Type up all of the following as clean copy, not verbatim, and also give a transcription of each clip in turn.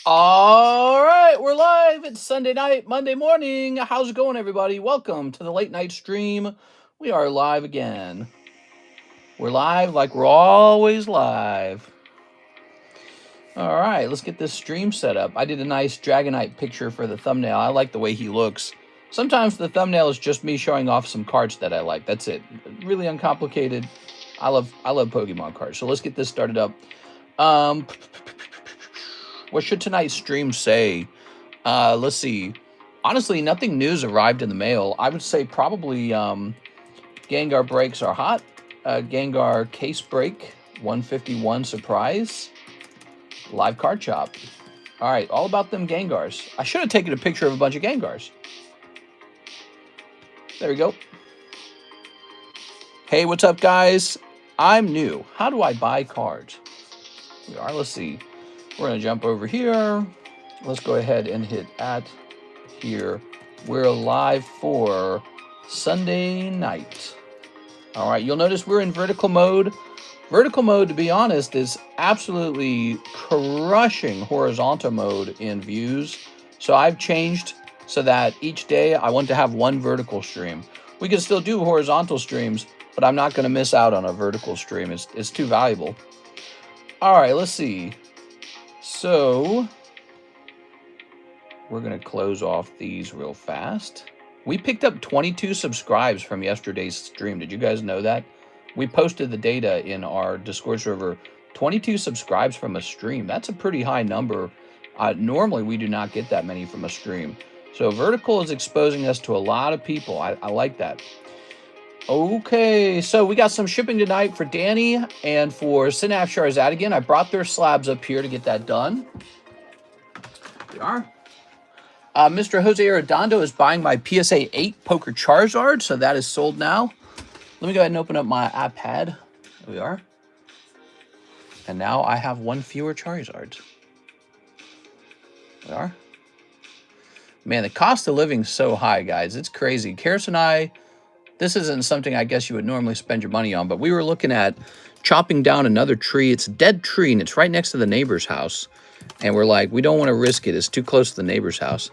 All right, we're live. It's Sunday night, Monday morning. How's it going, everybody? Welcome to the late night stream. We are live again. We're live like we're always live. All right, let's get this stream set up. I did a nice Dragonite picture for the thumbnail. I like the way he looks. Sometimes the thumbnail is just me showing off some cards that I like. That's it. Really uncomplicated. I love Pokemon cards. So let's get this started up. What should tonight's stream say? Let's see. Honestly, nothing new's arrived in the mail. I would say probably Gengar breaks are hot. Gengar case break, 151 surprise. Live card shop. All right, all about them Gengars. I should have taken a picture of a bunch of Gengars. There we go. Hey, what's up, guys? I'm new. How do I buy cards? We are. Let's see. We're going to jump over here. Let's go ahead and hit at here. We're live for Sunday night. All right, you'll notice we're in vertical mode. Vertical mode, to be honest, is absolutely crushing horizontal mode in views. So I've changed so that each day I want to have one vertical stream. We can still do horizontal streams, but I'm not going to miss out on a vertical stream. It's too valuable. All right, let's see. So we're going to close off these real fast. We picked up 22 subscribes from yesterday's stream. Did you guys know that? We posted the data in our Discord server. 22 subscribes from a stream. That's a pretty high number. Normally, we do not get that many from a stream. So vertical is exposing us to a lot of people. I like that. Okay, so we got some shipping tonight for Danny and for Synapse Charizard again. I brought their slabs up here to get that done. They are. Mr. Jose Arredondo is buying my PSA 8 Poker Charizard, so that is sold now. Let me go ahead and open up my iPad. There we are. And now I have one fewer Charizards. There we are. Man, the cost of living is so high, guys. It's crazy. Karis and I... This isn't something I guess you would normally spend your money on, but we were looking at chopping down another tree. It's a dead tree, and it's right next to the neighbor's house. And we're like, we don't want to risk it. It's too close to the neighbor's house.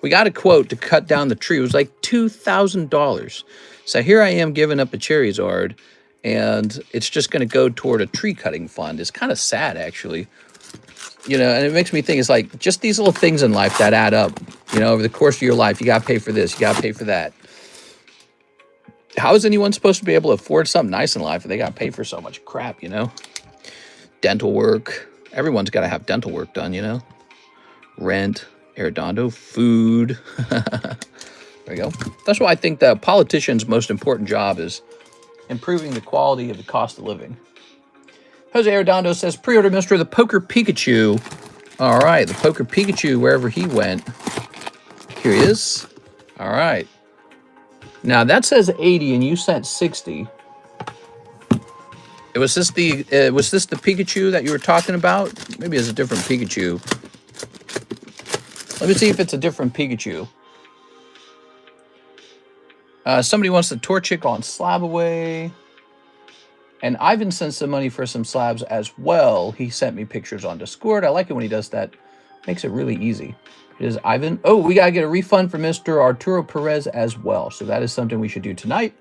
We got a quote to cut down the tree. It was like $2,000. So here I am giving up a Charizard, and it's just going to go toward a tree cutting fund. It's kind of sad, actually. You know, and it makes me think, it's like just these little things in life that add up. You know, over the course of your life, you got to pay for this. You got to pay for that. How is anyone supposed to be able to afford something nice in life if they got to pay for so much crap, you know? Dental work. Everyone's got to have dental work done, you know? Rent, Arredondo, food. There we go. That's why I think the politician's most important job is improving the quality of the cost of living. Jose Arredondo says, pre-order Mr. the Poker Pikachu. All right, the Poker Pikachu, wherever he went. Here he is. All right. Now that says 80 and you sent 60. Was this the Pikachu that you were talking about? Maybe it's a different Pikachu. Let me see if it's a different Pikachu. Somebody wants the Torchic on Slab Away. And Ivan sent some money for some slabs as well. He sent me pictures on Discord. I like it when he does that. Makes it really easy. It is Ivan. Oh, we got to get a refund for Mr. Arturo Perez as well. So that is something we should do tonight.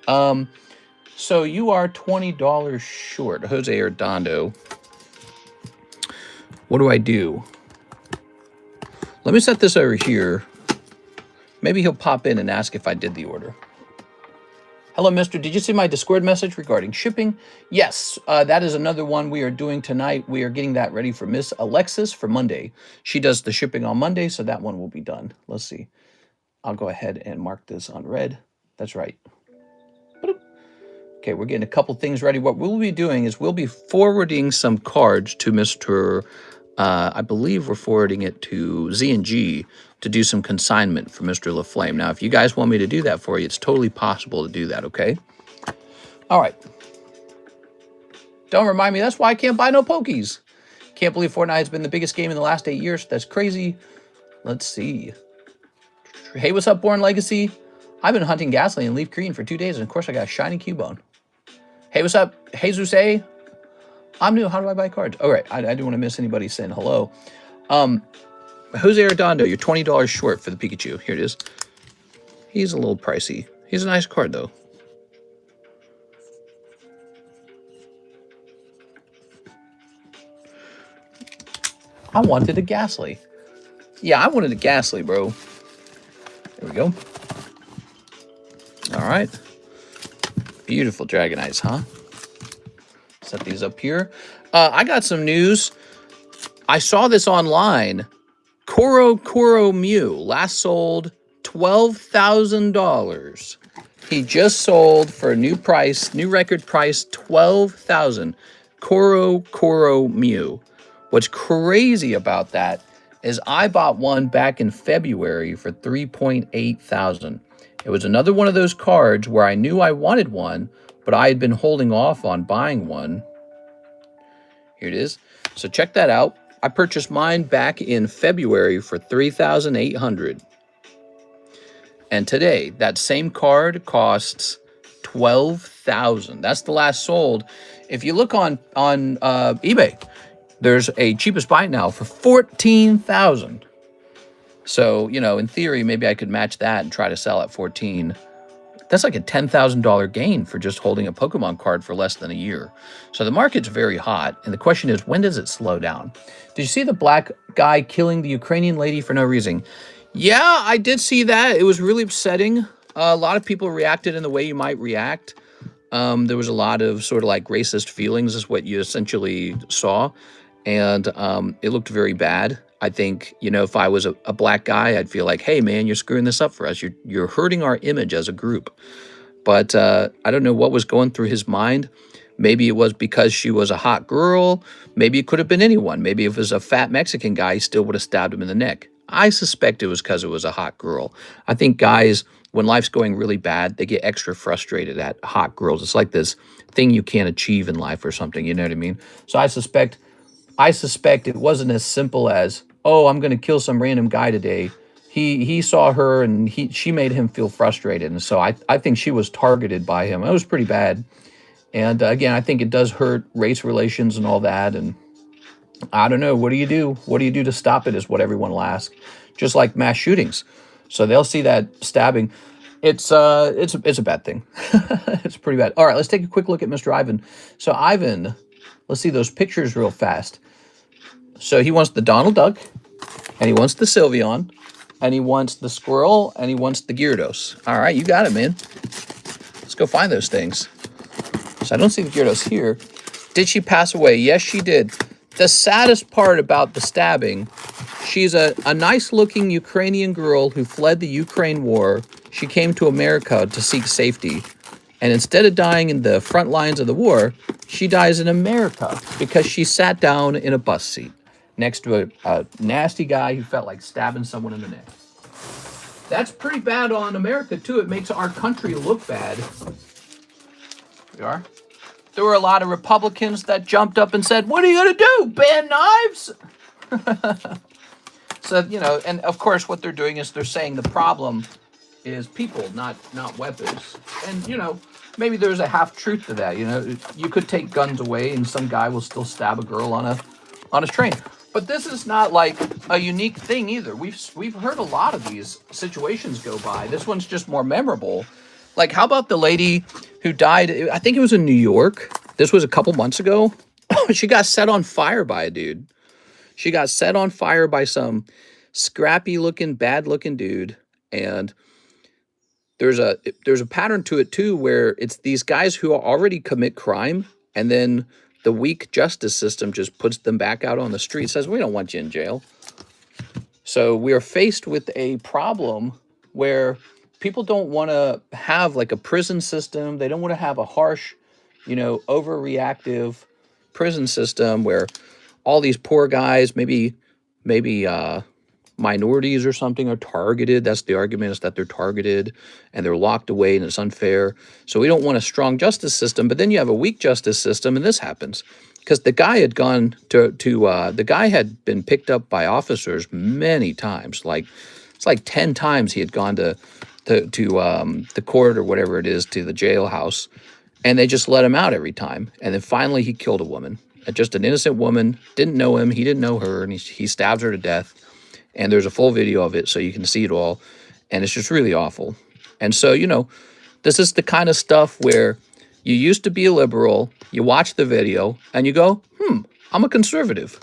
So you are $20 short, Jose Arredondo. What do I do? Let me set this over here. Maybe he'll pop in and ask if I did the order. Hello, mister. Did you see my Discord message regarding shipping? Yes, that is another one we are doing tonight. We are getting that ready for Miss Alexis for Monday. She does the shipping on Monday, so that one will be done. Let's see. I'll go ahead and mark this on red. That's right. Okay, we're getting a couple things ready. What we'll be doing is we'll be forwarding some cards to Mr. I believe we're forwarding it to Z&G to do some consignment for Mr. LaFlame. Now, if you guys want me to do that for you, it's totally possible to do that, okay? All right. Don't remind me. That's why I can't buy no Pokies. Can't believe Fortnite has been the biggest game in the last 8 years. That's crazy. Let's see. Hey, what's up, Born Legacy? I've been hunting gasoline and leaf green for 2 days, and of course I got a shiny Cubone. Hey, what's up, Jesus A? I'm new. How do I buy cards? All right, I didn't want to miss anybody saying hello. Jose Arredondo, you're $20 short for the Pikachu. Here it is. He's a little pricey. He's a nice card, though. I wanted a Ghastly. Yeah, I wanted a Ghastly, bro. There we go. All right. Beautiful Dragonites, huh? Set these up here. I got some news. I saw this online. Koro Mew last sold $12,000. He just sold for a new price, new record price, $12,000. Koro Mew. What's crazy about that is I bought one back in February for $3,800. It was another one of those cards where I knew I wanted one, but I had been holding off on buying one. Here it is. So check that out. I purchased mine back in February for $3,800. And today, that same card costs $12,000. That's the last sold. If you look on eBay, there's a cheapest buy now for $14,000. So, you know, in theory, maybe I could match that and try to sell at $14,000. That's like a $10,000 gain for just holding a Pokemon card for less than a year. So the market's very hot. And the question is, when does it slow down? Did you see the black guy killing the Ukrainian lady for no reason? Yeah, I did see that. It was really upsetting. A lot of people reacted in the way you might react. There was a lot of sort of like racist feelings is what you essentially saw. And it looked very bad. I think, you know, if I was a black guy, I'd feel like, hey, man, you're screwing this up for us. You're hurting our image as a group. But I don't know what was going through his mind. Maybe it was because she was a hot girl. Maybe it could have been anyone. Maybe if it was a fat Mexican guy, he still would have stabbed him in the neck. I suspect it was because it was a hot girl. I think guys, when life's going really bad, they get extra frustrated at hot girls. It's like this thing you can't achieve in life or something. You know what I mean? So I suspect it wasn't as simple as, oh, I'm going to kill some random guy today. He saw her and she made him feel frustrated. And so I think she was targeted by him. It was pretty bad. And again, I think it does hurt race relations and all that. And I don't know. What do you do? What do you do to stop it is what everyone will ask. Just like mass shootings. So they'll see that stabbing. It's a bad thing. It's pretty bad. All right, let's take a quick look at Mr. Ivan. So Ivan, let's see those pictures real fast. So he wants the Donald Duck, and he wants the Sylveon, and he wants the Squirrel, and he wants the Gyarados. All right, you got it, man. Let's go find those things. So I don't see the Gyarados here. Did she pass away? Yes, she did. The saddest part about the stabbing, she's a nice-looking Ukrainian girl who fled the Ukraine war. She came to America to seek safety. And instead of dying in the front lines of the war, she dies in America because she sat down in a bus seat next to a nasty guy who felt like stabbing someone in the neck. That's pretty bad on America, too. It makes our country look bad. Here we are. There were a lot of Republicans that jumped up and said, what are you going to do, ban knives? So, you know, and of course what they're doing is they're saying the problem is people, not weapons. And, you know, maybe there's a half truth to that. You know, you could take guns away and some guy will still stab a girl on a train. But this is not like a unique thing either. We've heard a lot of these situations go by. This one's just more memorable. Like, how about the lady who died? I think it was in New York. This was a couple months ago. She got set on fire by a dude. She got set on fire by some scrappy-looking, bad-looking dude. And there's a pattern to it, too, where it's these guys who already commit crime, and then the weak justice system just puts them back out on the street, says, we don't want you in jail. So we are faced with a problem where people don't want to have like a prison system. They don't want to have a harsh, you know, overreactive prison system where all these poor guys, maybe minorities or something, are targeted. That's the argument, is that they're targeted and they're locked away and it's unfair. So we don't want a strong justice system, but then you have a weak justice system and this happens. Because the guy had gone the guy had been picked up by officers many times. Like, it's like 10 times he had gone to the court or whatever it is, to the jailhouse, and they just let him out every time. And then finally he killed a woman. just an innocent woman, didn't know him, he didn't know her, and he stabs her to death. And there's a full video of it, so you can see it all. And it's just really awful. And so, you know, this is the kind of stuff where you used to be a liberal, you watch the video, and you go, I'm a conservative.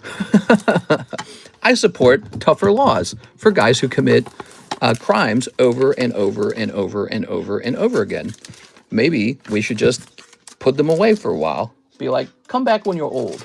I support tougher laws for guys who commit crimes over and over and over and over and over again. Maybe we should just put them away for a while. Be like, come back when you're old.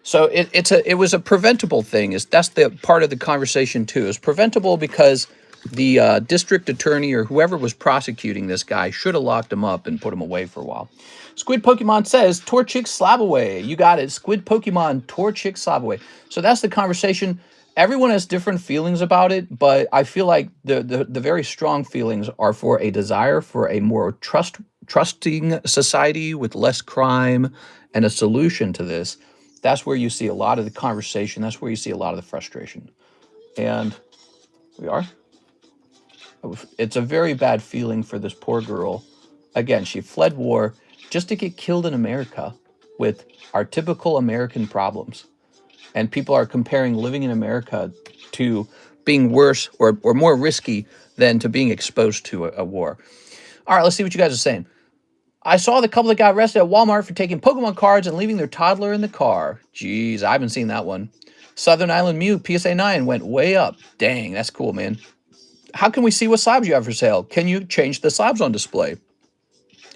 So it was a preventable thing. That's the part of the conversation too. It's preventable because the district attorney or whoever was prosecuting this guy should have locked him up and put him away for a while. Squid Pokemon says, Torchic slab away. You got it. Squid Pokemon, Torchic slab away. So that's the conversation. Everyone has different feelings about it, but I feel like the very strong feelings are for a desire for a more trusting society with less crime and a solution to this. That's where you see a lot of the conversation. That's where you see a lot of the frustration. And we are. It's a very bad feeling for this poor girl. Again, she fled war just to get killed in America with our typical American problems. And people are comparing living in America to being worse or more risky than to being exposed to a war. All right, let's see what you guys are saying. I saw the couple that got arrested at Walmart for taking Pokemon cards and leaving their toddler in the car. Jeez, I haven't seen that one. Southern Island Mew PSA 9 went way up. Dang, that's cool, man. How can we see what slabs you have for sale? Can you change the slabs on display?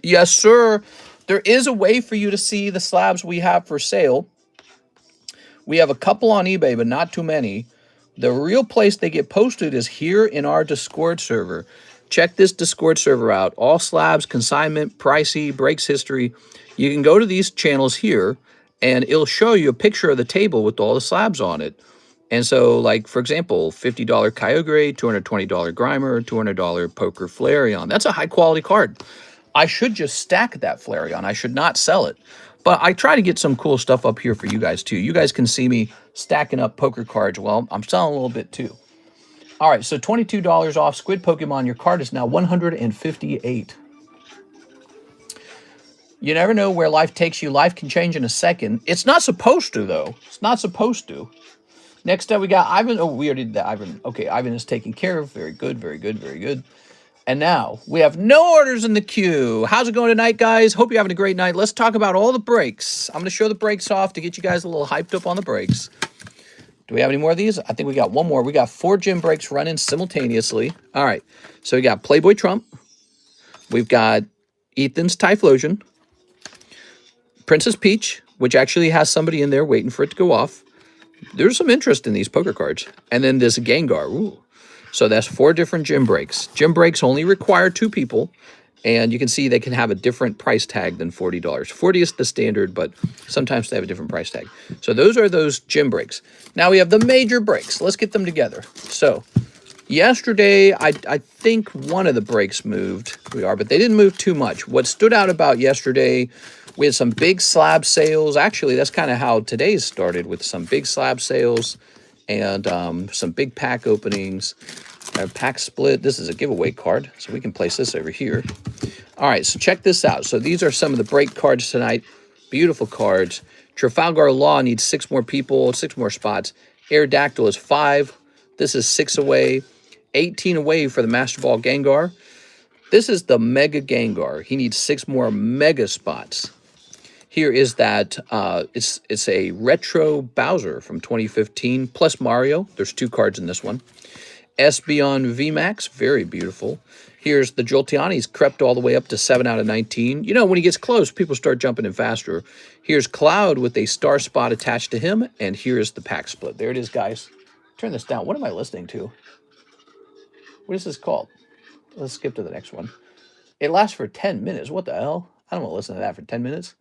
Yes, sir. There is a way for you to see the slabs we have for sale. We have a couple on eBay, but not too many. The real place they get posted is here in our Discord server. Check this Discord server out. All slabs, consignment, pricey, breaks history. You can go to these channels here, and it'll show you a picture of the table with all the slabs on it. And so, like, for example, $50 Kyogre, $220 Grimer, $200 Poker Flareon. That's a high-quality card. I should just stack that Flareon. I should not sell it. But I try to get some cool stuff up here for you guys, too. You guys can see me stacking up poker cards. Well, I'm selling a little bit, too. All right, so $22 off Squid Pokemon. Your card is now $158. You never know where life takes you. Life can change in a second. It's not supposed to, though. It's not supposed to. Next up, we got Ivan. Oh, we already did that. Ivan. Okay, Ivan is taken care of. Very good, very good, very good. And now, we have no orders in the queue. How's it going tonight, guys? Hope you're having a great night. Let's talk about all the breaks. I'm going to show the breaks off to get you guys a little hyped up on the breaks. Do we have any more of these? I think we got one more. We got 4 gym breaks running simultaneously. All right. So we got Playboy Trump. We've got Ethan's Typhlosion. Princess Peach, which actually has somebody in there waiting for it to go off. There's some interest in these poker cards. And then this Gengar. Ooh. So that's 4 different gym breaks. Gym breaks only require 2 people. And you can see they can have a different price tag than $40. $40 is the standard, but sometimes they have a different price tag. So those are those gym breaks. Now we have the major breaks. Let's get them together. So yesterday, I think one of the breaks moved. But they didn't move too much. What stood out about yesterday, we had some big slab sales. Actually, that's kind of how today's started, with some big slab sales and some big pack openings. A pack split. This is a giveaway card, so we can place this over here. All right, so check this out. So these are some of the break cards tonight. Beautiful cards. Trafalgar Law needs 6 more people, 6 more spots. Aerodactyl is 5. This is 6 away. 18 away for the Master Ball Gengar. This is the Mega Gengar. He needs 6 more Mega spots. Here is that, it's a Retro Bowser from 2015, plus Mario. There's 2 cards in this one. Espeon VMAX, very beautiful. Here's the Jolteon. He's crept all the way up to 7 out of 19. You know, when he gets close, people start jumping in faster. Here's Cloud with a star spot attached to him. And here's the pack split. There it is, guys. Turn this down. What am I listening to? What is this called? Let's skip to the next one. It lasts for 10 minutes. What the hell? I don't want to listen to that for 10 minutes.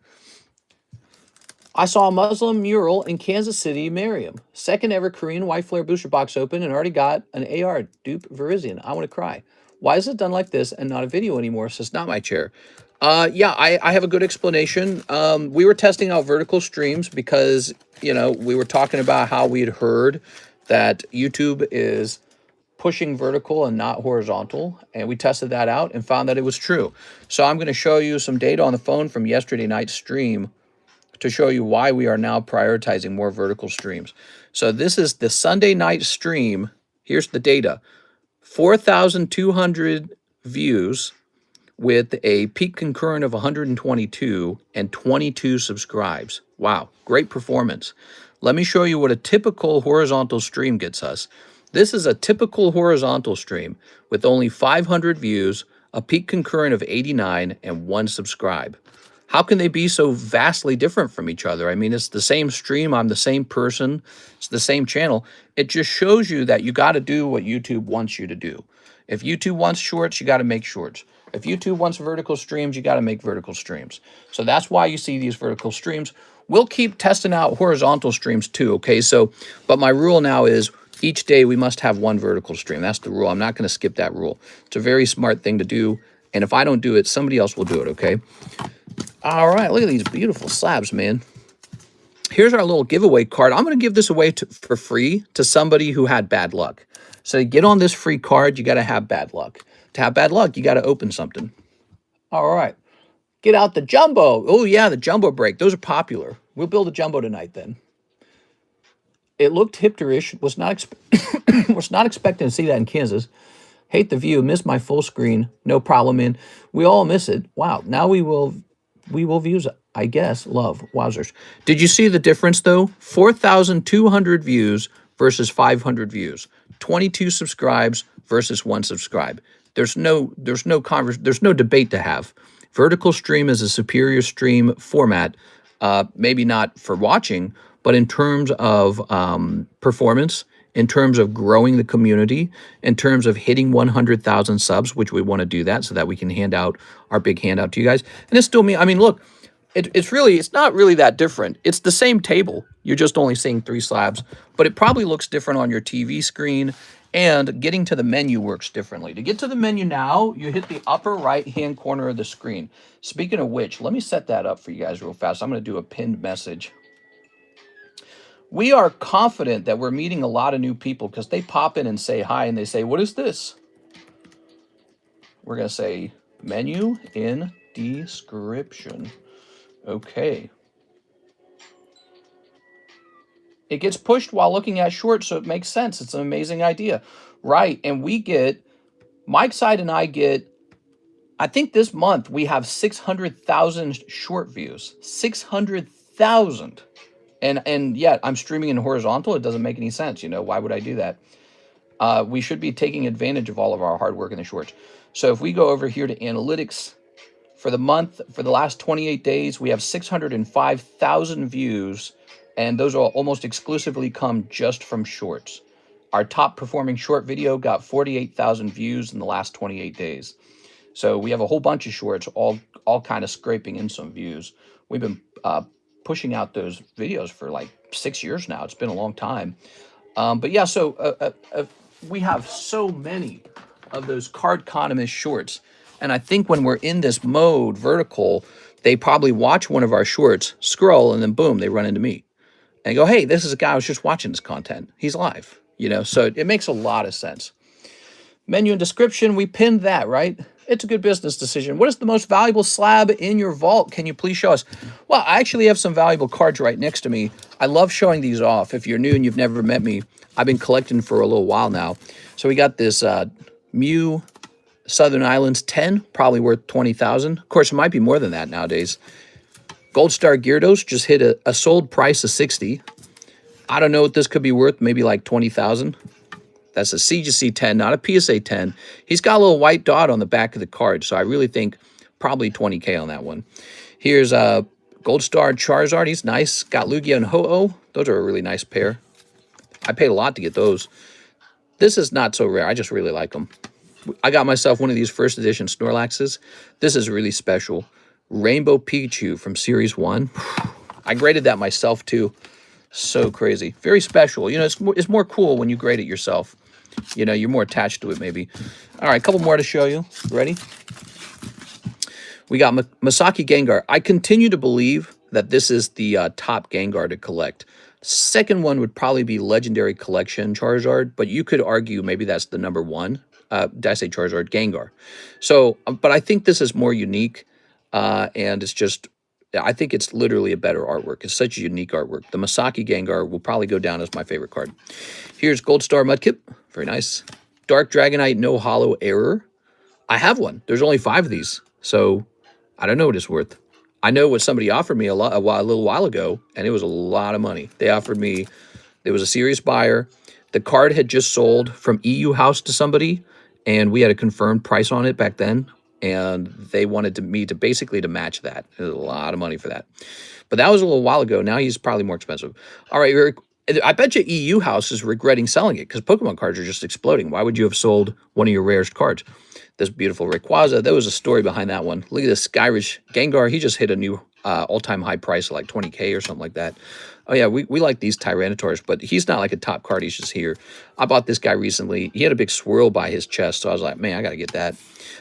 I saw a Muslim mural in Kansas City, Merriam. 2nd ever Korean White Flare booster box open and already got an AR dupe Verizion. I want to cry. Why is it done like this and not a video anymore? Says not my chair. Yeah, I have a good explanation. We were testing out vertical streams because, you know, we were talking about how we had heard that YouTube is pushing vertical and not horizontal. And we tested that out and found that it was true. So I'm going to show you some data on the phone from yesterday night's stream to show you why we are now prioritizing more vertical streams. So this is the Sunday night stream. Here's the data. 4,200 views with a peak concurrent of 122 and 22 subscribes. Wow, great performance. Let me show you what a typical horizontal stream gets us. This is a typical horizontal stream with only 500 views, a peak concurrent of 89, and 1 subscribe. How can they be so vastly different from each other? I mean, it's the same stream, I'm the same person, it's the same channel. It just shows you that you got to do what YouTube wants you to do. If YouTube wants shorts, you got to make shorts. If YouTube wants vertical streams, you got to make vertical streams. So that's why you see these vertical streams. We'll keep testing out horizontal streams too, okay? So, but my rule now is each day we must have 1 vertical stream. That's the rule. I'm not going to skip that rule. It's a very smart thing to do. And if I don't do it, somebody else will do it, okay? All right, look at these beautiful slabs, man. Here's our little giveaway card. I'm going to give this away for free to somebody who had bad luck. So to get on this free card, you got to have bad luck. To have bad luck, you got to open something. All right. Get out the jumbo. Oh, yeah, the jumbo break. Those are popular. We'll build a jumbo tonight then. It looked hipster-ish. Was not expecting to see that in Kansas. Hate the view. Miss my full screen. No problem, man. We all miss it. Wow. Now we will views, I guess. Love. Wowzers. Did you see the difference, though? 4,200 views versus 500 views. 22 subscribes versus 1 subscribe. There's no debate to have. Vertical stream is a superior stream format, maybe not for watching, but in terms of performance, in terms of growing the community, in terms of hitting 100,000 subs, which we want to do that so that we can hand out our big handout to you guys. And it's still me. I mean, look, it's not really that different. It's the same table. You're just only seeing 3 slabs, but it probably looks different on your TV screen. And getting to the menu works differently. To get to the menu now, you hit the upper right-hand corner of the screen. Speaking of which, let me set that up for you guys real fast. I'm going to do a pinned message. We are confident that we're meeting a lot of new people because they pop in and say hi, and they say, what is this? We're going to say menu in description. Okay. It gets pushed while looking at shorts, so it makes sense. It's an amazing idea. Right, and we get, Mike's side and I get, I think this month we have 600,000 short views. 600,000. And yet I'm streaming in horizontal. It doesn't make any sense. You know, why would I do that? We should be taking advantage of all of our hard work in the shorts. So if we go over here to analytics, for the month, for the last 28 days, we have 605,000 views. And those will almost exclusively come just from shorts. Our top performing short video got 48,000 views in the last 28 days. So we have a whole bunch of shorts, all kind of scraping in some views. We've been pushing out those videos for like 6 years now. It's been a long time. But yeah, so we have so many of those Carddass shorts. And I think when we're in this mode, vertical, they probably watch one of our shorts, scroll, and then boom, they run into me. And go, hey, this is a guy who's just watching this content. He's live, you know, so it makes a lot of sense. Menu and description, we pinned that, right? It's a good business decision. What is the most valuable slab in your vault? Can you please show us? Well, I actually have some valuable cards right next to me. I love showing these off. If you're new and you've never met me, I've been collecting for a little while now. So we got this Mew Southern Islands 10, probably worth 20,000. Of course, it might be more than that nowadays. Gold Star Gyarados just hit a sold price of 60. I don't know what this could be worth, maybe like 20,000. That's a CGC 10, not a PSA 10. He's got a little white dot on the back of the card, so I really think probably 20K on that one. Here's a Gold Star Charizard. He's nice. Got Lugia and Ho-Oh. Those are a really nice pair. I paid a lot to get those. This is not so rare. I just really like them. I got myself one of these first edition Snorlaxes. This is really special. Rainbow Pikachu from Series 1. I graded that myself, too. So crazy. Very special. You know, it's more cool when you grade it yourself. You know, you're more attached to it, maybe. All right, a couple more to show you. Ready? We got Masaki Gengar. I continue to believe that this is the top Gengar to collect. Second one would probably be Legendary Collection Charizard, but you could argue maybe that's the number one. Did I say Charizard? Gengar. So, but I think this is more unique, and it's I think it's literally a better artwork. It's such a unique artwork. The Masaki Gengar will probably go down as my favorite card. Here's Gold Star Mudkip. Very nice. Dark Dragonite, no hollow error. I have one. There's only 5 of these. So I don't know what it's worth. I know what somebody offered me a little while ago, and it was a lot of money. They offered me, it was a serious buyer. The card had just sold from EU House to somebody, and we had a confirmed price on it back then. And they wanted me to basically to match that. It was a lot of money for that. But that was a little while ago. Now he's probably more expensive. All right, Eric, I bet you EU House is regretting selling it because Pokemon cards are just exploding. Why would you have sold one of your rarest cards? This beautiful Rayquaza, there was a story behind that one. Look at this Skyrish Gengar. He just hit a new all-time high price of like 20K or something like that. Oh, yeah, we like these Tyrannotors, but he's not like a top card. He's just here. I bought this guy recently. He had a big swirl by his chest, so I was like, man, I got to get that.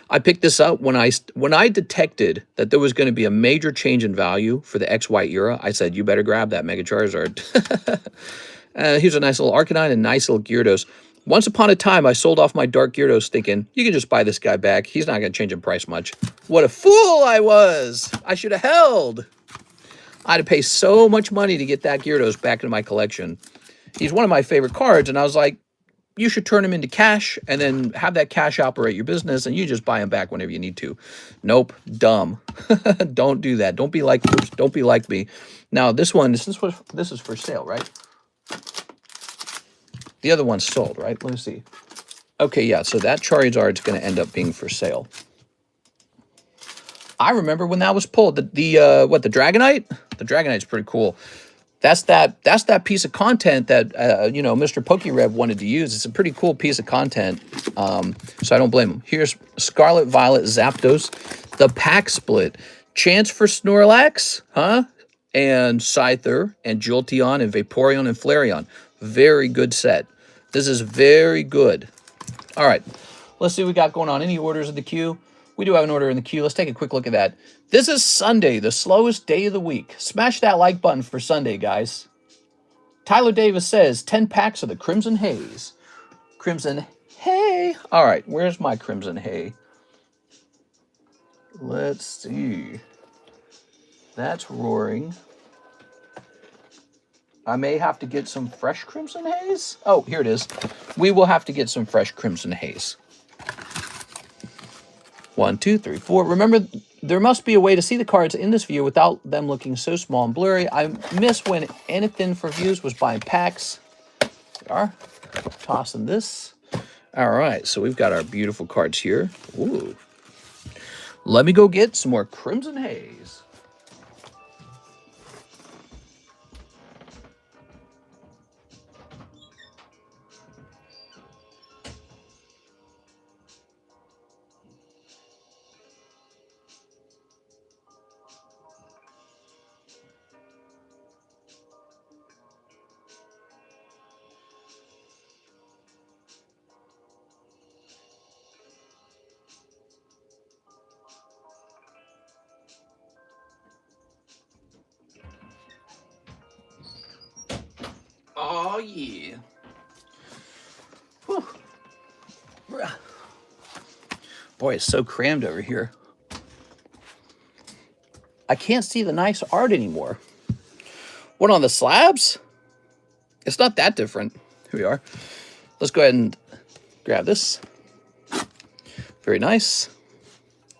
I picked this up when I detected that there was going to be a major change in value for the XY era. I said, you better grab that Mega Charizard. Here's a nice little Arcanine and nice little Gyarados. Once upon a time, I sold off my Dark Gyarados thinking, you can just buy this guy back. He's not going to change in price much. What a fool I was. I should have held. I had to pay so much money to get that Gyarados back into my collection. He's one of my favorite cards, and I was like, you should turn him into cash and then have that cash operate your business, and you just buy him back whenever you need to. Nope, dumb. Don't do that. Don't be like me. Now, this is for sale, right? The other one's sold, right? Let me see. Okay, yeah, so that Charizard's going to end up being for sale. I remember when that was pulled. The Dragonite? The Dragonite's pretty cool. That's that piece of content that, Mr. PokeRev wanted to use. It's a pretty cool piece of content, so I don't blame him. Here's Scarlet Violet Zapdos, the pack split. Chance for Snorlax, huh? And Scyther, and Jolteon, and Vaporeon, and Flareon. Very good set. This is very good. All right, let's see what we got going on. Any orders in the queue? We do have an order in the queue. Let's take a quick look at that. This is Sunday, the slowest day of the week. Smash that like button for Sunday, guys. Tyler Davis says, 10 packs of the Crimson Haze. Crimson Hay. All right, where's my Crimson Hay? Let's see. That's roaring. I may have to get some fresh Crimson Haze. Oh, here it is. We will have to get some fresh Crimson Haze. 1, 2, 3, 4. Remember, there must be a way to see the cards in this view without them looking so small and blurry. I miss when anything for views was buying packs. There we are. Tossing this. All right, so we've got our beautiful cards here. Ooh. Let me go get some more Crimson Haze. Oh, yeah. Whew. Boy, it's so crammed over here. I can't see the nice art anymore. What, on the slabs? It's not that different. Here we are. Let's go ahead and grab this. Very nice.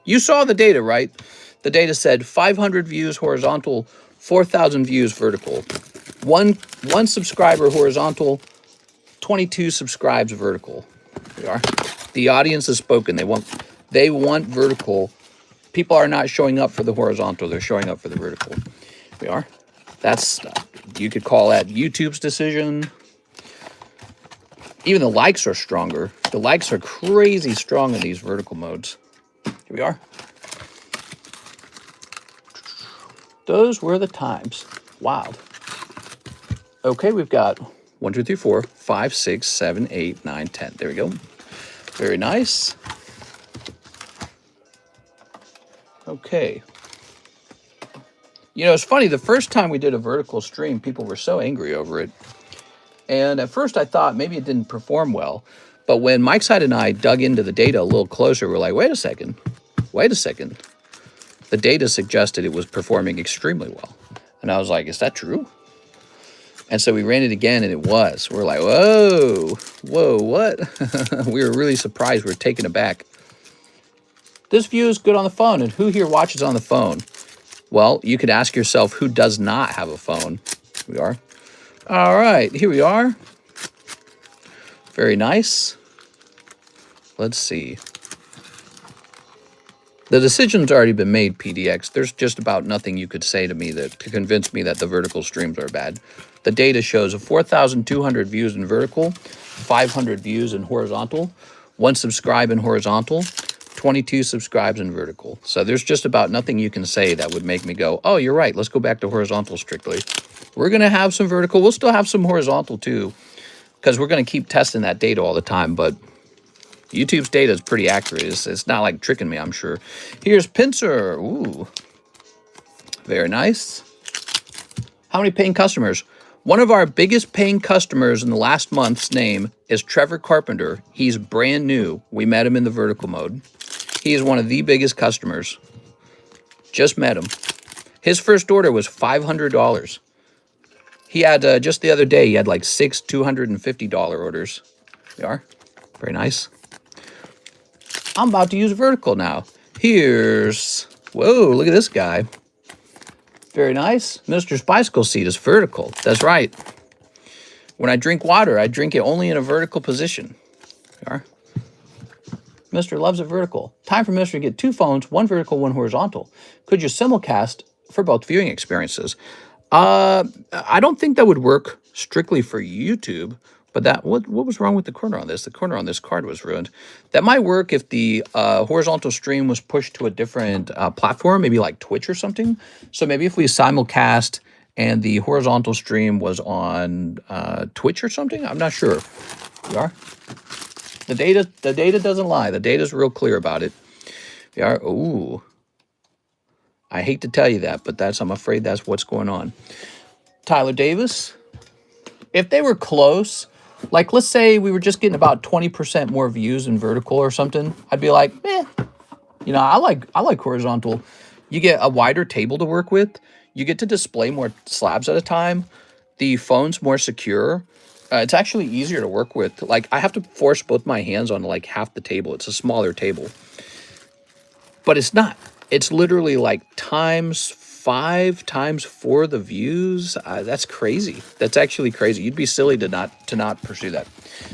You saw the data, right? The data said 500 views horizontal, 4,000 views vertical. One subscriber horizontal, 22 subscribes vertical. There we are. The audience has spoken. They want vertical. People are not showing up for the horizontal. They're showing up for the vertical. Here we are. That's, you could call that YouTube's decision. Even the likes are stronger. The likes are crazy strong in these vertical modes. Here we are. Those were the times. Wild. Okay, we've got 1, 2, 3, 4, 5, 6, 7, 8, 9, 10. There we go. Very nice. Okay. You know, it's funny. The first time we did a vertical stream, people were so angry over it. And at first I thought maybe it didn't perform well. But when Mike's side and I dug into the data a little closer, we're like, wait a second. Wait a second. the data suggested it was performing extremely well. And I was like, is that true? And so we ran it again, and it was. We're like, whoa, what? We were really surprised. We were taken aback. This view is good on the phone, and who here watches on the phone? Well, you could ask yourself, who does not have a phone? Here we are. All right, here we are. Very nice. Let's see. The decision's already been made, PDX. There's just about nothing you could say to me to convince me that the vertical streams are bad. The data shows 4,200 views in vertical, 500 views in horizontal, 1 subscribe in horizontal, 22 subscribes in vertical. So there's just about nothing you can say that would make me go, oh, you're right, let's go back to horizontal strictly. We're going to have some vertical. We'll still have some horizontal too, because we're going to keep testing that data all the time, but YouTube's data is pretty accurate. It's not like tricking me, I'm sure. Here's Pincer. Ooh. Very nice. How many paying customers? One of our biggest paying customers in the last month's name is Trevor Carpenter. He's brand new. We met him in the vertical mode. He is one of the biggest customers. Just met him. His first order was $500. He had, just the other day, he had like 6 $250 orders. They are. Very nice. I'm about to use vertical now. Here's, whoa, look at this guy. Very nice. Minister's bicycle seat is vertical. That's right. When I drink water, I drink it only in a vertical position. There. Mr. loves it vertical. Time for Mr. to get 2 phones, 1 vertical, 1 horizontal. Could you simulcast for both viewing experiences? I don't think that would work strictly for YouTube. But that what was wrong with the corner on this? The corner on this card was ruined. That might work if the horizontal stream was pushed to a different platform, maybe like Twitch or something. So maybe if we simulcast and the horizontal stream was on Twitch or something, I'm not sure. We are. The data doesn't lie. The data's real clear about it. We are. Ooh. I hate to tell you that, but I'm afraid that's what's going on. Tyler Davis. If they were close, like let's say we were just getting about 20% more views in vertical or something, I'd be like, you know, I like horizontal. You get a wider table to work with. You get to display more slabs at a time. The phone's more secure. It's actually easier to work with. Like I have to force both my hands on like half the table. It's a smaller table, but it's not. It's literally like times 5 times 4 the views. That's crazy. That's actually crazy. You'd be silly to not pursue that.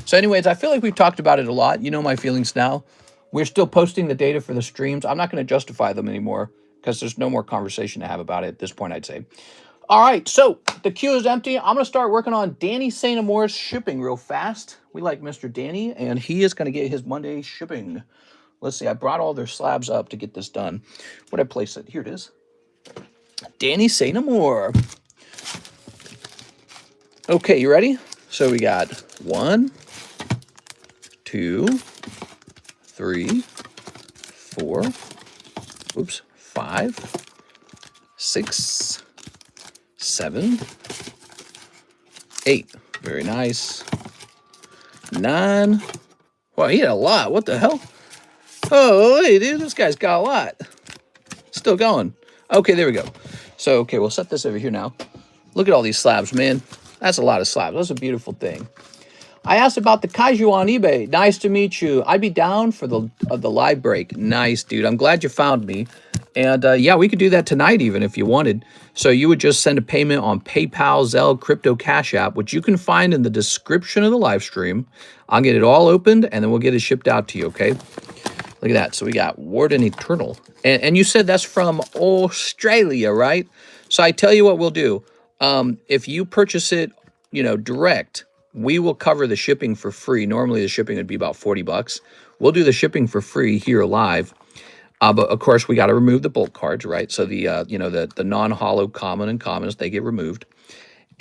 So anyways, I feel like we've talked about it a lot. You know my feelings now. We're still posting the data for the streams. I'm not going to justify them anymore because there's no more conversation to have about it at this point, I'd say. All right, so the queue is empty. I'm going to start working on Danny St. Amour's shipping real fast. We like Mr. Danny, and he is going to get his Monday shipping. Let's see. I brought all their slabs up to get this done. Where'd I place it? Here it is. Danny St. Amour. Okay, you ready? So we got 1, 2, 3, 4, oops, 5, 6, 7, 8. Very nice. 9. Wow, he had a lot. What the hell? Oh, hey, dude, this guy's got a lot. Still going. Okay, there we go. So, okay, we'll set this over here now. Look at all these slabs, man. That's a lot of slabs. That's a beautiful thing. I asked about the Kaiju on eBay. Nice to meet you. I'd be down for the live break. Nice, dude. I'm glad you found me. And, yeah, we could do that tonight even if you wanted. So you would just send a payment on PayPal, ZELLE, Crypto, Cash App, which you can find in the description of the live stream. I'll get it all opened, and then we'll get it shipped out to you, okay? Look at that. So we got Warden Eternal. And you said that's from Australia, right? So I tell you what we'll do. If you purchase it, you know, direct, we will cover the shipping for free. Normally the shipping would be about 40 bucks. We'll do the shipping for free here live. But of course we got to remove the bulk cards, right? So the, you know, the non-hollow common and commons, they get removed.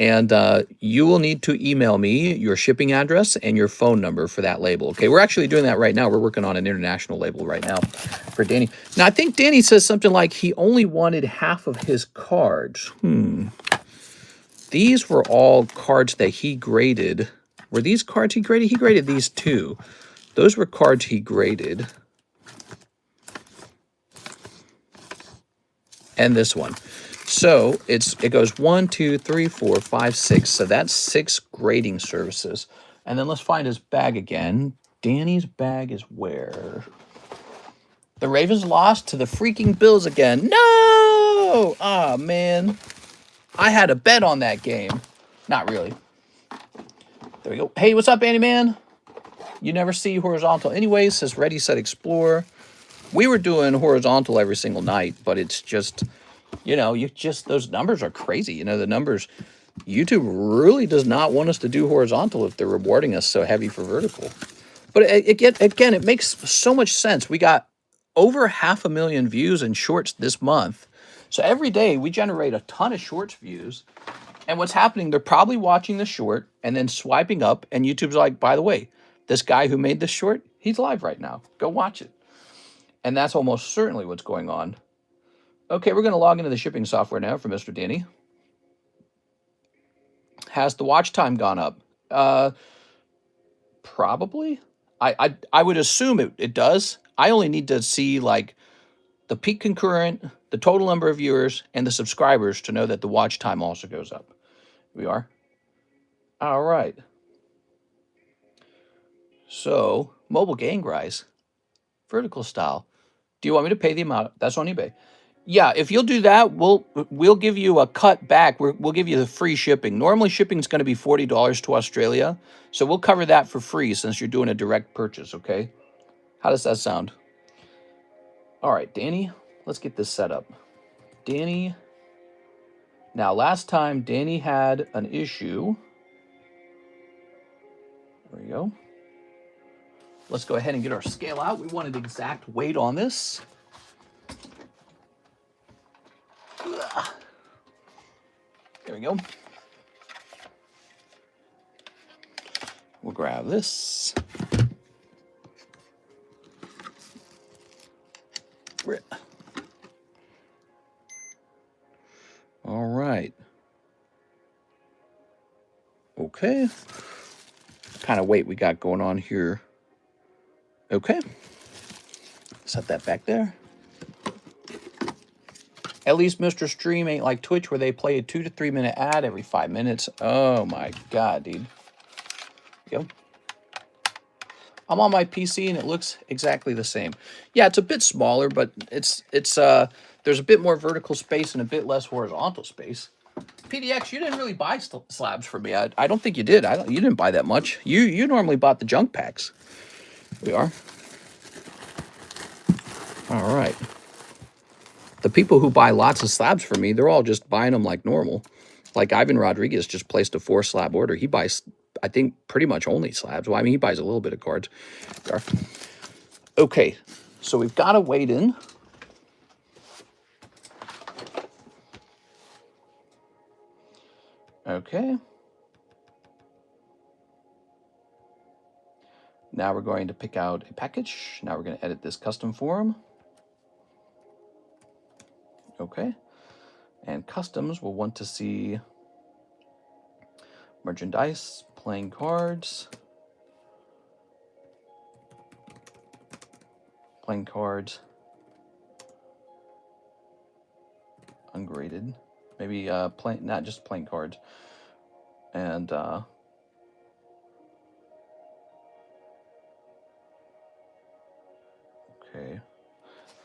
And you will need to email me your shipping address and your phone number for that label. Okay, we're actually doing that right now. We're working on an international label right now for Danny. Now, I think Danny says something like he only wanted half of his cards. These were all cards that he graded. Were these cards he graded? He graded these 2. Those were cards he graded. and this one. So it goes 1, 2, 3, 4, 5, 6. So that's 6 grading services. And then let's find his bag again. Danny's bag is where? The Ravens lost to the freaking Bills again. No! Ah, man. I had a bet on that game. Not really. There we go. Hey, what's up, Andy Man? You never see horizontal anyways, says Ready, Set, Explore. We were doing horizontal every single night, but it's just, you know, those numbers are crazy. You know, the numbers, YouTube really does not want us to do horizontal if they're rewarding us so heavy for vertical. But again, it makes so much sense. We got over 500,000 views in shorts this month. So every day we generate a ton of shorts views. And what's happening, they're probably watching the short and then swiping up. And YouTube's like, by the way, this guy who made this short, he's live right now. Go watch it. And that's almost certainly what's going on. Okay, we're going to log into the shipping software now for Mr. Danny. Has the watch time gone up? Probably. I would assume it does. I only need to see like the peak concurrent, the total number of viewers, and the subscribers to know that the watch time also goes up. Here we are. All right. So, mobile gang rise, vertical style. Do you want me to pay the amount? That's on eBay. Yeah, if you'll do that, we'll give you a cut back. We'll give you the free shipping. Normally, shipping is going to be $40 to Australia, so we'll cover that for free since you're doing a direct purchase. Okay, how does that sound? All right, Danny, let's get this set up. Danny. Now, last time Danny had an issue. There we go. Let's go ahead and get our scale out. We wanted exact weight on this. There we go. We'll grab this. All right. Okay. What kind of weight we got going on here? Okay. Set that back there. At least Mr. Stream ain't like Twitch where they play a 2 to 3 minute ad every 5 minutes. Oh my God, dude. Go. I'm on my PC and it looks exactly the same. Yeah, it's a bit smaller, but it's there's a bit more vertical space and a bit less horizontal space. PDX, you didn't really buy slabs for me. I don't think you did. You didn't buy that much. You normally bought the junk packs. We are. All right. The people who buy lots of slabs for me, they're all just buying them like normal. Like Ivan Rodriguez just placed a 4 slab order. He buys, I think, pretty much only slabs. Well, I mean, he buys a little bit of cards. Okay, so we've got to wait in. Okay. Now we're going to pick out a package. Now we're going to edit this custom form. Okay. And customs will want to see merchandise, playing cards, ungraded, maybe not just playing cards, and okay,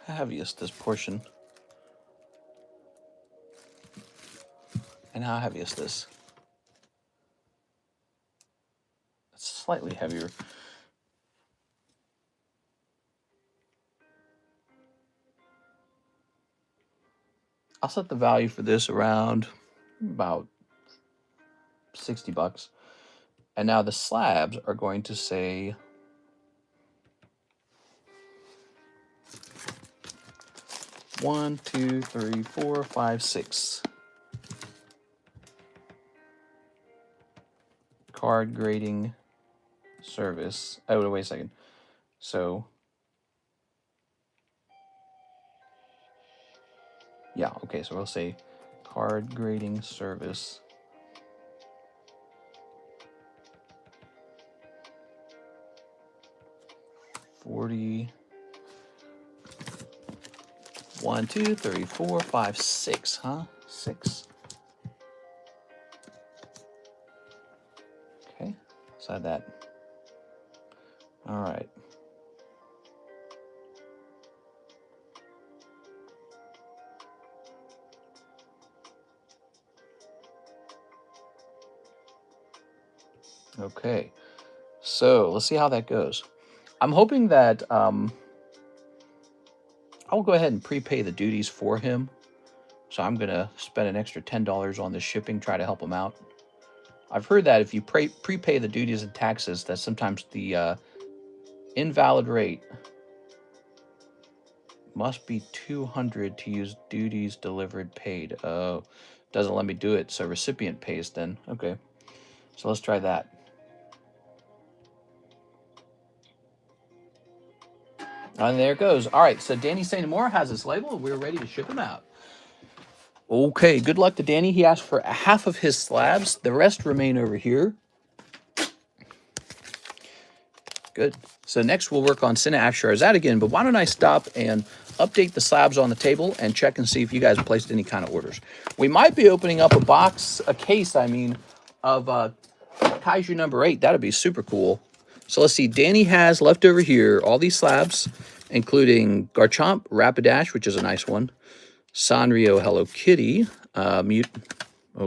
how heavy is this portion? And how heavy is this? It's slightly heavier. I'll set the value for this around about 60 bucks. And now the slabs are going to say one, two, three, 4, 5, 6. Card grading service. Oh, wait a second. So, yeah, okay, so we'll say card grading service. $40 1, 2, 3, 4, 5, 6, huh? 6. Okay, let's add that. All right. Okay, so let's see how that goes. I'm hoping that I'll go ahead and prepay the duties for him. So I'm going to spend an extra $10 on the shipping, try to help him out. I've heard that if you prepay the duties and taxes, that sometimes the invalid rate must be 200 to use duties delivered paid. Oh, doesn't let me do it. So recipient pays then. Okay, so let's try that. And there it goes. All right, so Danny St. Amour has his label, and we're ready to ship him out. Okay, good luck to Danny. He asked for half of his slabs. The rest remain over here. Good. So next we'll work on Cinna Afsharzad again, but why don't I stop and update the slabs on the table and check and see if you guys placed any kind of orders. We might be opening up a case, I mean, of Kaiju number 8. That'd be super cool. So let's see. Danny has left over here all these slabs, including Garchomp, Rapidash, which is a nice one, Sanrio, Hello Kitty, oh,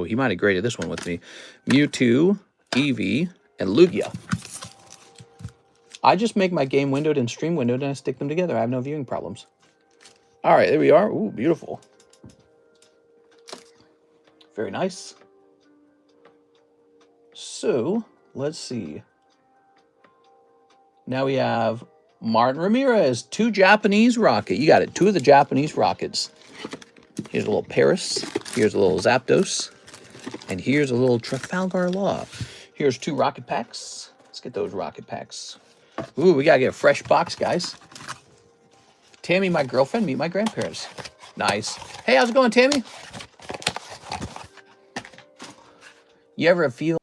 he might have graded this one with me, Mewtwo, Eevee, and Lugia. I just make my game windowed and stream windowed, and I stick them together. I have no viewing problems. All right, there we are. Ooh, beautiful. Very nice. So, let's see. Now we have Martin Ramirez, 2 Japanese rocket. You got it, 2 of the Japanese rockets. Here's a little Paris. Here's a little Zapdos. And here's a little Trafalgar Law. Here's 2 rocket packs. Let's get those rocket packs. Ooh, we gotta get a fresh box, guys. Tammy, my girlfriend, meet my grandparents. Nice. Hey, how's it going, Tammy? You ever feel...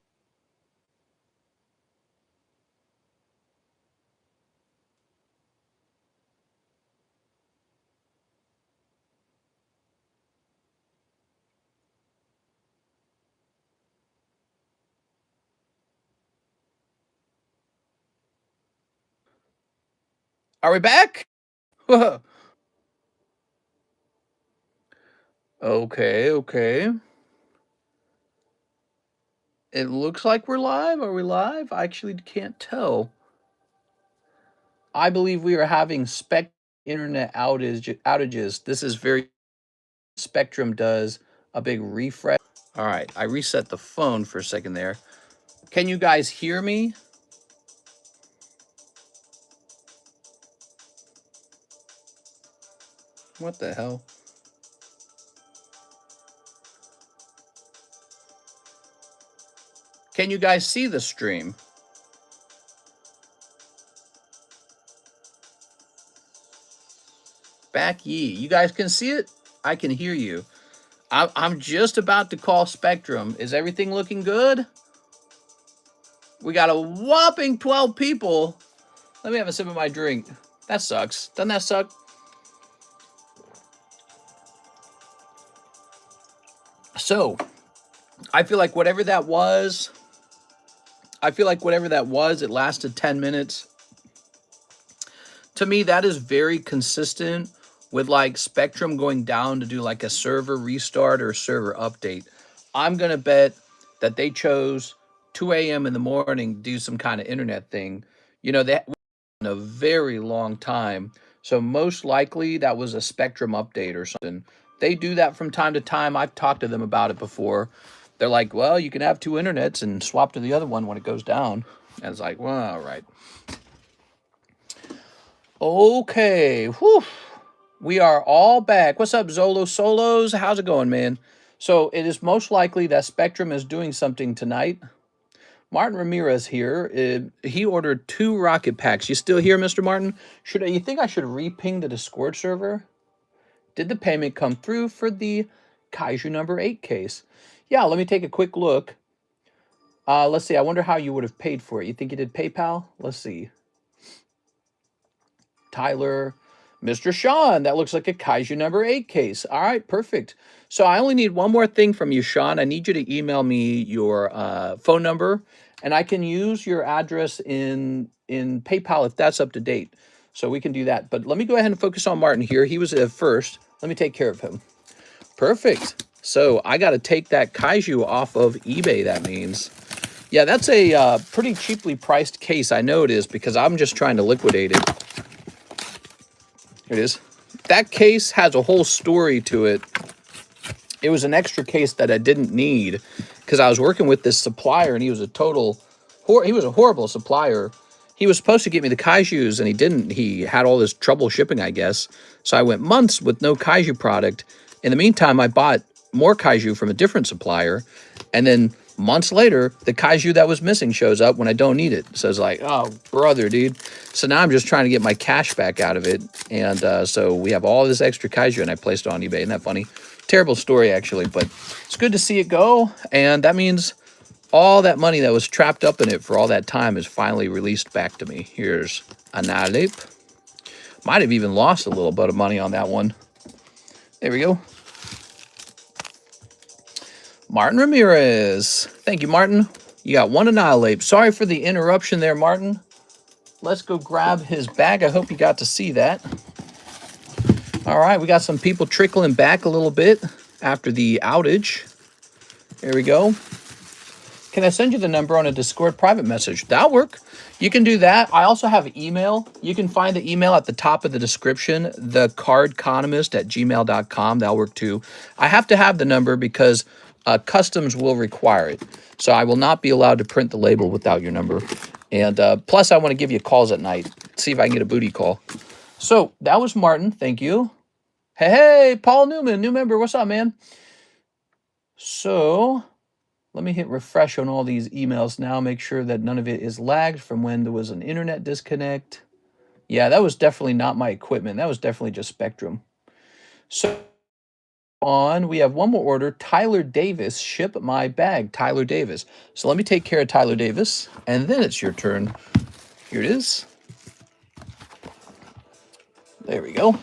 Are we back? Okay. It looks like we're live. Are we live? I actually can't tell. I believe we are having internet outages. This is very... Spectrum does a big refresh. All right, I reset the phone for a second there. Can you guys hear me? What the hell? Can you guys see the stream? Back ye. You guys can see it? I can hear you. I'm just about to call Spectrum. Is everything looking good? We got a whopping 12 people. Let me have a sip of my drink. That sucks. Doesn't that suck? So, I feel like whatever that was, it lasted 10 minutes. To me, that is very consistent with like Spectrum going down to do like a server restart or a server update. I'm going to bet that they chose 2 a.m. in the morning to do some kind of internet thing. You know, that in a very long time. So most likely that was a Spectrum update or something. They do that from time to time. I've talked to them about it before. They're like, well, you can have 2 internets and swap to the other one when it goes down. And it's like, well, all right. Okay, whew. We are all back. What's up, Zolo Solos? How's it going, man? So it is most likely that Spectrum is doing something tonight. Martin Ramirez here. He ordered 2 rocket packs. You still here, Mr. Martin? You think I should re-ping the Discord server? Did the payment come through for the Kaiju number 8 case? Yeah, let me take a quick look. Let's see. I wonder how you would have paid for it. You think you did PayPal? Let's see. Tyler, Mr. Sean, that looks like a Kaiju number 8 case. All right, perfect. So I only need one more thing from you, Sean. I need you to email me your phone number, and I can use your address in PayPal if that's up to date. So we can do that. But let me go ahead and focus on Martin here. He was first. Let me take care of him. Perfect. So I got to take that Kaiju off of eBay, that means. Yeah, that's a pretty cheaply priced case. I know it is because I'm just trying to liquidate it. Here it is. That case has a whole story to it. It was an extra case that I didn't need because I was working with this supplier and he was a horrible supplier. He was supposed to get me the Kaijus and he didn't. He had all this trouble shipping, I guess. So I went months with no Kaiju product. In the meantime, I bought more Kaiju from a different supplier. And then months later, the Kaiju that was missing shows up when I don't need it. So it's like, oh, brother, dude. So now I'm just trying to get my cash back out of it. And so we have all this extra Kaiju and I placed it on eBay. Isn't that funny? Terrible story, actually, but it's good to see it go. And that means all that money that was trapped up in it for all that time is finally released back to me. Here's Annihilate. Might have even lost a little bit of money on that one. There we go. Martin Ramirez. Thank you, Martin. You got one Annihilate. Sorry for the interruption there, Martin. Let's go grab his bag. I hope you got to see that. All right, we got some people trickling back a little bit after the outage. There we go. Can I send you the number on a Discord private message? That'll work. You can do that. I also have email. You can find the email at the top of the description, TheCardconomist@gmail.com. That'll work too. I have to have the number because customs will require it. So I will not be allowed to print the label without your number. And plus, I want to give you calls at night. See if I can get a booty call. So that was Martin. Thank you. Hey, Paul Newman, new member. What's up, man? So let me hit refresh on all these emails now. Make sure that none of it is lagged from when there was an internet disconnect. Yeah, that was definitely not my equipment. That was definitely just Spectrum. So we have one more order. Tyler Davis, ship my bag. Tyler Davis. So let me take care of Tyler Davis, and then it's your turn. Here it is. There we go.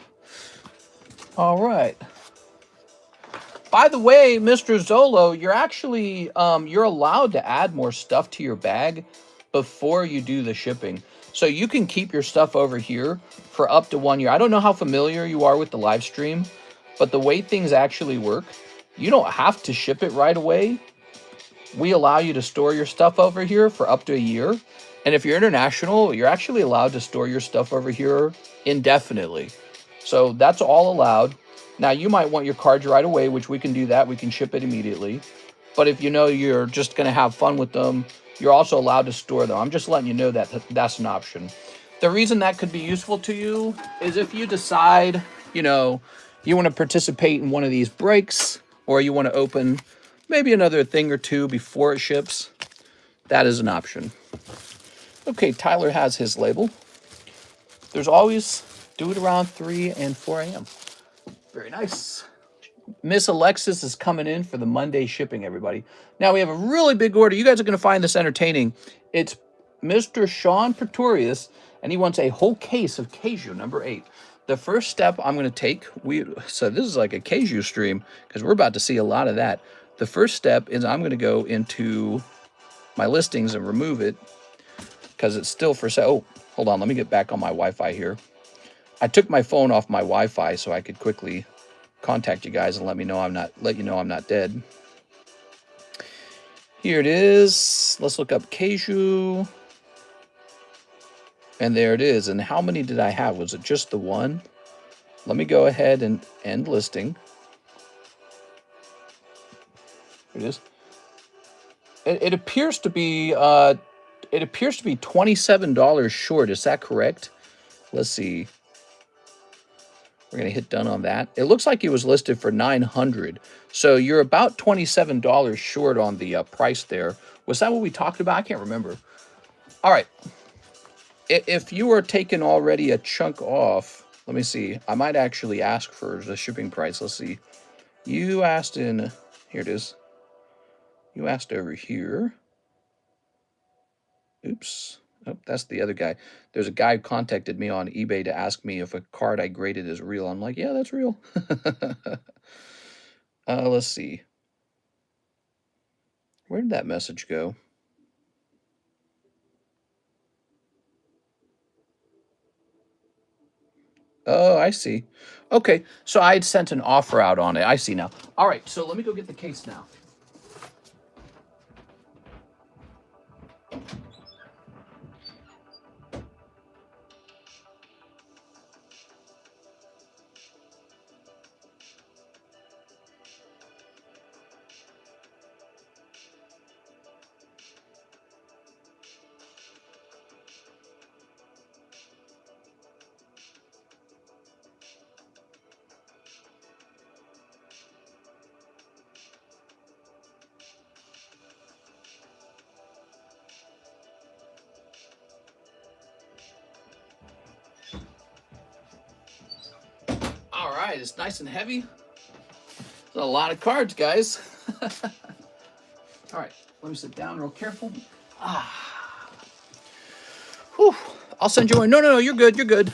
All right. By the way, Mr. Zolo, you're actually, you're allowed to add more stuff to your bag before you do the shipping. So you can keep your stuff over here for up to 1 year. I don't know how familiar you are with the live stream, but the way things actually work, you don't have to ship it right away. We allow you to store your stuff over here for up to a year. And if you're international, you're actually allowed to store your stuff over here indefinitely. So that's all allowed. Now, you might want your cards right away, which we can do that. We can ship it immediately. But if you know you're just going to have fun with them, you're also allowed to store them. I'm just letting you know that that's an option. The reason that could be useful to you is if you decide, you know, you want to participate in one of these breaks, or you want to open maybe another thing or two before it ships, that is an option. Okay, Tyler has his label. There's always do it around 3 and 4 a.m. Very nice. Miss Alexis is coming in for the Monday shipping, everybody. Now we have a really big order. You guys are going to find this entertaining. It's Mr. Sean Pretorius, and he wants a whole case of Kaiju number 8. The first step I'm going to take, so this is like a Kaiju stream, because we're about to see a lot of that. The first step is I'm going to go into my listings and remove it, because it's still for sale. Oh, hold on. Let me get back on my Wi-Fi here. I took my phone off my Wi-Fi so I could quickly contact you guys and let you know I'm not dead. Here it is. Let's look up Kaiju. And there it is. And how many did I have? Was it just the one? Let me go ahead and end listing. Here it is. It appears to be $27 short. Is that correct? Let's see. We're going to hit done on that. It looks like it was listed for $900. So you're about $27 short on the price there. Was that what we talked about? I can't remember. All right. If you were taking already a chunk off, let me see. I might actually ask for the shipping price. Let's see. You asked in, here it is. You asked over here. Oops. Oh, that's the other guy. There's a guy who contacted me on eBay to ask me if a card I graded is real. I'm like, yeah, that's real. Let's see. Where did that message go? Oh, I see. Okay, so I had sent an offer out on it. I see now. All right, so let me go get the case now. All right, it's nice and heavy. There's a lot of cards, guys. All right, let me sit down real careful. Whew. I'll send you one. No, you're good. You're good.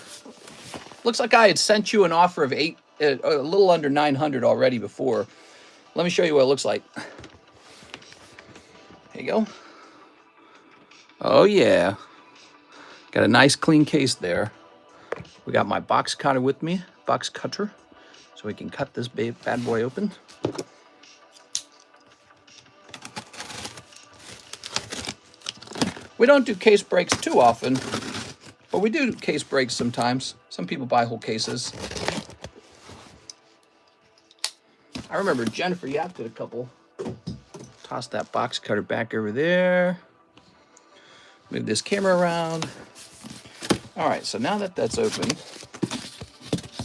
Looks like I had sent you an offer of a little under 900 already before. Let me show you what it looks like. There you go. Oh, yeah. Got a nice clean case there. We got my box cutter with me, box cutter, so we can cut this bad boy open. We don't do case breaks too often, but we do case breaks sometimes. Some people buy whole cases. I remember Jennifer Yap did a couple. Toss that box cutter back over there. Move this camera around. All right, so now that that's open,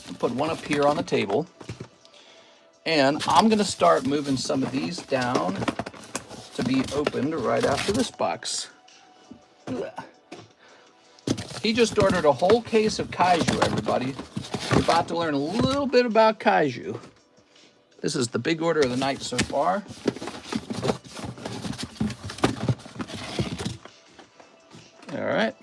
I'll put one up here on the table. And I'm gonna start moving some of these down to be opened right after this box. He just ordered a whole case of Kaiju, everybody. You're about to learn a little bit about Kaiju. This is the big order of the night so far. All right.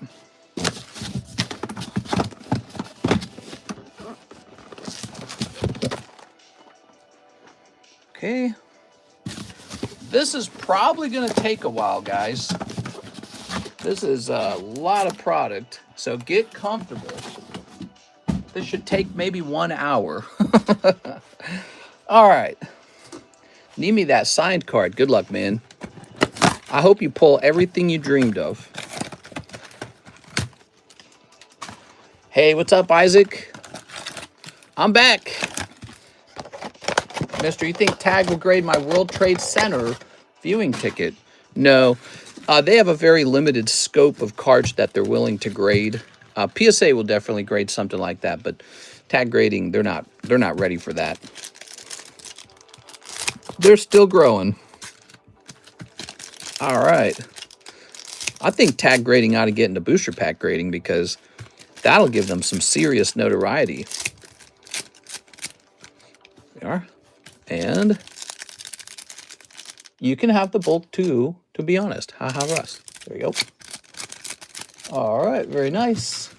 Okay. This is probably going to take a while, guys. This is a lot of product, so get comfortable. This should take maybe 1 hour. All right. Need me that signed card. Good luck, man. I hope you pull everything you dreamed of. Hey, what's up, Isaac? I'm back. Mister, you think Tag will grade my World Trade Center viewing ticket? No. They have a very limited scope of cards that they're willing to grade. PSA will definitely grade something like that, but tag grading, they're not ready for that. They're still growing. All right. I think tag grading ought to get into booster pack grading because that'll give them some serious notoriety. There we are. And you can have the bulk too, to be honest. Haha, Russ. There you go. All right, very nice.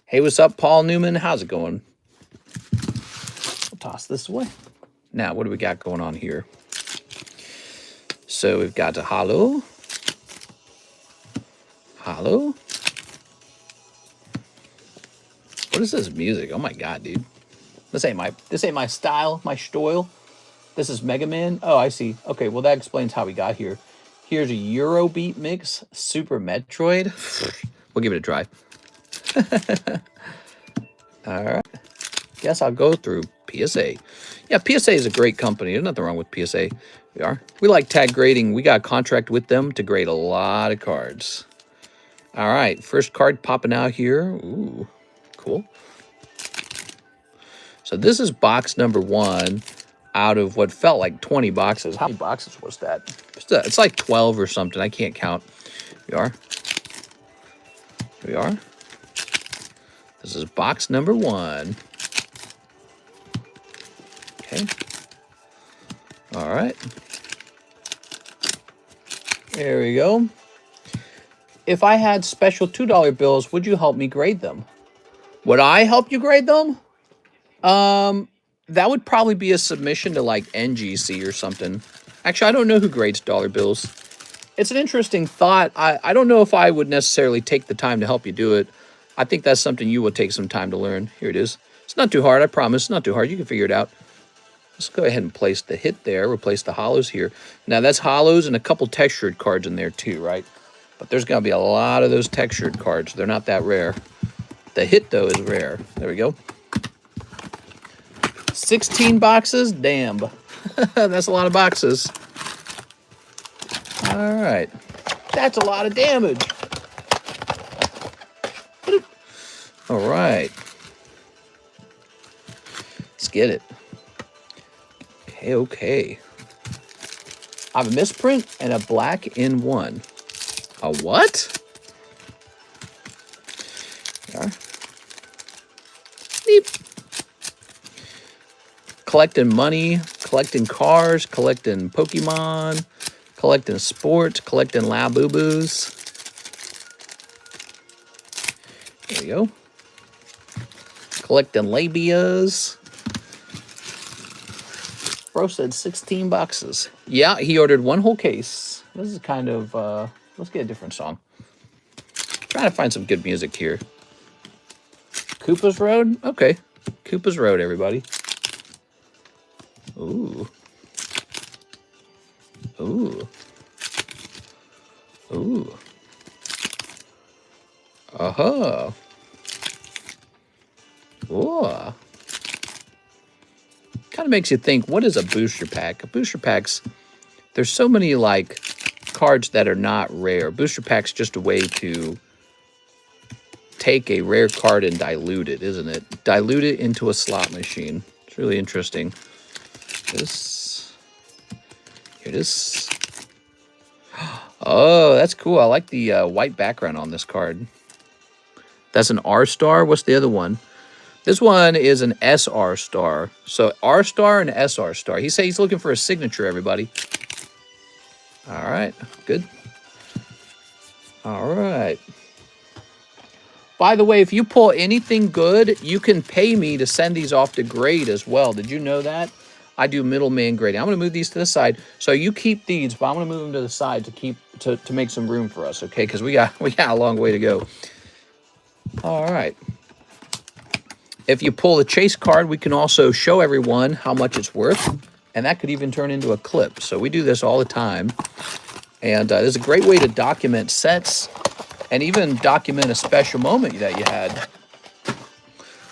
Hey, what's up, Paul Newman? How's it going? I'll toss this away. Now, what do we got going on here? So we've got a hollow. Hollow. What is this music? Oh my god, dude. This ain't my style, my stoyle. This is Mega Man. Oh, I see. Okay, well that explains how we got here. Here's a Eurobeat mix, Super Metroid. We'll give it a try. All right. Guess I'll go through PSA. Yeah, PSA is a great company. There's nothing wrong with PSA. We like tag grading. We got a contract with them to grade a lot of cards. All right, first card popping out here. Ooh, cool. So this is box number 1 out of what felt like 20 boxes. How many boxes was that? It's like 12 or something. I can't count. Here we are. This is box number 1. Okay. All right. There we go. if I had special $2 bills, would you help me grade them? Would I help you grade them? That would probably be a submission to like NGC or something. Actually, I don't know who grades dollar bills. It's an interesting thought. I don't know if I would necessarily take the time to help you do it. I think that's something you will take some time to learn. Here it is. It's not too hard, I promise. It's not too hard. You can figure it out. Let's go ahead and place the hit there. Replace the hollows here. Now, that's hollows and a couple textured cards in there too, right? But there's going to be a lot of those textured cards. They're not that rare. The hit, though, is rare. There we go. 16 boxes? Damn. That's a lot of boxes. All right. That's a lot of damage. All right. Let's get it. Okay, okay. I have a misprint and a black in one. A what? There. Beep. Collecting money, collecting cars, collecting Pokemon, collecting sports, collecting Labubus. There you go. Collecting labias. Bro said 16 boxes. Yeah, he ordered one whole case. This is kind of, let's get a different song. Trying to find some good music here. Koopa's Road? Okay. Koopa's Road, everybody. Ooh. Ooh. Ooh. Uh-huh. Ooh. Kind of makes you think, what is a booster pack? A booster pack's, there's so many, like, cards that are not rare. Booster pack's just a way to take a rare card and dilute it, isn't it? Dilute it into a slot machine. It's really interesting. This. Here it is. Oh, that's cool. I like the white background on this card. That's an R star. What's the other one? This one is an SR star. So R star and SR star. He says he's looking for a signature, everybody. All right, good. All right. By the way, if you pull anything good, you can pay me to send these off to grade as well. Did you know that? I do middleman grading. I'm going to move these to the side. So you keep these, but I'm going to move them to the side to keep to make some room for us, okay? Because we got a long way to go. All right. If you pull a chase card, we can also show everyone how much it's worth. And that could even turn into a clip. So we do this all the time. And there's a great way to document sets and even document a special moment that you had.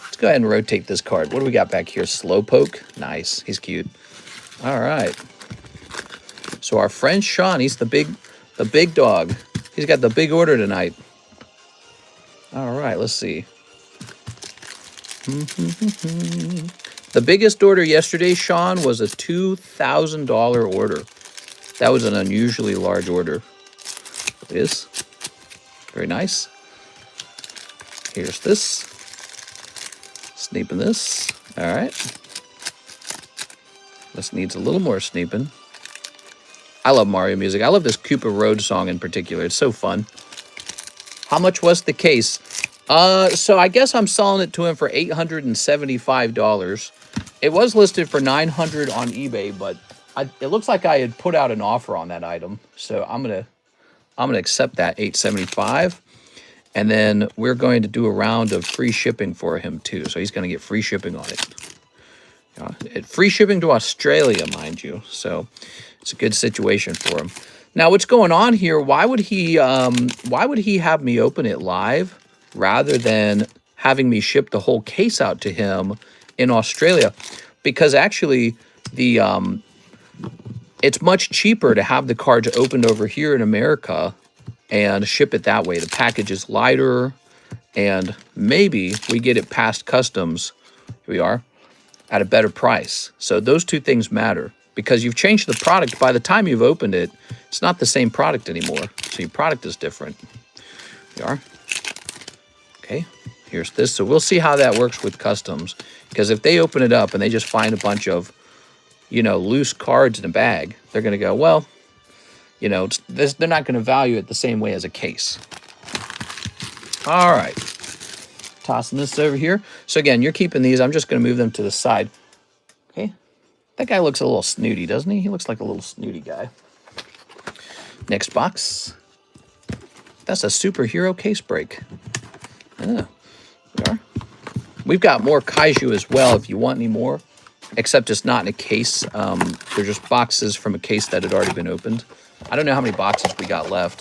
Let's go ahead and rotate this card. What do we got back here? Slowpoke. Nice. He's cute. All right. So our friend Sean, he's the big dog. He's got the big order tonight. All right, let's see. The biggest order yesterday, Sean, was a $2,000 order. That was an unusually large order. It is. Very nice. Here's this. Sneeping this. All right. This needs a little more sneeping. I love Mario music. I love this Koopa Road song in particular. It's so fun. How much was the case? So I guess I'm selling it to him for $875. It was listed for $900 on eBay, but it looks like I had put out an offer on that item. So I'm gonna accept that $875, and then we're going to do a round of free shipping for him too. So he's going to get free shipping on it. Free shipping to Australia, mind you. So it's a good situation for him. Now, what's going on here? Why would he have me open it live rather than having me ship the whole case out to him in Australia? Because actually, it's much cheaper to have the cards opened over here in America and ship it that way. The package is lighter, and maybe we get it past customs. Here we are, at a better price. So those two things matter, because you've changed the product. By the time you've opened it, it's not the same product anymore. So your product is different. Here we are. Okay, here's this. So we'll see how that works with customs, because if they open it up and they just find a bunch of, loose cards in a bag, they're going to go, well, they're not going to value it the same way as a case. All right. Tossing this over here. So again, you're keeping these. I'm just going to move them to the side. Okay. That guy looks a little snooty, doesn't he? He looks like a little snooty guy. Next box. That's a superhero case break. Oh, we are. We've got more Kaiju as well if you want any more, except it's not in a case. They're just boxes from a case that had already been opened. I don't know how many boxes we got left.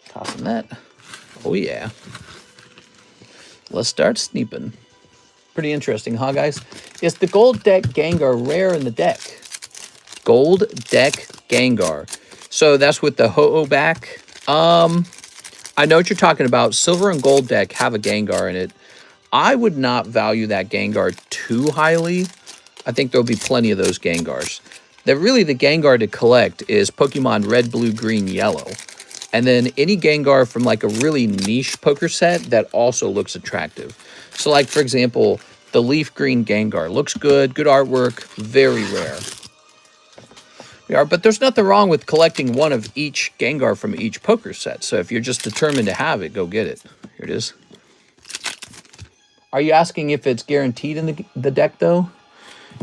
Tossing that. Oh, yeah. Let's start sneeping. Pretty interesting, huh, guys? It's the Gold Deck Gengar rare in the deck. Gold Deck Gengar. So that's with the Ho-Oh back. I know what you're talking about. Silver and Gold Deck have a Gengar in it. I would not value that Gengar too highly. I think there'll be plenty of those Gengars. Really, the Gengar to collect is Pokemon Red, Blue, Green, Yellow. And then any Gengar from like a really niche poker set that also looks attractive. So like, for example, the Leaf Green Gengar. Looks good, good artwork, very rare. But there's nothing wrong with collecting one of each Gengar from each poker set. So if you're just determined to have it, go get it. Here it is. Are you asking if it's guaranteed in the deck, though?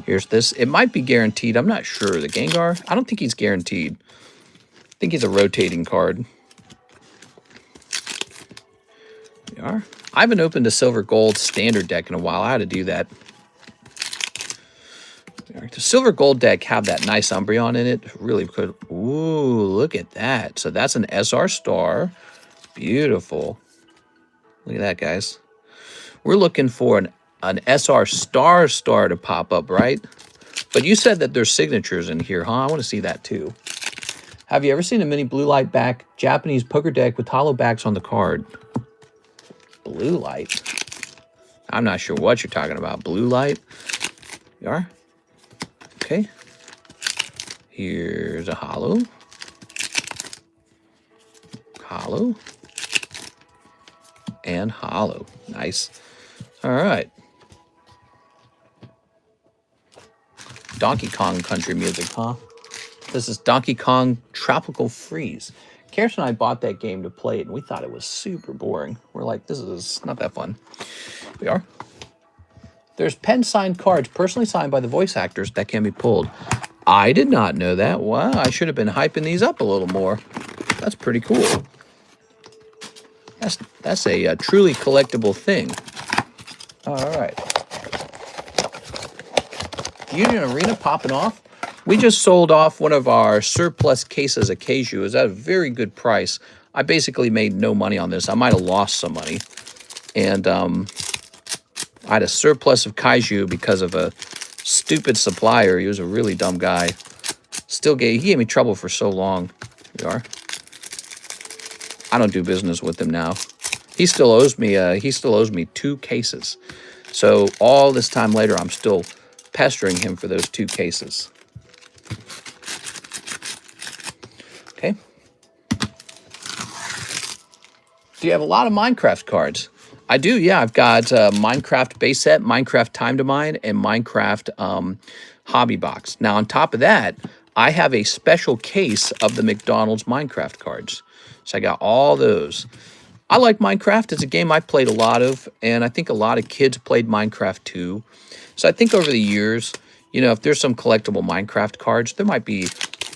Here's this. It might be guaranteed. I'm not sure. The Gengar, I don't think he's guaranteed. I think he's a rotating card. Here we are. I haven't opened a Silver Gold standard deck in a while. I had to do that. The Silver Gold deck have that nice Umbreon in it. Really good. Ooh, look at that. So that's an SR Star. Beautiful. Look at that, guys. We're looking for an SR Star to pop up, right? But you said that there's signatures in here, huh? I want to see that too. Have you ever seen a mini blue light back Japanese poker deck with hollow backs on the card? Blue light? I'm not sure what you're talking about. Blue light? You are? Okay. Here's a hollow. Hollow. And hollow. Nice. All right. Donkey Kong country music, huh? This is Donkey Kong Tropical Freeze. Karis and I bought that game to play it, and we thought it was super boring. We're like, this is not that fun. We are. There's pen-signed cards personally signed by the voice actors that can be pulled. I did not know that. Wow, I should have been hyping these up a little more. That's pretty cool. That's a truly collectible thing. All right. Union Arena popping off. We just sold off one of our surplus cases of Kaiju. It was at a very good price. I basically made no money on this. I might have lost some money. And I had a surplus of Kaiju because of a stupid supplier. He was a really dumb guy. He gave me trouble for so long. Here we are. I don't do business with him now. He still owes me 2 cases. So all this time later, I'm still pestering him for those 2 cases. Okay. Do you have a lot of Minecraft cards? I do, yeah. I've got Minecraft base set, Minecraft Time to Mine, and Minecraft Hobby Box. Now, on top of that, I have a special case of the McDonald's Minecraft cards. So I got all those. I like Minecraft. It's a game I played a lot of, and I think a lot of kids played Minecraft too. So I think over the years, you know, if there's some collectible Minecraft cards, there might be a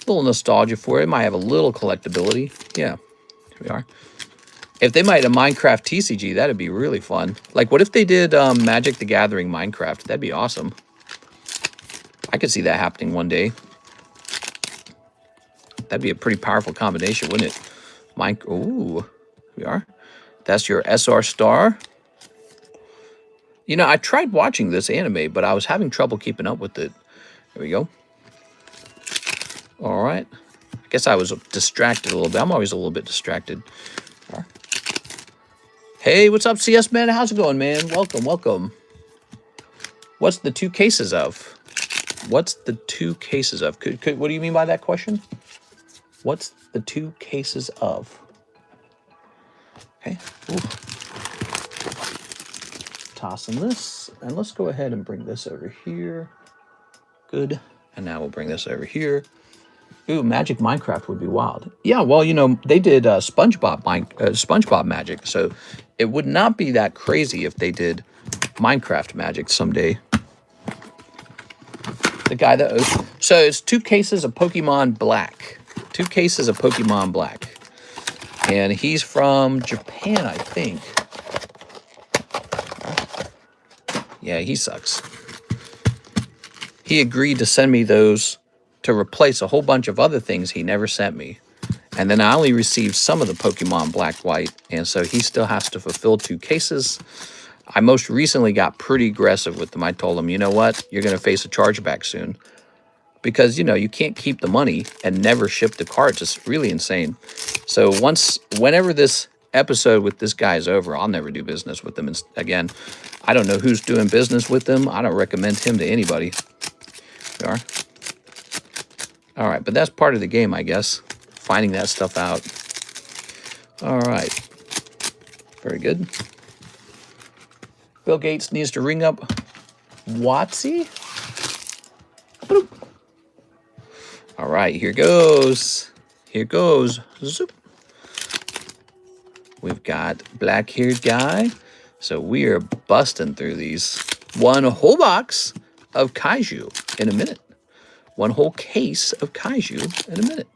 little nostalgia for it. It might have a little collectability. Yeah, here we are. If they might a Minecraft TCG, that'd be really fun. Like, what if they did Magic the Gathering Minecraft? That'd be awesome. I could see that happening one day. That'd be a pretty powerful combination, wouldn't it? Ooh, here we are. That's your SR Star. You know, I tried watching this anime, but I was having trouble keeping up with it. There we go. All right. I guess I was distracted a little bit. I'm always a little bit distracted. All right. Hey, what's up, CS man? How's it going, man? Welcome, welcome. What's the 2 cases of? What's the 2 cases of? What do you mean by that question? What's the 2 cases of? Okay. Ooh. Tossing this, and let's go ahead and bring this over here. Good. And now we'll bring this over here. Ooh, Magic Minecraft would be wild. Yeah, well, you know, they did SpongeBob Magic, so it would not be that crazy if they did Minecraft Magic someday. The guy that so it's 2 cases of Pokemon Black. 2 cases of Pokemon Black. And he's from Japan, I think. Yeah, he sucks. He agreed to send me those to replace a whole bunch of other things he never sent me. And then I only received some of the Pokemon Black White, and so he still has to fulfill 2 cases. I most recently got pretty aggressive with them. I told him, you know what, you're going to face a chargeback soon. Because, you know, you can't keep the money and never ship the cards. It's really insane. So whenever this episode with this guy is over, I'll never do business with them again. I don't know who's doing business with them. I don't recommend him to anybody. You are? All right, but that's part of the game, I guess. Finding that stuff out. All right. Very good. Bill Gates needs to ring up WOTC. All right, here goes. Here goes. Zoop. We've got black-haired guy. So we are busting through these. 1 whole box of Kaiju in a minute. 1 whole case of Kaiju in a minute.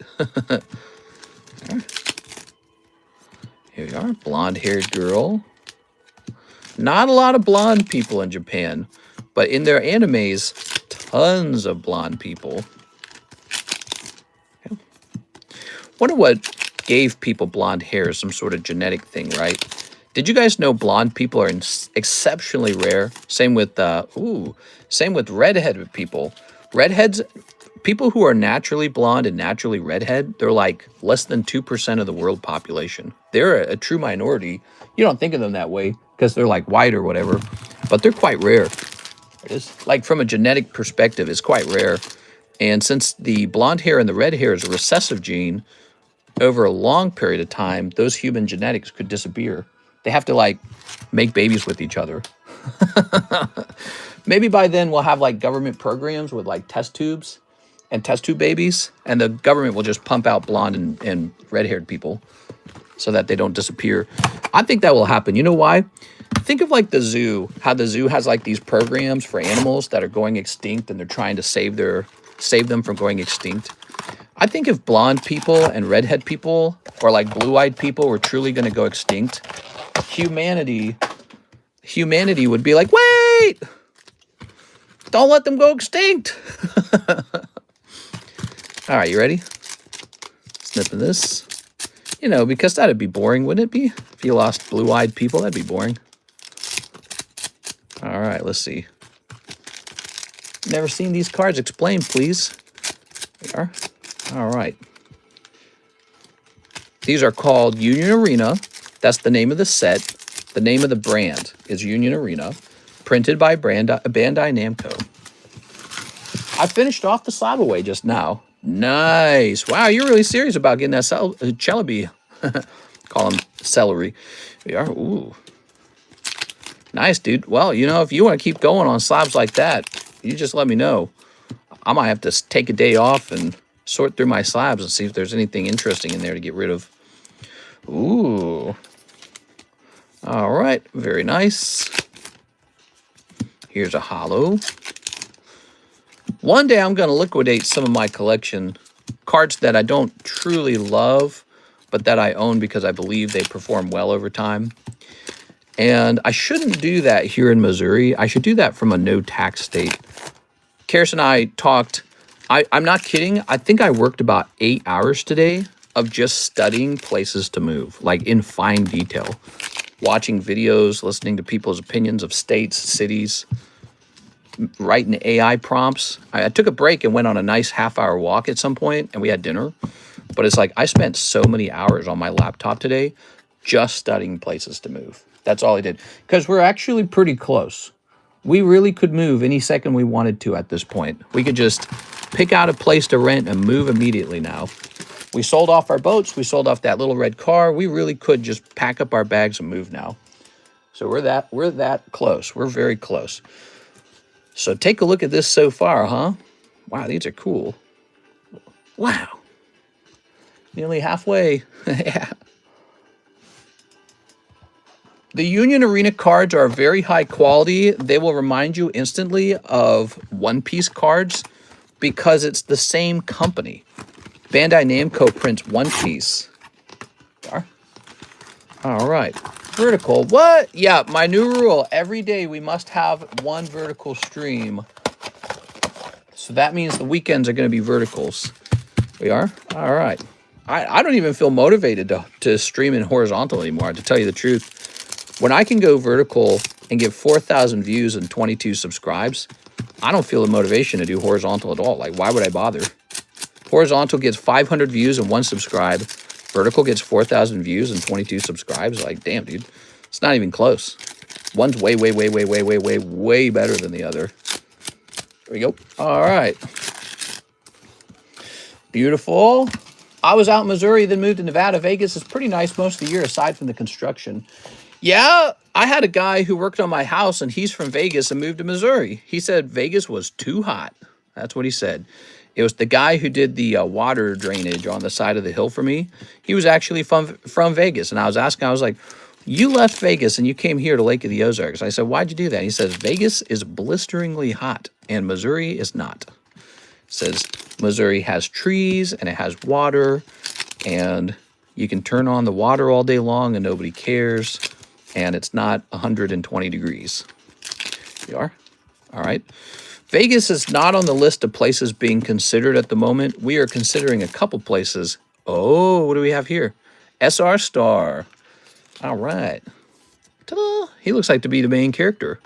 Right. Here we are, blonde-haired girl. Not a lot of blonde people in Japan, but in their animes, tons of blonde people. Okay. Wonder what gave people blonde hair, some sort of genetic thing, right? Did you guys know blonde people are exceptionally rare? Same with redheaded people. Redheads, people who are naturally blonde and naturally redhead, they're like less than 2% of the world population. They're a true minority. You don't think of them that way because they're like white or whatever, but they're quite rare. It is like from a genetic perspective, it's quite rare. And since the blonde hair and the red hair is a recessive gene, over a long period of time, those human genetics could disappear. They have to like make babies with each other. Maybe by then we'll have like government programs with like test tubes and test tube babies, and the government will just pump out blonde and red-haired people so that they don't disappear. I think that will happen. You know why? Think of like the zoo, how the zoo has like these programs for animals that are going extinct and they're trying to save them from going extinct. I think if blonde people and redhead people or like blue-eyed people were truly going to go extinct, humanity would be like, wait, don't let them go extinct. All right, you ready? Snipping this. You know, because that'd be boring, wouldn't it be? If you lost blue-eyed people, that'd be boring. All right, let's see. Never seen these cards. Explain, please. There are. All right. These are called Union Arena. That's the name of the set. The name of the brand is Union Arena, printed by Bandai Namco. I finished off the slab away just now. Nice. Wow, you're really serious about getting that celebi. Call them celery. We are. Ooh. Nice, dude. Well, you know, if you want to keep going on slabs like that, you just let me know. I might have to take a day off and sort through my slabs and see if there's anything interesting in there to get rid of. Ooh. All right. Very nice. Here's a hollow. One day I'm going to liquidate some of my collection. Cards that I don't truly love, but that I own because I believe they perform well over time. And I shouldn't do that here in Missouri. I should do that from a no-tax state. Karis and I talked. I'm not kidding. I think I worked about 8 hours today of just studying places to move, like in fine detail. Watching videos, listening to people's opinions of states, cities, writing AI prompts. I took a break and went on a nice half-hour walk at some point, and we had dinner. But it's like I spent so many hours on my laptop today just studying places to move. That's all I did. Because we're actually pretty close. We really could move any second we wanted to at this point. We could just pick out a place to rent and move immediately now. We sold off our boats. We sold off that little red car. We really could just pack up our bags and move now. So we're that close. We're very close. So take a look at this so far, huh? Wow, these are cool. Wow. nearly halfway. Yeah. The Union Arena cards are very high quality. They will remind you instantly of One Piece cards because it's the same company. Bandai Namco prints One Piece. All right. Vertical. What? Yeah, my new rule. Every day we must have one vertical stream. So that means the weekends are going to be verticals. We are? All right. I don't even feel motivated to stream in horizontal anymore, to tell you the truth. When I can go vertical and get 4,000 views and 22 subscribes, I don't feel the motivation to do horizontal at all. Like, why would I bother? Horizontal gets 500 views and 1 subscribe. Vertical gets 4,000 views and 22 subscribes. Like, damn, dude. It's not even close. One's way better than the other. There we go. All right. Beautiful. I was out in Missouri, then moved to Nevada. Vegas is pretty nice most of the year, aside from the construction. Yeah, I had a guy who worked on my house, and he's from Vegas and moved to Missouri. He said Vegas was too hot. That's what he said. It was the guy who did the water drainage on the side of the hill for me. He was actually from Vegas, and I was asking, I was like, you left Vegas and you came here to Lake of the Ozarks. I said, why'd you do that? He says, Vegas is blisteringly hot, and Missouri is not. Says Missouri has trees and it has water, and you can turn on the water all day long and nobody cares, and it's not 120 degrees. You are? All right. Vegas is not on the list of places being considered at the moment. We are considering a couple places. Oh, what do we have here? SR Star. All right. Ta-da! He looks like to be the main character.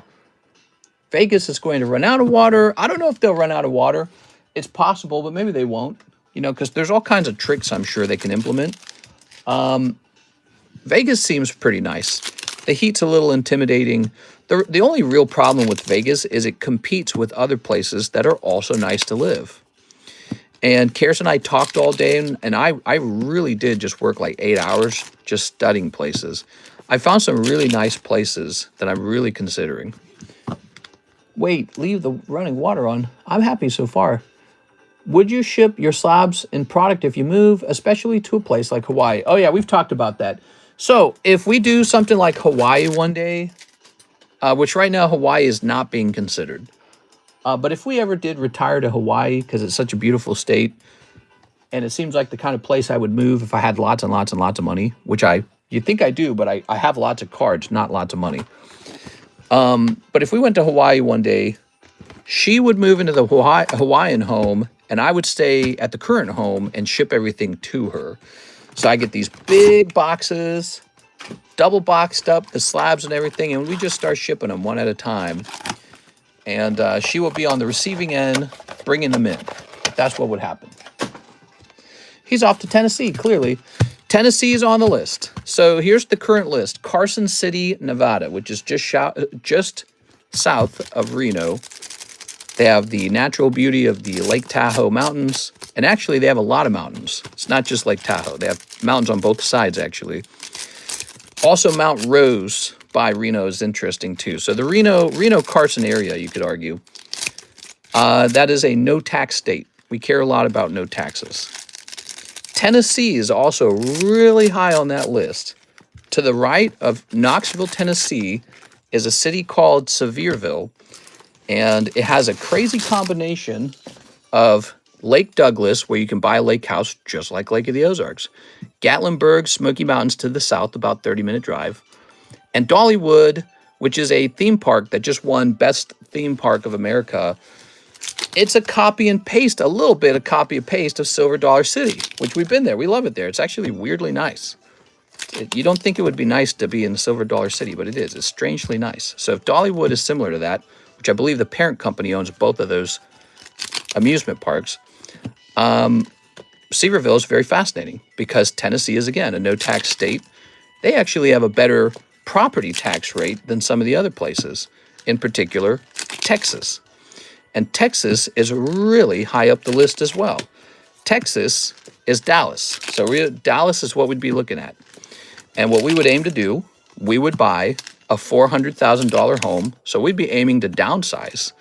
Vegas is going to run out of water. I don't know if they'll run out of water. It's possible, but maybe they won't. You know, because there's all kinds of tricks I'm sure they can implement. Vegas seems pretty nice. The heat's a little intimidating. The only real problem with Vegas is it competes with other places that are also nice to live. And Karis and I talked all day, and I really did just work like 8 hours just studying places. I found some really nice places that I'm really considering. Wait, leave the running water on. I'm happy so far. Would you ship your slabs in product if you move, especially to a place like Hawaii? Oh yeah, we've talked about that. So if we do something like Hawaii one day, which right now Hawaii is not being considered, but if we ever did retire to Hawaii, because it's such a beautiful state, and it seems like the kind of place I would move if I had lots and lots and lots of money, which you'd think I do, but I have lots of cards, not lots of money. But if we went to Hawaii one day, she would move into the Hawaiian home, and I would stay at the current home and ship everything to her. So I get these big boxes, double boxed up, the slabs and everything, and we just start shipping them one at a time. And she will be on the receiving end, bringing them in. That's what would happen. He's off to Tennessee, clearly. Tennessee is on the list. So here's the current list. Carson City, Nevada, which is just south of Reno. They have the natural beauty of the Lake Tahoe Mountains. And actually, they have a lot of mountains. It's not just Lake Tahoe. They have mountains on both sides, actually. Also, Mount Rose by Reno is interesting, too. So the Reno-Carson area, you could argue, that is a no-tax state. We care a lot about no taxes. Tennessee is also really high on that list. To the right of Knoxville, Tennessee, is a city called Sevierville, and it has a crazy combination of Lake Douglas, where you can buy a lake house just like Lake of the Ozarks, Gatlinburg, Smoky Mountains to the south, about 30-minute drive, and Dollywood, which is a theme park that just won Best Theme Park of America. It's a copy and paste, a little bit of copy and paste of Silver Dollar City, which we've been there. We love it there. It's actually weirdly nice. You don't think it would be nice to be in Silver Dollar City, but it is. It's strangely nice. So if Dollywood is similar to that, which I believe the parent company owns both of those amusement parks, Sevierville is very fascinating because Tennessee is, again, a no-tax state. They actually have a better property tax rate than some of the other places, in particular, Texas. And Texas is really high up the list as well. Texas is Dallas. So Dallas is what we'd be looking at. And what we would aim to do, we would buy a $400,000 home. So we'd be aiming to downsize.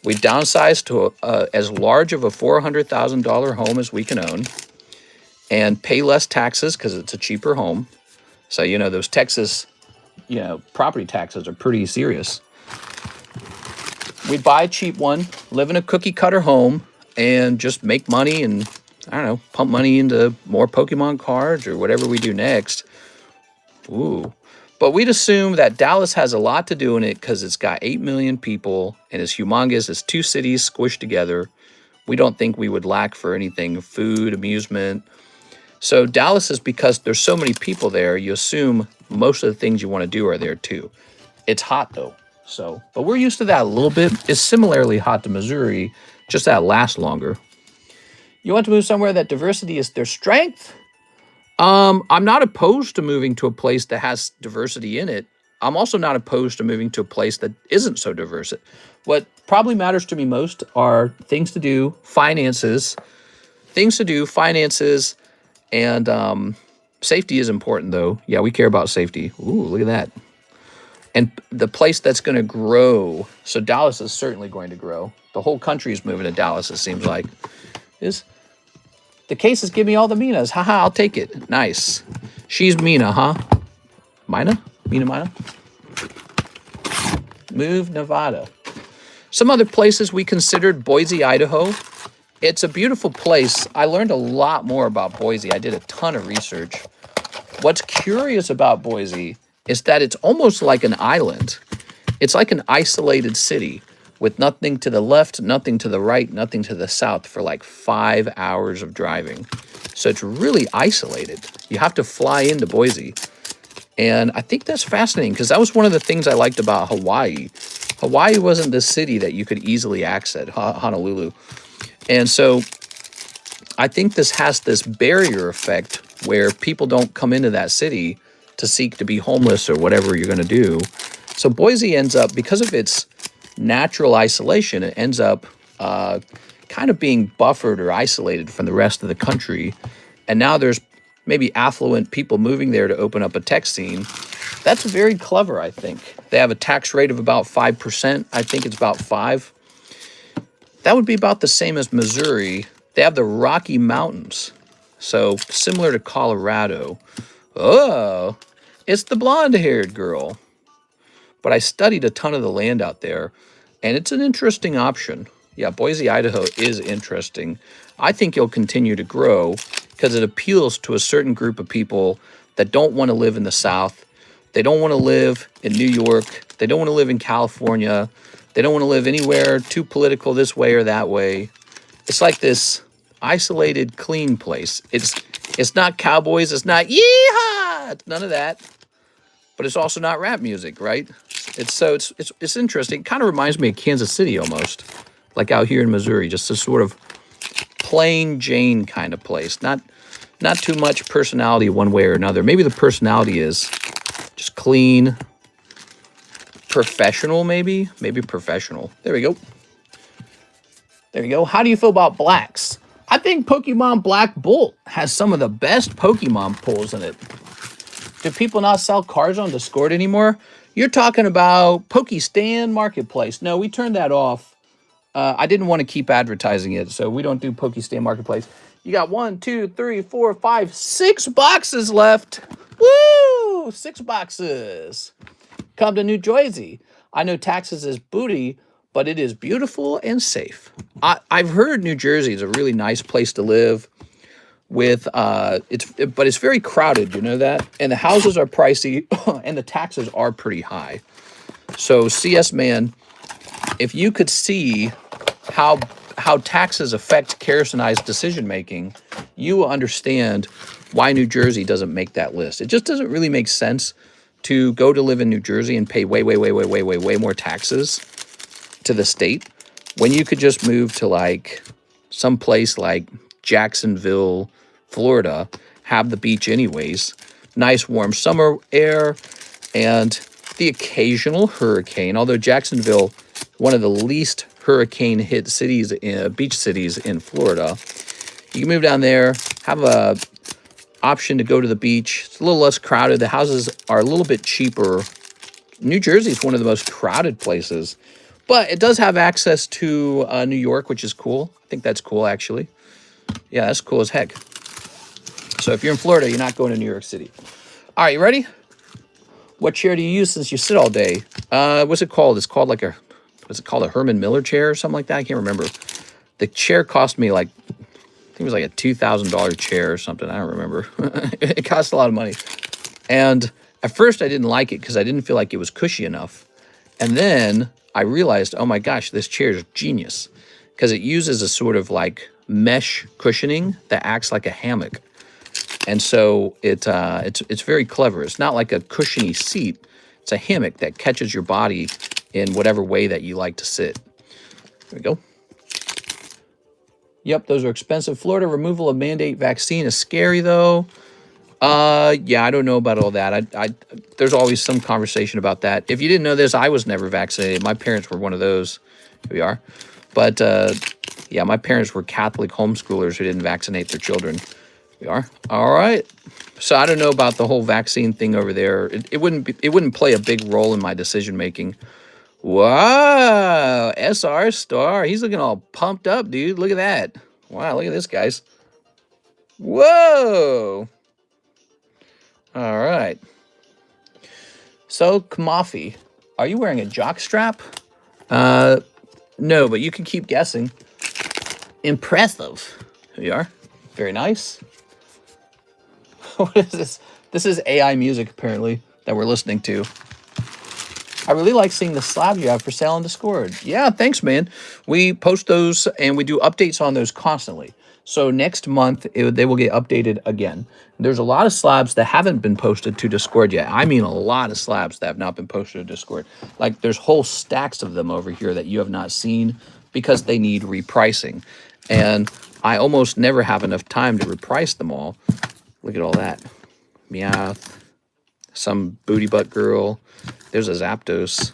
We downsize to as large of a $400,000 home as we can own. and pay less taxes because it's a cheaper home. So, you know, those Texas, you know, property taxes are pretty serious. We'd buy a cheap one, live in a cookie cutter home, and just make money and, I don't know, pump money into more Pokemon cards or whatever we do next. Ooh. But we'd assume that Dallas has a lot to do in it because it's got 8 million people and it's humongous. It's 2 cities squished together. We don't think we would lack for anything, food, amusement. So Dallas is because there's so many people there, you assume most of the things you want to do are there too. It's hot though. So, but we're used to that a little bit. It's similarly hot to Missouri, just that lasts longer. You want to move somewhere that diversity is their strength? I'm not opposed to moving to a place that has diversity in it. I'm also not opposed to moving to a place that isn't so diverse. What probably matters to me most are things to do, finances, and safety is important though. Yeah, we care about safety. Ooh, look at that. And the place that's going to grow. So Dallas is certainly going to grow. The whole country is moving to Dallas, it seems like. The cases give me all the Minas. Haha, I'll take it. Nice. She's Mina, huh? Mina? Mina? Move, Nevada. Some other places we considered, Boise, Idaho. It's a beautiful place. I learned a lot more about Boise. I did a ton of research. What's curious about Boise is that it's almost like an island. It's like an isolated city with nothing to the left, nothing to the right, nothing to the south for like 5 hours of driving. So it's really isolated. You have to fly into Boise. And I think that's fascinating because that was one of the things I liked about Hawaii. Hawaii wasn't the city that you could easily access, Honolulu. And so I think this has this barrier effect where people don't come into that city to seek to be homeless or whatever you're going to do. So Boise ends up, because of its natural isolation, it ends up kind of being buffered or isolated from the rest of the country. And now there's maybe affluent people moving there to open up a tech scene. That's very clever, I think. They have a tax rate of about 5%. I think it's about 5. That would be about the same as Missouri. They have the Rocky Mountains. So similar to Colorado. Oh, it's the blonde-haired girl. But I studied a ton of the land out there, and it's an interesting option. Yeah, Boise, Idaho is interesting. I think it'll continue to grow because it appeals to a certain group of people that don't want to live in the South. They don't want to live in New York. They don't want to live in California. They don't want to live anywhere too political this way or that way. It's like this isolated, clean place. It's not cowboys. It's not yeehaw. It's none of that. But it's also not rap music, right? It's interesting. It kind of reminds me of Kansas City almost, like out here in Missouri, just a sort of plain Jane kind of place. Not too much personality one way or another. Maybe the personality is just clean, professional, maybe professional. There we go. How do you feel about blacks? I think Pokemon Black Bolt has some of the best Pokemon pulls in it. Do people not sell cards on Discord anymore? You're talking about Pokestan Marketplace. No, we turned that off. I didn't want to keep advertising it, so we don't do Pokestan Marketplace. You got 1, 2, 3, 4, 5, 6 boxes left. Woo! 6 boxes. Come to New Jersey. I know taxes is booty, but it is beautiful and safe. I've heard New Jersey is a really nice place to live. But it's very crowded, you know that? And the houses are pricey and the taxes are pretty high. So CS Man, if you could see how taxes affect Karis and I's decision making, you will understand why New Jersey doesn't make that list. It just doesn't really make sense to go to live in New Jersey and pay way more taxes to the state when you could just move to like some place like Jacksonville, Florida, have the beach anyways, nice warm summer air, and the occasional hurricane. Although Jacksonville, one of the least hurricane hit cities, beach cities in Florida, you can move down there, have a option to go to the beach. It's a little less crowded. The houses are a little bit cheaper. New Jersey is one of the most crowded places, but it does have access to New York, which is cool. I think that's cool, actually. Yeah, that's cool as heck. So if you're in Florida, you're not going to New York City. All right, you ready? What chair do you use since you sit all day? What's it called? It's called like a, what's it called? A Herman Miller chair or something like that? I can't remember. The chair cost me like, I think it was like a $2,000 chair or something. I don't remember. It cost a lot of money. And at first I didn't like it because I didn't feel like it was cushy enough. And then I realized, oh my gosh, this chair is genius because it uses a sort of like mesh cushioning that acts like a hammock. And so it's very clever. It's not like a cushiony seat. It's a hammock that catches your body in whatever way that you like to sit. There we go. Yep, those are expensive. Florida removal of mandate vaccine is scary, though. Yeah, I don't know about all that. There's always some conversation about that. If you didn't know this, I was never vaccinated. My parents were one of those. Here we are. But, yeah, my parents were Catholic homeschoolers who didn't vaccinate their children. We are. All right. So I don't know about the whole vaccine thing over there. It wouldn't play a big role in my decision making. Wow, SR Star. He's looking all pumped up, dude. Look at that. Wow, look at this, guys. Whoa. All right. So, Kamafi, are you wearing a jock strap? No, but you can keep guessing. Impressive. Here we are. Very nice. What is this? This is AI music, apparently, that we're listening to. I really like seeing the slabs you have for sale on Discord. Yeah, thanks, man. We post those, and we do updates on those constantly. So next month, they will get updated again. There's a lot of slabs that haven't been posted to Discord yet. I mean a lot of slabs that have not been posted to Discord. Like, there's whole stacks of them over here that you have not seen because they need repricing. And I almost never have enough time to reprice them all. Look at all that. Meowth. Some booty butt girl. There's a Zapdos.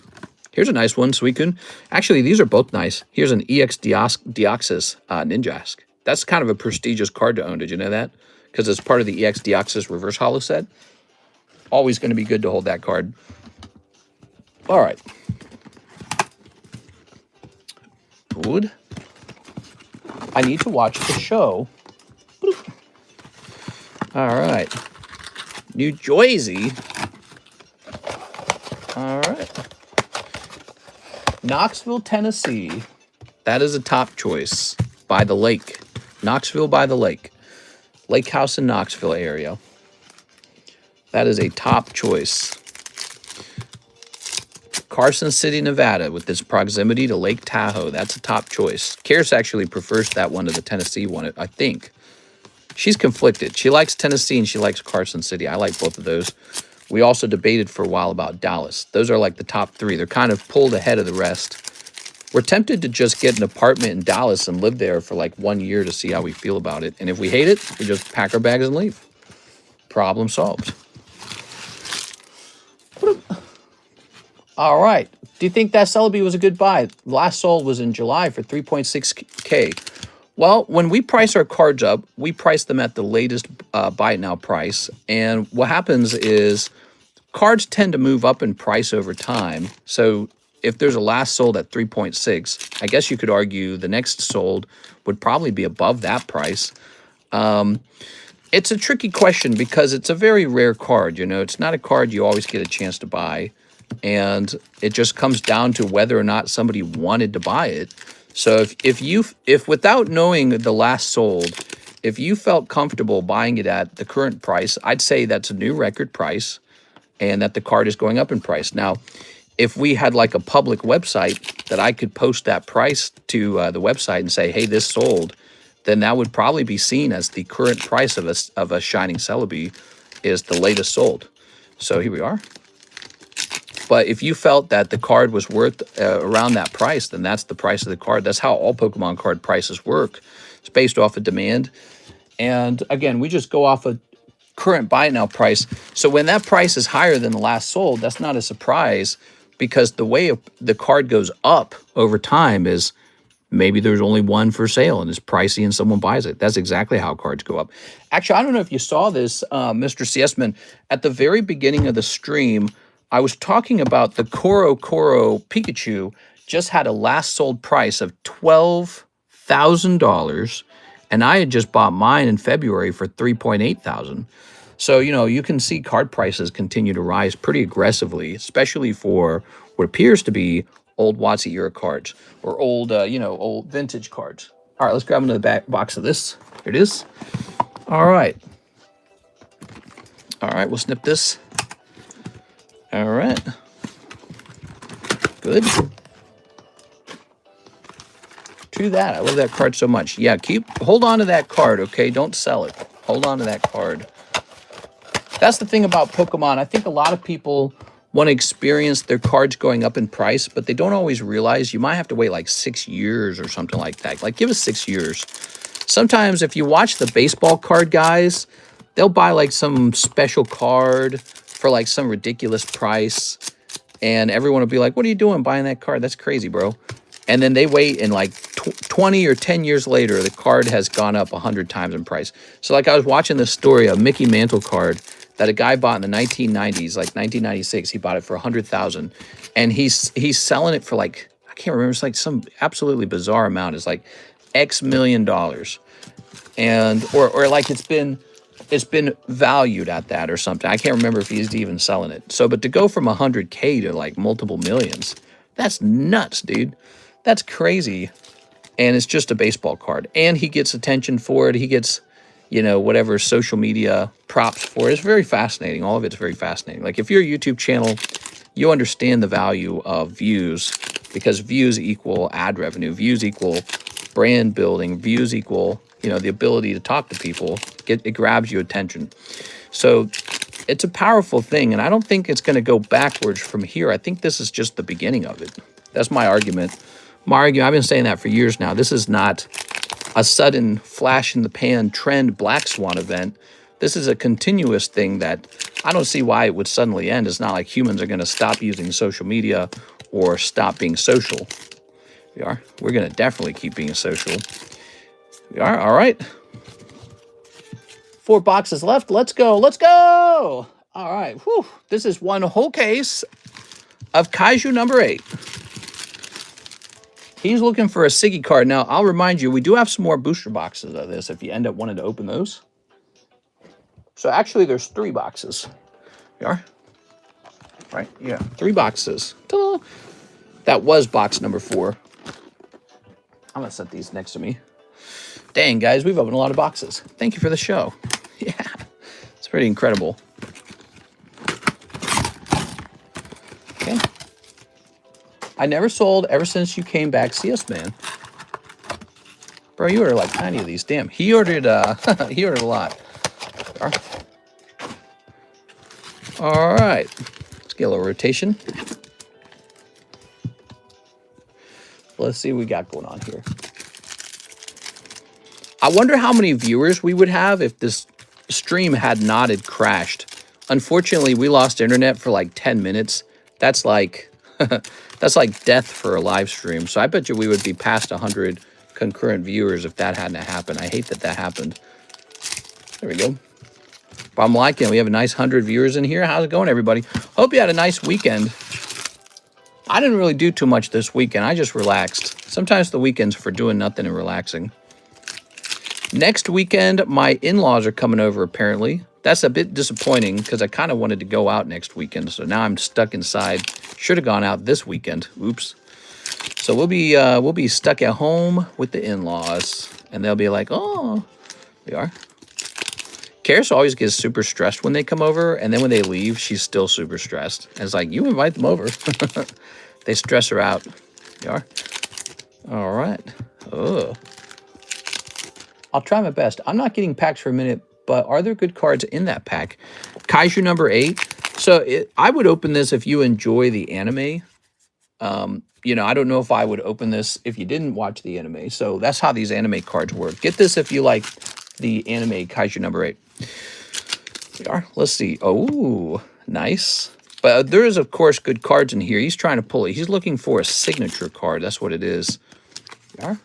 Here's a nice one, Suicune. Actually, these are both nice. Here's an EX Deoxys Ninjask. That's kind of a prestigious card to own. Did you know that? Because it's part of the EX Deoxys reverse holo set. Always going to be good to hold that card. All right. Wood. I need to watch the show. All right. New Jersey. All right. Knoxville, Tennessee. That is a top choice. By the lake. Knoxville by the lake. Lake House in Knoxville area. That is a top choice. Carson City, Nevada, with its proximity to Lake Tahoe. That's a top choice. Karis actually prefers that one to the Tennessee one, I think. She's conflicted. She likes Tennessee and she likes Carson City. I like both of those. We also debated for a while about Dallas. Those are like the top three. They're kind of pulled ahead of the rest. We're tempted to just get an apartment in Dallas and live there for like 1 year to see how we feel about it. And if we hate it, we just pack our bags and leave. Problem solved. All right. Do you think that Celebi was a good buy? Last sold was in July for 3.6K. Well, when we price our cards up, we price them at the latest buy it now price. And what happens is cards tend to move up in price over time. So if there's a last sold at 3.6, I guess you could argue the next sold would probably be above that price. It's a tricky question because it's a very rare card. You know, it's not a card you always get a chance to buy. And it just comes down to whether or not somebody wanted to buy it. So if without knowing the last sold, if you felt comfortable buying it at the current price, I'd say that's a new record price and that the card is going up in price. Now, if we had like a public website that I could post that price to the website and say, hey, this sold, then that would probably be seen as the current price of a Shining Celebi is the latest sold. So here we are. But if you felt that the card was worth around that price, then that's the price of the card. That's how all Pokemon card prices work. It's based off of demand. And again, we just go off of current buy it now price. So when that price is higher than the last sold, that's not a surprise because the way the card goes up over time is maybe there's only one for sale and it's pricey and someone buys it. That's exactly how cards go up. Actually, I don't know if you saw this, Mr. CSman. At the very beginning of the stream, I was talking about the Koro Pikachu just had a last sold price of $12,000 And I had just bought mine in February for $3,800. So, you know, you can see card prices continue to rise pretty aggressively, especially for what appears to be old WOTC era cards or old, you know, old vintage cards. All right, let's grab another back box of this. Here it is. All right. All right, we'll snip this. All right. Good. True that. I love that card so much. Yeah, hold on to that card, okay? Don't sell it. Hold on to that card. That's the thing about Pokemon. I think a lot of people want to experience their cards going up in price, but they don't always realize you might have to wait like 6 years or something like that. Like, give us 6 years. Sometimes if you watch the baseball card guys, they'll buy like some special card for like some ridiculous price, and everyone will be like, what are you doing buying that card? That's crazy, bro. And then they wait, and like 20 or 10 years later, the card has gone up 100 times in price. So like I was watching this story, a Mickey Mantle card that a guy bought in the 1990s, like 1996. He bought it for $100,000, and he's selling it for like, I can't remember, it's like some absolutely bizarre amount. It's like X million dollars, and or like it's been valued at that or something. I can't remember if he's even selling it. So, but to go from 100K to like multiple millions, that's nuts, dude. That's crazy. And it's just a baseball card. And he gets attention for it. He gets, you know, whatever social media props for it. It's very fascinating. All of it's very fascinating. Like if you're a YouTube channel, you understand the value of views, because views equal ad revenue. Views equal brand building. Views equal, you know, the ability to talk to people. It grabs you attention. So it's a powerful thing. And I don't think it's going to go backwards from here. I think this is just the beginning of it. That's my argument. I've been saying that for years now. This is not a sudden flash in the pan trend black swan event. This is a continuous thing that I don't see why it would suddenly end. It's not like humans are going to stop using social media or stop being social. We're going to definitely keep being social. We are. All right. 4 boxes left. Let's go. Let's go. All right. Whew. This is one whole case of Kaiju number 8. He's looking for a Siggy card. Now, I'll remind you, we do have some more booster boxes of this if you end up wanting to open those. So actually, there's 3 boxes. We are. Right? Yeah. 3 boxes. Ta-da. That was box number 4. I'm going to set these next to me. Dang, guys, we've opened a lot of boxes. Thank you for the show. Yeah. It's pretty incredible. Okay. I never sold ever since you came back. See us, man. Bro, you ordered like 90 of these. Damn, he ordered he ordered a lot. All right. Let's get a little rotation. Let's see what we got going on here. I wonder how many viewers we would have if this stream had not crashed. Unfortunately, we lost internet for like 10 minutes. That's like that's like death for a live stream. So I bet you we would be past 100 concurrent viewers if that hadn't happened. I hate that happened. There we go. But I'm liking it. We have a nice 100 viewers in here. How's it going, everybody? Hope you had a nice weekend. I didn't really do too much this weekend. I just relaxed. Sometimes the weekend's for doing nothing and relaxing. Next weekend, my in-laws are coming over, apparently. That's a bit disappointing because I kind of wanted to go out next weekend. So now I'm stuck inside. Should have gone out this weekend. Oops. So we'll be stuck at home with the in-laws. And they'll be like, oh, we are. Karis always gets super stressed when they come over. And then when they leave, she's still super stressed. And it's like, you invite them over. They stress her out. You are. All right. Oh. I'll try my best. I'm not getting packs for a minute, but are there good cards in that pack? Kaiju number 8. So I would open this if you enjoy the anime. You know, I don't know if I would open this if you didn't watch the anime. So that's how these anime cards work. Get this if you like the anime Kaiju number 8. We are. Let's see. Oh, nice. But there is, of course, good cards in here. He's trying to pull it. He's looking for a signature card. That's what it is. We are.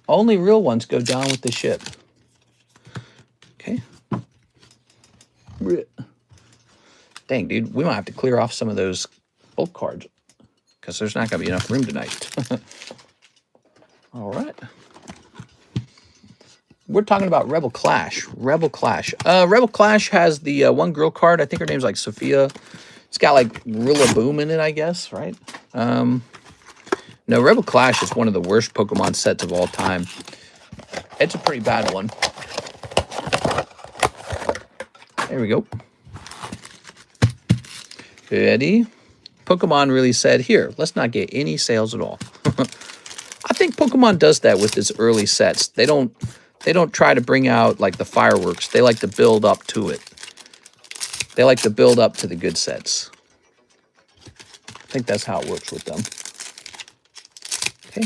Only real ones go down with the ship. Okay. Dang, dude. We might have to clear off some of those bulk cards because there's not going to be enough room tonight. All right. We're talking about Rebel Clash. Rebel Clash. Rebel Clash has the one girl card. I think her name's like Sophia. It's got like Rillaboom in it, I guess, right? No, Rebel Clash is one of the worst Pokemon sets of all time. It's a pretty bad one. There we go. Ready? Pokemon really said, here, let's not get any sales at all. I think Pokemon does that with its early sets. They don't try to bring out like the fireworks. They like to build up to it. They like to build up to the good sets. I think that's how it works with them. Okay.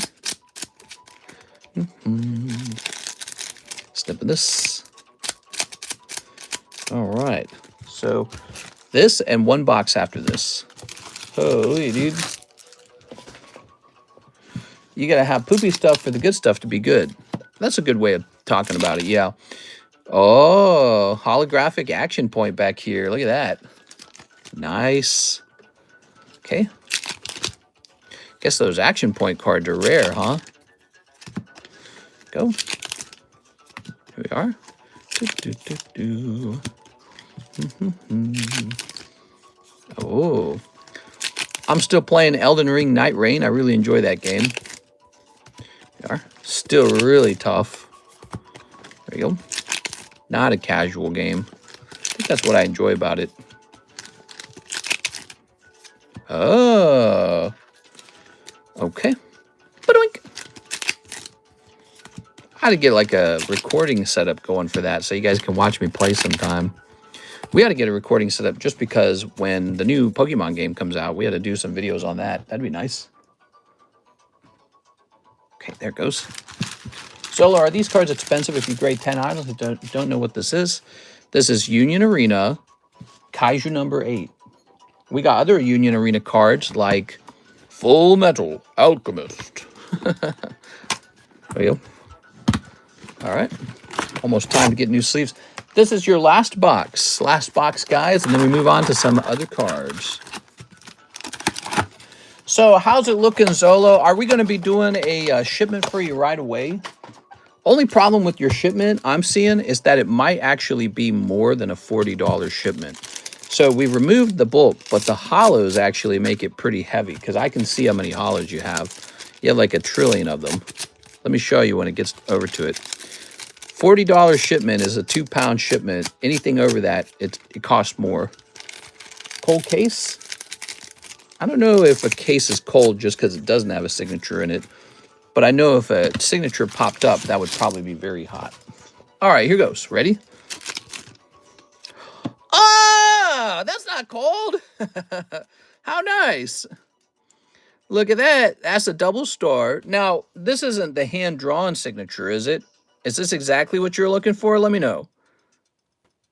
Snip of this. All right. So this and one box after this. Holy dude. You got to have poopy stuff for the good stuff to be good. That's a good way of talking about it, yeah. Oh, holographic action point back here. Look at that. Nice. Okay. Guess those action point cards are rare, huh? Go. Here we are. Oh. I'm still playing Elden Ring Night Rain. I really enjoy that game. We are. Still really tough. There you go. Not a casual game. I think that's what I enjoy about it. Oh. Okay. Ba-doink. I had to get like a recording setup going for that so you guys can watch me play sometime. We had to get a recording setup just because when the new Pokemon game comes out, we had to do some videos on that. That'd be nice. Okay, there it goes. Solo, are these cards expensive if you grade 10 items? Don't know what this is. This is Union Arena, Kaiju number 8. We got other Union Arena cards like Full Metal Alchemist. There we go. All right. Almost time to get new sleeves. This is your last box. Last box, guys, and then we move on to some other cards. So how's it looking, Zolo? Are we going to be doing a shipment for you right away? Only problem with your shipment I'm seeing is that it might actually be more than a $40 shipment. So we removed the bulk, but the hollows actually make it pretty heavy because I can see how many hollows you have. You have like 1 trillion of them. Let me show you when it gets over to it. $40 shipment is a 2-pound shipment. Anything over that, it costs more. Cold case? I don't know if a case is cold just because it doesn't have a signature in it. But I know if a signature popped up, that would probably be very hot. All right, here goes. Ready? Ah, that's not cold. How nice. Look at that. That's a double star. Now, this isn't the hand-drawn signature, is it? Is this exactly what you're looking for? Let me know.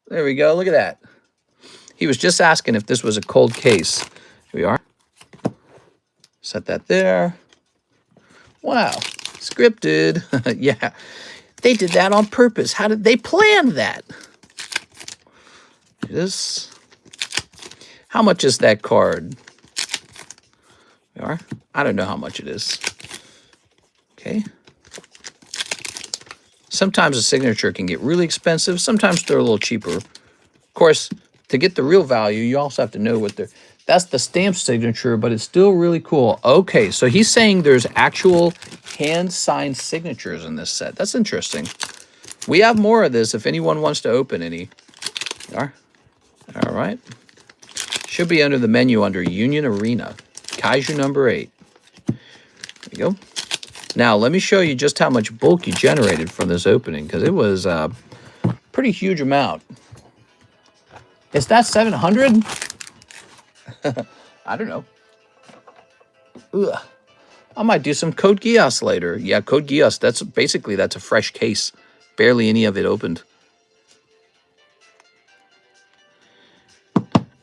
There we go. Look at that. He was just asking if this was a cold case. Here we are. Set that there. Wow. Scripted. Yeah. They did that on purpose. How did they plan that? This. How much is that card? Here we are. I don't know how much it is. Okay. Sometimes a signature can get really expensive. Sometimes they're a little cheaper. Of course, to get the real value, you also have to know what they're... That's the stamp signature, but it's still really cool. Okay, so he's saying there's actual hand-signed signatures in this set. That's interesting. We have more of this if anyone wants to open any. All right. Should be under the menu under Union Arena. Kaiju number 8. There you go. Now, let me show you just how much bulk you generated from this opening, because it was a pretty huge amount. Is that 700? I don't know. Ugh. I might do some Code Geass later. Yeah, Code Geass, that's a fresh case. Barely any of it opened.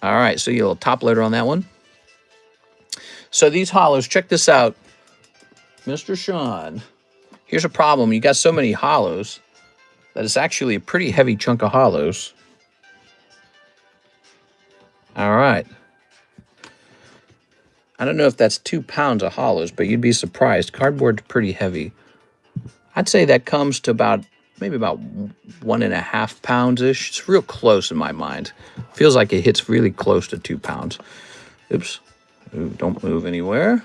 All right, so you get a little top loader on that one. So these hollows, check this out. Mr. Sean, here's a problem. You got so many hollows that it's actually a pretty heavy chunk of hollows. All right. I don't know if that's 2 pounds of hollows, but you'd be surprised. Cardboard's pretty heavy. I'd say that comes to about maybe about 1.5 pounds-ish. It's real close in my mind. Feels like it hits really close to 2 pounds. Oops. Ooh, don't move anywhere.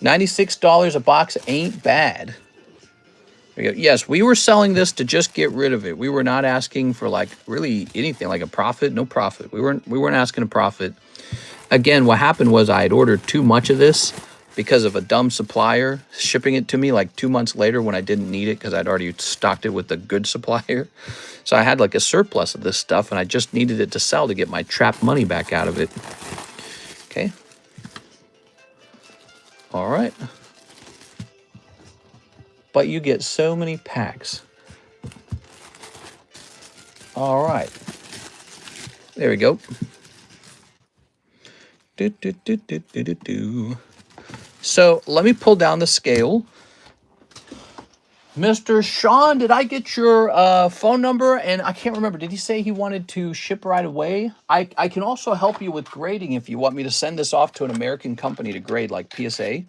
$96 a box ain't bad. There you go. Yes, we were selling this to just get rid of it. We were not asking for like really anything, like a profit. No profit. We weren't asking a profit. Again, what happened was I had ordered too much of this because of a dumb supplier shipping it to me like 2 months later when I didn't need it because I'd already stocked it with a good supplier. So I had like a surplus of this stuff and I just needed it to sell to get my trapped money back out of it. Okay. All right. But you get so many packs. All right. There we go. So let me pull down the scale. Mr. Sean, did I get your phone number? And I can't remember. Did he say he wanted to ship right away? I can also help you with grading if you want me to send this off to an American company to grade, like PSA.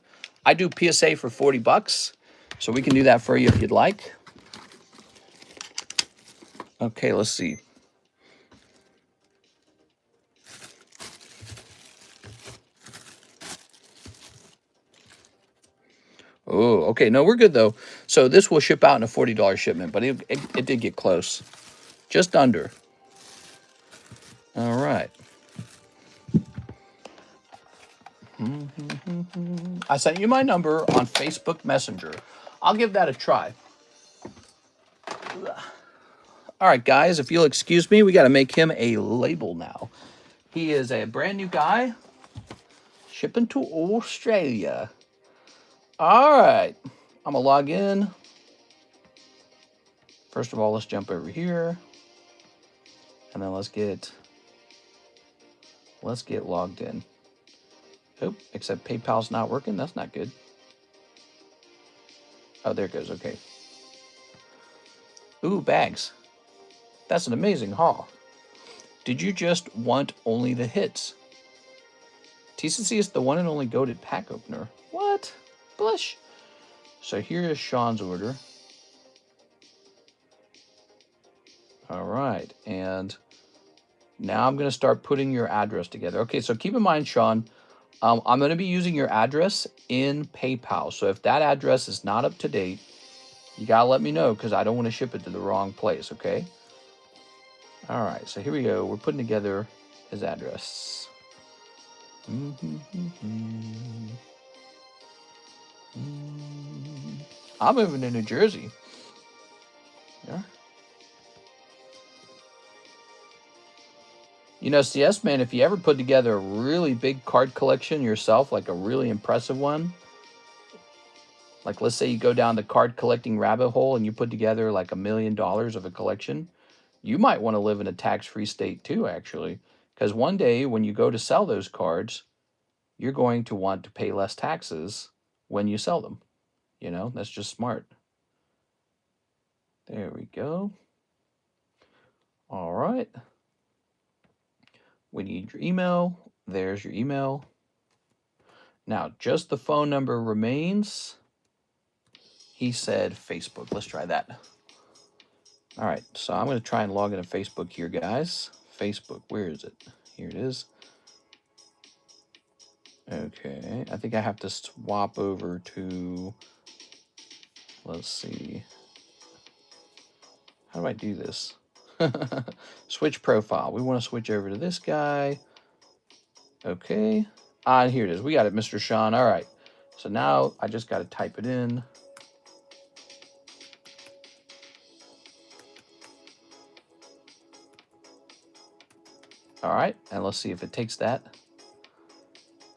I do PSA for 40 bucks, so we can do that for you if you'd like. Okay, let's see. Oh, okay. No, we're good, though. So this will ship out in a $40 shipment, but it did get close. Just under. All right. I sent you my number on Facebook Messenger. I'll give that a try. All right, guys, if you'll excuse me, we got to make him a label now. He is a brand new guy shipping to Australia. All right. I'm going to log in. First of all, let's jump over here. And then let's get logged in. Oh, except PayPal's not working. That's not good. Oh, there it goes. Okay. Ooh, bags. That's an amazing haul. Did you just want only the hits? TCC is the one and only goated pack opener. What? Blush. So here is Sean's order. All right. And now I'm going to start putting your address together. Okay, so keep in mind, Sean, I'm going to be using your address in PayPal. So if that address is not up to date, you got to let me know because I don't want to ship it to the wrong place, okay? All right, so here we go. We're putting together his address. I'm moving to New Jersey. Yeah. You know, CS man, if you ever put together a really big card collection yourself, like a really impressive one, like let's say you go down the card collecting rabbit hole and you put together like $1 million of a collection, you might want to live in a tax-free state too, actually. Because one day when you go to sell those cards, you're going to want to pay less taxes when you sell them. You know, that's just smart. There we go. All right. We need your email. There's your email. Now, just the phone number remains. He said Facebook. Let's try that. All right, so I'm going to try and log into Facebook here, guys. Facebook, where is it? Here it is. Okay, I think I have to swap over to, let's see. How do I do this? Switch profile. We want to switch over to this guy. Okay. And here it is. We got it, Mr. Sean. All right. So now I just got to type it in. All right. And let's see if it takes that.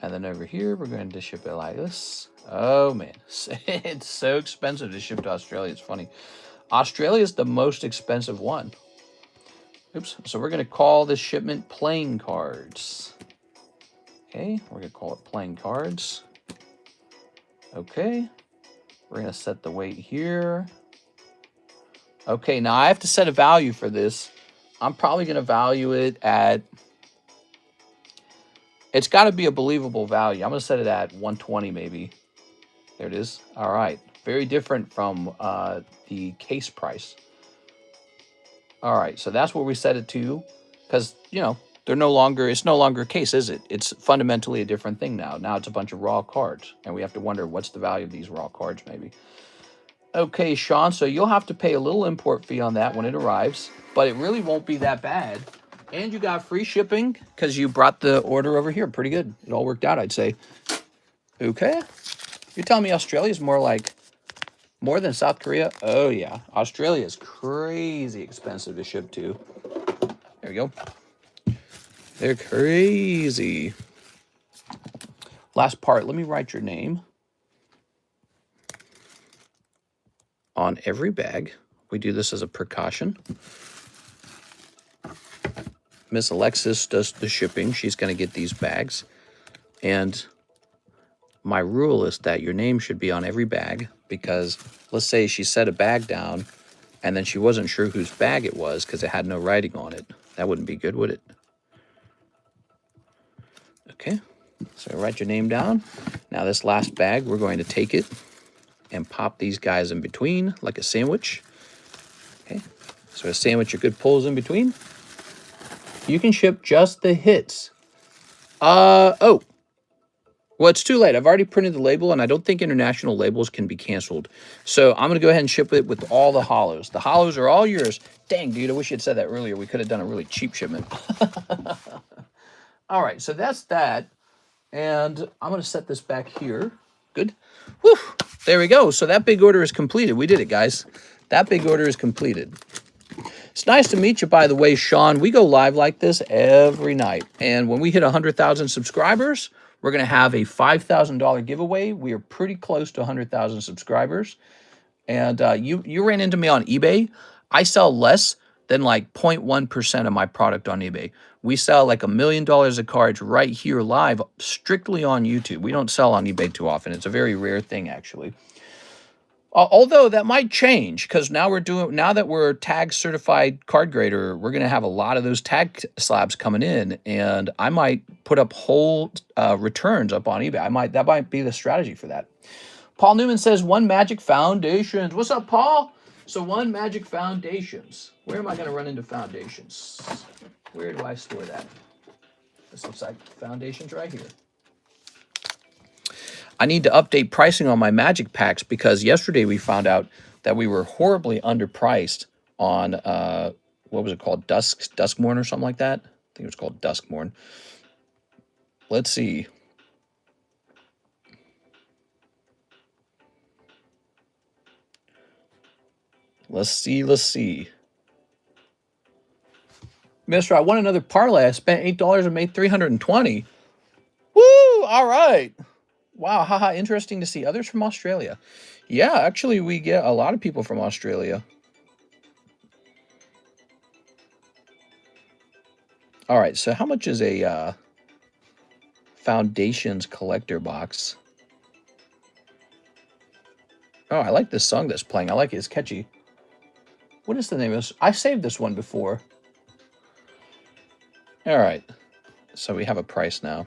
And then over here, we're going to ship it like this. Oh, man. It's so expensive to ship to Australia. It's funny. Australia is the most expensive one. Oops. So we're going to call this shipment playing cards. Okay. We're going to call it playing cards. Okay. We're going to set the weight here. Okay. Now I have to set a value for this. I'm probably going to value it at, it's got to be a believable value. I'm going to set it at 120 maybe. There it is. All right. Very different from the case price. All right, so that's what we set it to, because, you know, it's no longer a case, is it? It's fundamentally a different thing now. Now it's a bunch of raw cards, and we have to wonder what's the value of these raw cards, maybe. Okay, Sean, so you'll have to pay a little import fee on that when it arrives, but it really won't be that bad. And you got free shipping because you brought the order over here. Pretty good. It all worked out, I'd say. Okay. You're telling me Australia's more than South Korea? Oh, yeah. Australia is crazy expensive to ship to. There we go. They're crazy. Last part. Let me write your name on every bag. We do this as a precaution. Miss Alexis does the shipping. She's going to get these bags. And my rule is that your name should be on every bag, because let's say she set a bag down and then she wasn't sure whose bag it was because it had no writing on it. That wouldn't be good, would it? Okay, so write your name down. Now this last bag, we're going to take it and pop these guys in between like a sandwich. Okay, so a sandwich, a good pulls in between. You can ship just the hits. Oh. Well, it's too late. I've already printed the label, and I don't think international labels can be canceled. So I'm going to go ahead and ship it with all the hollows. The hollows are all yours. Dang, dude, I wish you had said that earlier. We could have done a really cheap shipment. All right, so that's that. And I'm going to set this back here. Good. Whew, there we go. So that big order is completed. We did it, guys. That big order is completed. It's nice to meet you, by the way, Sean. We go live like this every night. And when we hit 100,000 subscribers, we're going to have a $5,000 giveaway. We are pretty close to 100,000 subscribers. And you ran into me on eBay. I sell less than like 0.1% of my product on eBay. We sell like $1 million of cards right here live, strictly on YouTube. We don't sell on eBay too often. It's a very rare thing, actually. Although that might change, because now that we're tag certified card grader, we're going to have a lot of those tag slabs coming in, and I might put up whole returns up on eBay. That might be the strategy for that. Paul Newman says One Magic Foundations. What's up, Paul? So One Magic Foundations. Where am I going to run into foundations? Where do I store that? This looks like foundations right here. I need to update pricing on my magic packs, because yesterday we found out that we were horribly underpriced on, what was it called? Duskmorn or something like that? I think it was called Duskmorn. Let's see. Let's see. Mister, I won another parlay. I spent $8 and made $320. Woo! All right. Wow, haha, interesting to see others from Australia. Yeah, actually, we get a lot of people from Australia. All right, so how much is a Foundations collector box? Oh, I like this song that's playing. I like it. It's catchy. What is the name of this? I saved this one before. All right, so we have a price now.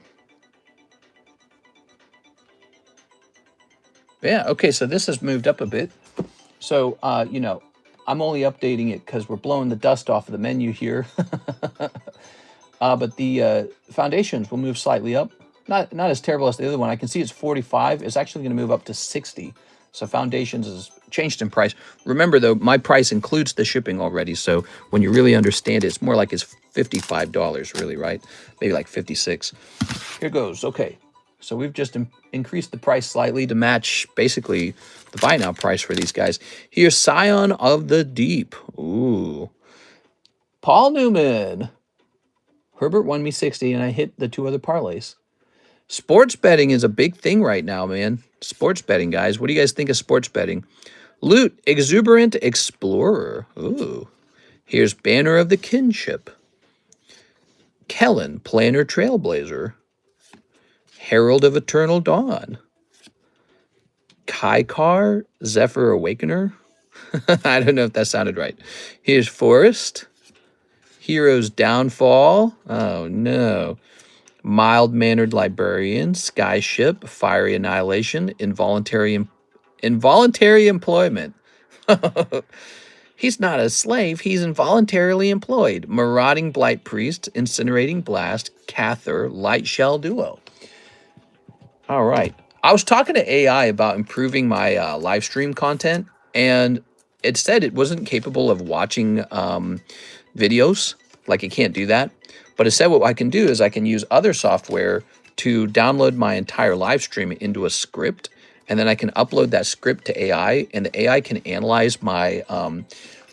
Yeah, okay, so this has moved up a bit. So, you know, I'm only updating it because we're blowing the dust off of the menu here. But the foundations will move slightly up. Not as terrible as the other one. I can see it's 45. It's actually going to move up to 60. So foundations is changed in price. Remember, though, my price includes the shipping already. So when you really understand it, it's more like it's $55, really, right? Maybe like 56. Here goes. Okay. So we've just increased the price slightly to match basically the buy now price for these guys. Here's Scion of the Deep. Ooh. Paul Newman. Herbert won me 60 and I hit the 2 other parlays. Sports betting is a big thing right now, man. Sports betting, guys. What do you guys think of sports betting? Loot, Exuberant Explorer. Ooh. Here's Banner of the Kinship. Kellen, Planner Trailblazer. Herald of Eternal Dawn. Kaikar, Zephyr Awakener. I don't know if that sounded right. Here's Forest. Hero's Downfall. Oh, no. Mild-Mannered Librarian. Skyship. Fiery Annihilation. Involuntary Involuntary employment. He's not a slave. He's involuntarily employed. Marauding Blight Priest, Incinerating Blast, Cather, Light Shell Duo. All right. I was talking to AI about improving my live stream content, and it said it wasn't capable of watching videos. Like, it can't do that. But it said what I can do is I can use other software to download my entire live stream into a script, and then I can upload that script to AI, and the AI can analyze my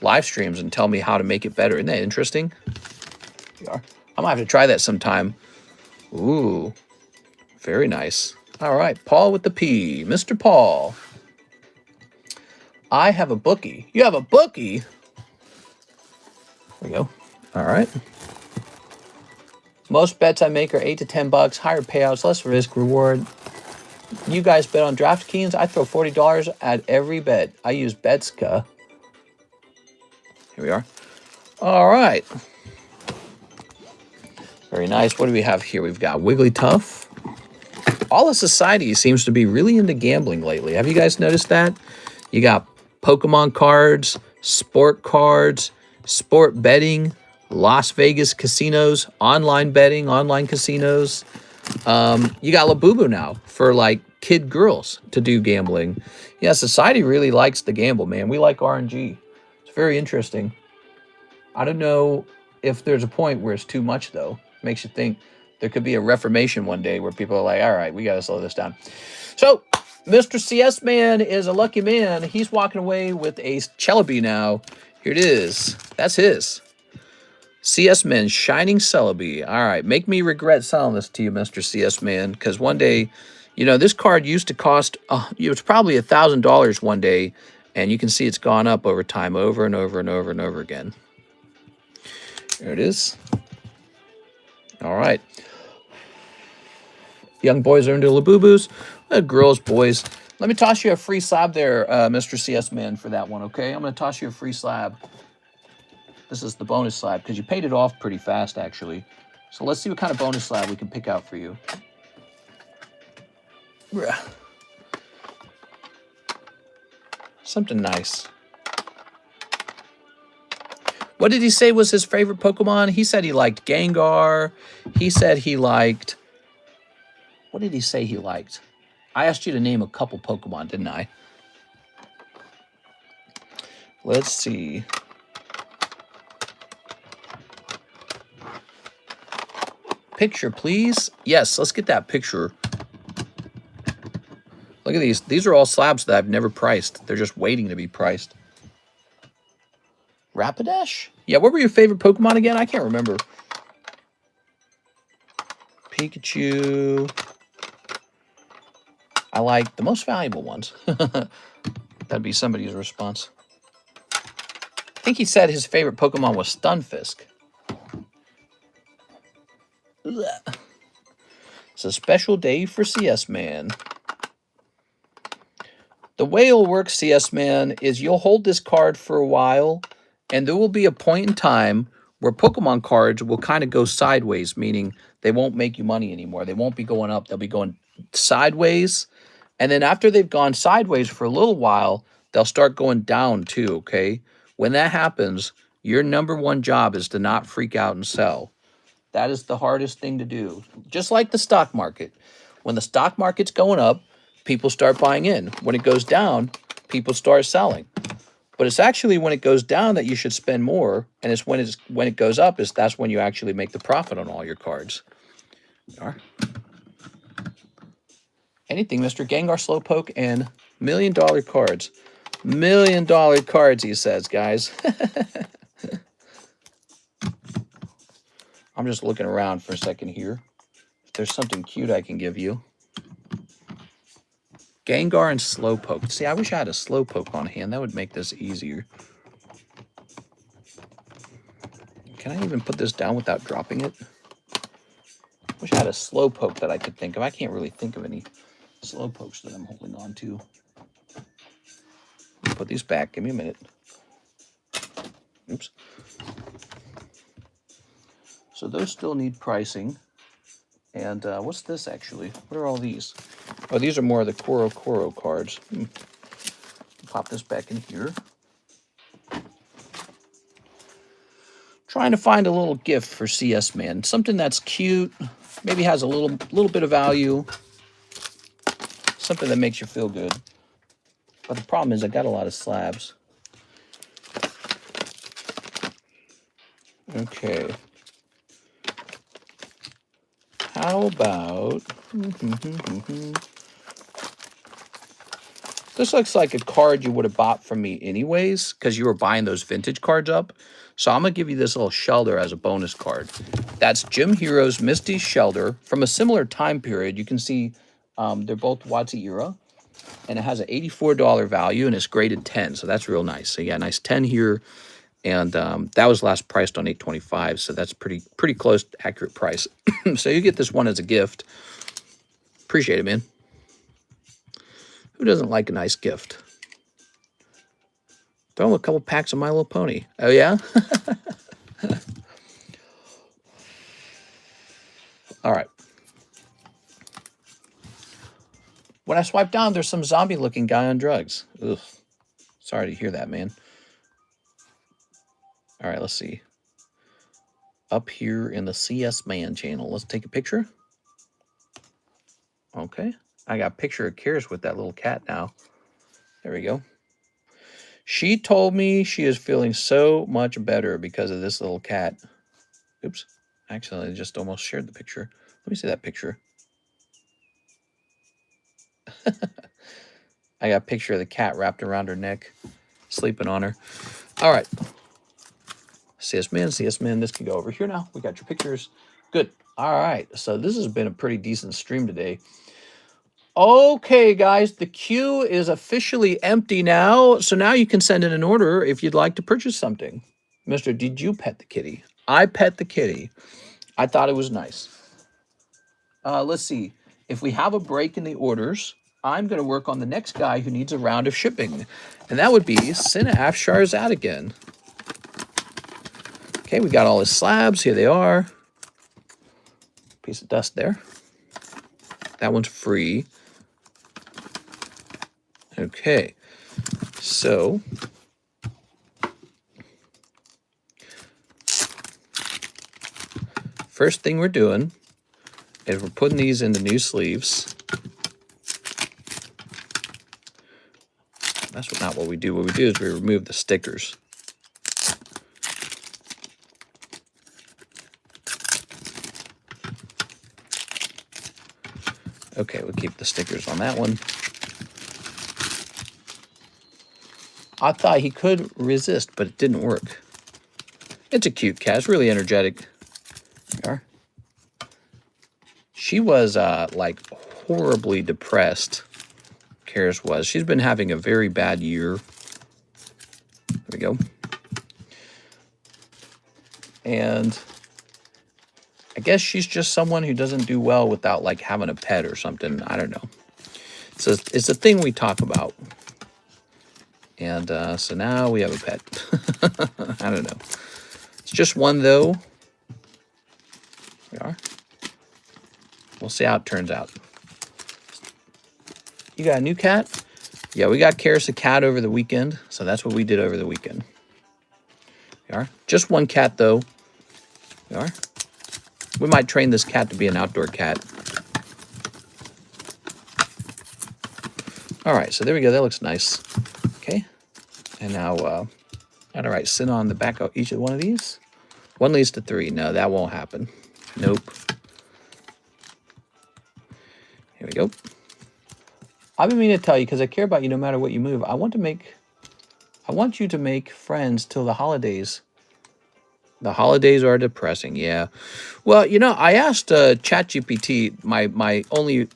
live streams and tell me how to make it better. Isn't that interesting? I'm gonna have to try that sometime. Ooh, very nice. All right, Paul with the P. Mr. Paul. I have a bookie. You have a bookie? There we go. All right. Most bets I make are $8 to $10, higher payouts, less risk, reward. You guys bet on DraftKings. I throw $40 at every bet. I use Betska. Here we are. All right. Very nice. What do we have here? We've got Wigglytuff. All of society seems to be really into gambling lately. Have you guys noticed that? You got Pokemon cards, sport betting, Las Vegas casinos, online betting, online casinos. You got Labubu now for like kid girls to do gambling. Yeah, society really likes to gamble, man. We like RNG. It's very interesting. I don't know if there's a point where it's too much, though. Makes you think there could be a reformation one day where people are like, all right, we got to slow this down. So Mr. CS Man is a lucky man. He's walking away with a Celebi now. Here it is. That's his. CS Man, Shining Celebi. All right, make me regret selling this to you, Mr. CS Man, because one day, you know, this card used to cost, it was probably $1,000 one day, and you can see it's gone up over time, over and over and over and over again. There it is. All right. Young boys are into Labubus. Girls, boys. Let me toss you a free slab there, Mr. CS Man, for that one, okay? I'm going to toss you a free slab. This is the bonus slab, because you paid it off pretty fast, actually. So let's see what kind of bonus slab we can pick out for you. Something nice. What did he say was his favorite Pokemon? He said he liked Gengar. He said he liked... What did he say he liked? I asked you to name a couple Pokemon, didn't I? Let's see. Picture, please. Yes, let's get that picture. Look at these. These are all slabs that I've never priced. They're just waiting to be priced. Rapidash? Yeah, what were your favorite Pokemon again? I can't remember. Pikachu. I like the most valuable ones. That'd be somebody's response. I think he said his favorite Pokemon was Stunfisk. It's a special day for CS Man. The way it'll work, CS Man, is you'll hold this card for a while, and there will be a point in time where Pokemon cards will kind of go sideways, meaning they won't make you money anymore. They won't be going up. They'll be going sideways. And then after they've gone sideways for a little while, they'll start going down too, okay? When that happens, your #1 job is to not freak out and sell. That is the hardest thing to do. Just like the stock market. When the stock market's going up, people start buying in. When it goes down, people start selling. But it's actually when it goes down that you should spend more, and it's when it goes up that's when you actually make the profit on all your cards. There. Anything, Mr. Gengar, Slowpoke, and $1 million cards. $1 million cards, he says, guys. I'm just looking around for a second here. If there's something cute I can give you. Gengar and Slowpoke. See, I wish I had a Slowpoke on hand. That would make this easier. Can I even put this down without dropping it? Wish I had a Slowpoke that I could think of. I can't really think of any Slowpokes that I'm holding on to. Put these back. Give me a minute. Oops. So those still need pricing. And what's this actually? What are all these? Oh, these are more of the Koro cards. pop this back in here. Trying to find a little gift for CS Man. Something that's cute, maybe has a little bit of value. Something that makes you feel good. But the problem is I got a lot of slabs. Okay. How about... This looks like a card you would have bought from me anyways, because you were buying those vintage cards up. So I'm going to give you this little Shelder as a bonus card. That's Jim Hero's Misty Shelder from a similar time period. You can see they're both WOTC era. And it has an $84 value, and it's graded 10. So that's real nice. So yeah, nice 10 here. And that was last priced on $8.25. So that's pretty close to accurate price. So you get this one as a gift. Appreciate it, man. Who doesn't like a nice gift? Throw him a couple packs of My Little Pony. Oh, yeah? All right. When I swipe down, there's some zombie-looking guy on drugs. Ugh. Sorry to hear that, man. All right, let's see. Up here in the CS Man channel. Let's take a picture. Okay. I got a picture of Karis with that little cat now. There we go. She told me she is feeling so much better because of this little cat. Oops. Actually, I just almost shared the picture. Let me see that picture. I got a picture of the cat wrapped around her neck, sleeping on her. All right. CS Man, this can go over here now. We got your pictures. Good. All right. So this has been a pretty decent stream today. Okay, guys, the queue is officially empty now. So now you can send in an order if you'd like to purchase something. Mister, did you pet the kitty? I pet the kitty. I thought it was nice. Let's see. If we have a break in the orders, I'm going to work on the next guy who needs a round of shipping. And that would be Sina Afshar's out again. Okay, we got all his slabs. Here they are. Piece of dust there. That one's free. Okay, so first thing we're doing is we're putting these into new sleeves. That's not what we do. What we do is we remove the stickers. Okay, we'll keep the stickers on that one. I thought he could resist, but it didn't work. It's a cute cat. It's really energetic. There you are. She was like horribly depressed. Karis was. She's been having a very bad year. There we go. And I guess she's just someone who doesn't do well without like having a pet or something. I don't know. So it's a thing we talk about. And so now we have a pet. I don't know. It's just one, though. We are. We'll see how it turns out. You got a new cat? Yeah, we got Karis a cat over the weekend. So that's what we did over the weekend. We are. Just one cat, though. We are. We might train this cat to be an outdoor cat. All right, so there we go. That looks nice. Okay, and now, all right, sit on the back of each of one of these. One leads to 3. No, that won't happen. Nope. Here we go. I've been meaning to tell you, because I care about you no matter what you move. I want you to make friends till the holidays. The holidays are depressing, yeah. Well, you know, I asked ChatGPT, my only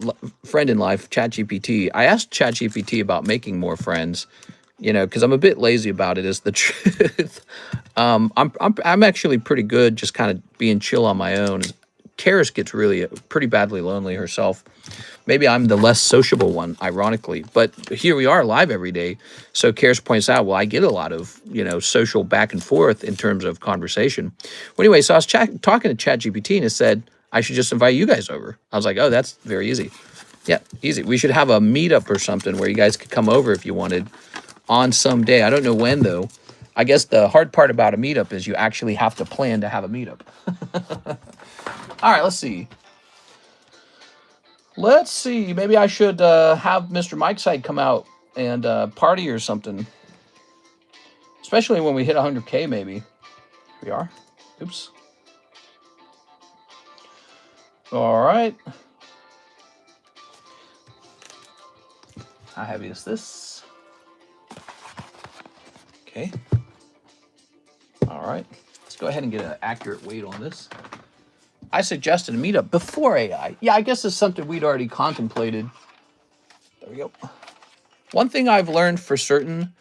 friend in life, ChatGPT. I asked ChatGPT about making more friends, you know, because I'm a bit lazy about it, is the truth. I'm actually pretty good just kind of being chill on my own. Karis gets really pretty badly lonely herself. Maybe I'm the less sociable one, ironically. But here we are live every day. So Karis points out, well, I get a lot of, you know, social back and forth in terms of conversation. Well, anyway, so I was talking to ChatGPT and it said, I should just invite you guys over. I was like, oh, that's very easy. Yeah, easy. We should have a meetup or something where you guys could come over if you wanted. on some day. I don't know when, though. I guess the hard part about a meetup is you actually have to plan to have a meetup. All right, let's see. Let's see. Maybe I should have Mr. Mike's side come out and party or something. Especially when we hit 100K, maybe. Here we are. Oops. All right. How heavy is this? Okay. All right. Let's go ahead and get an accurate weight on this. I suggested a meetup before AI. Yeah, I guess it's something we'd already contemplated. There we go. One thing I've learned for certain,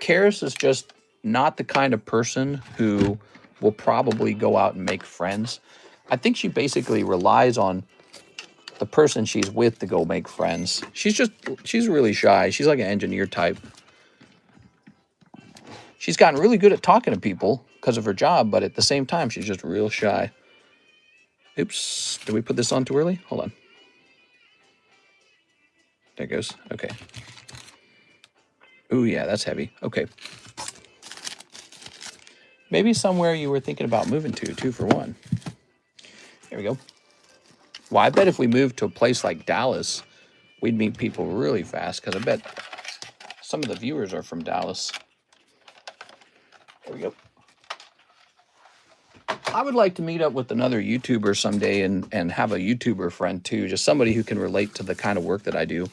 Karis is just not the kind of person who will probably go out and make friends. I think she basically relies on the person she's with to go make friends. She's really shy. She's like an engineer type. She's gotten really good at talking to people because of her job, but at the same time, she's just real shy. Oops, did we put this on too early? Hold on. There it goes. Okay. Ooh, yeah, that's heavy. Okay. Maybe somewhere you were thinking about moving to, 2 for 1. There we go. Well, I bet if we moved to a place like Dallas, we'd meet people really fast, because I bet some of the viewers are from Dallas. There we go. I would like to meet up with another YouTuber someday and have a YouTuber friend too, just somebody who can relate to the kind of work that I do.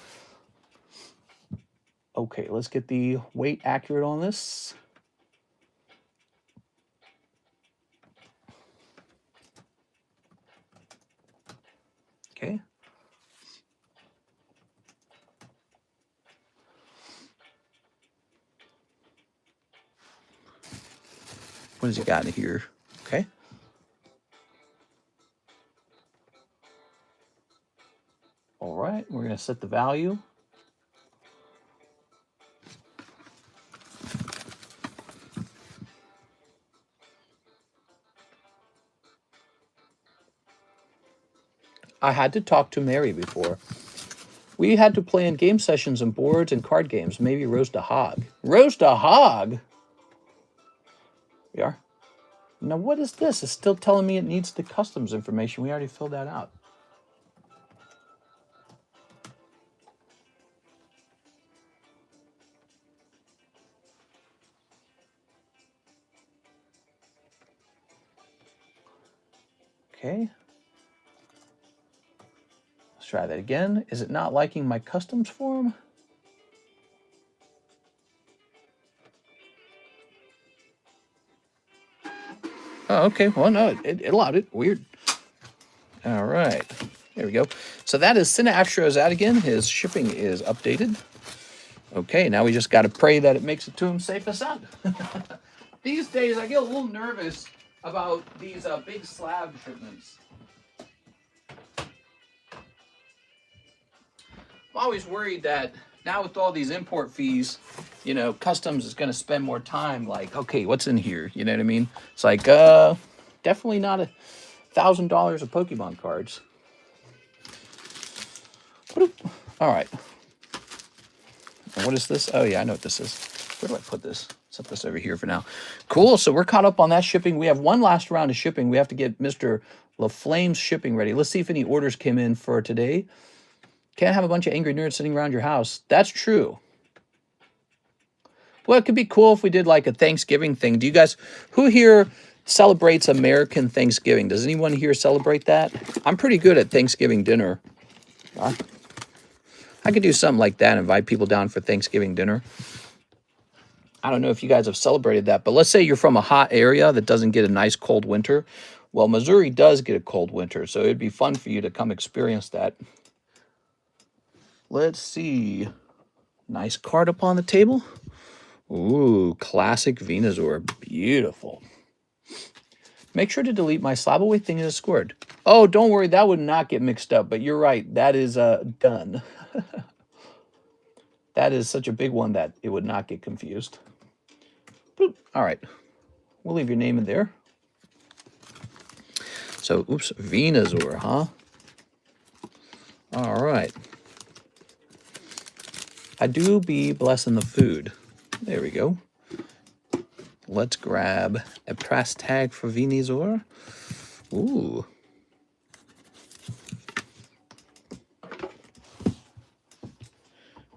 Okay, let's get the weight accurate on this. Okay. What has he got in here? Okay. All right, we're going to set the value. I had to talk to Mary before. We had to play in game sessions and boards and card games. Maybe roast a hog. Roast a hog? We are. Now, what is this? It's still telling me it needs the customs information. We already filled that out. Okay. Let's try that again. Is it not liking my customs form? Oh, okay. Well, no, it allowed it. Weird. All right. There we go. So that is Cineastros out again. His shipping is updated. Okay, now we just got to pray that it makes it to him safe and sound. These days, I get a little nervous about these big slab shipments. I'm always worried that now with all these import fees, you know, customs is going to spend more time like, okay, what's in here? You know what I mean? It's like, definitely not $1,000 of Pokemon cards. All right. And what is this? Oh, yeah, I know what this is. Where do I put this? Set this over here for now. Cool. So we're caught up on that shipping. We have one last round of shipping. We have to get Mr. LaFlame's shipping ready. Let's see if any orders came in for today. Can't have a bunch of angry nerds sitting around your house. That's true. Well, it could be cool if we did like a Thanksgiving thing. Do you guys, who here celebrates American Thanksgiving? Does anyone here celebrate that? I'm pretty good at Thanksgiving dinner. I could do something like that, invite people down for Thanksgiving dinner. I don't know if you guys have celebrated that, but let's say you're from a hot area that doesn't get a nice cold winter. Well, Missouri does get a cold winter, so it'd be fun for you to come experience that. Let's see. Nice card up on the table. Ooh, classic Venusaur. Beautiful. Make sure to delete my slab away thing is scored. Oh, don't worry. That would not get mixed up, but you're right. That is done. That is such a big one that it would not get confused. Boop. All right. We'll leave your name in there. So, oops, Venusaur, huh? All right. I do be blessing the food. There we go. Let's grab a price tag for Venusaur. Ooh.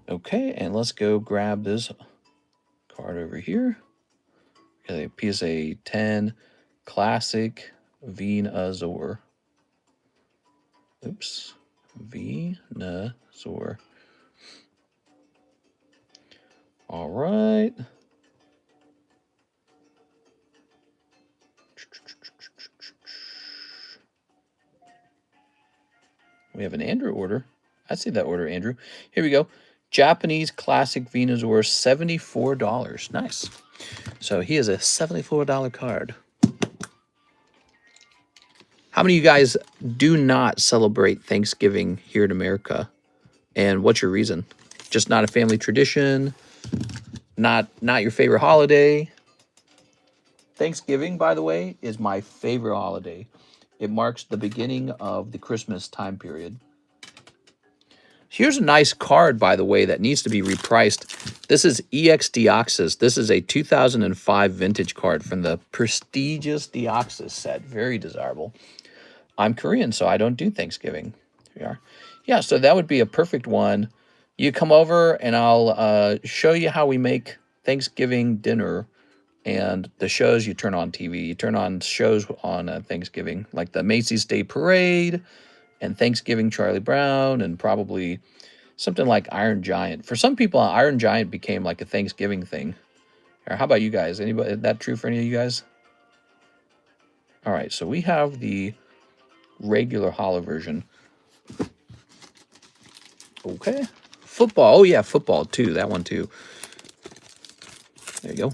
Okay, and let's go grab this card over here. Okay, PSA 10 Classic Venusaur. Oops. Venusaur. All right. We have an Andrew order. I see that order, Andrew. Here we go. Japanese Classic Venusaur, $74. Nice. So he is a $74 card. How many of you guys do not celebrate Thanksgiving here in America? And what's your reason? Just not a family tradition? Not your favorite holiday? Thanksgiving, by the way, is my favorite holiday. It marks the beginning of the Christmas time period. Here's a nice card, by the way, that needs to be repriced. This is EX Deoxys. This is a 2005 vintage card from the prestigious Deoxys set. Very desirable. I'm Korean, so I don't do Thanksgiving. Here we are. Yeah, so that would be a perfect one. You come over, and I'll show you how we make Thanksgiving dinner and the shows you turn on TV. You turn on shows on Thanksgiving, like the Macy's Day Parade and Thanksgiving Charlie Brown, and probably something like Iron Giant. For some people, Iron Giant became like a Thanksgiving thing. Or how about you guys? Anybody, is that true for any of you guys? All right, so we have the regular hollow version. Okay. Football. Oh, yeah, football, too. That one, too. There you go.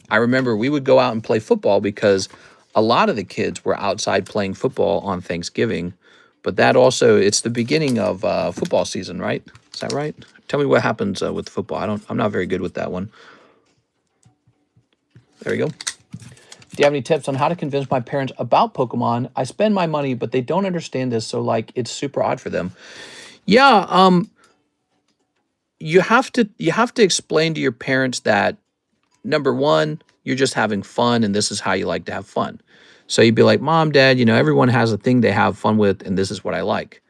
I remember we would go out and play football because a lot of the kids were outside playing football on Thanksgiving. But that also, it's the beginning of football season, right? Is that right? Tell me what happens with football. I'm not very good with that one. There you go. Do you have any tips on how to convince my parents about Pokemon? I spend my money, but they don't understand this, so like it's super odd for them. Yeah, you have to explain to your parents that number one, you're just having fun, and this is how you like to have fun. So you'd be like, Mom, Dad, everyone has a thing they have fun with, and this is what I like.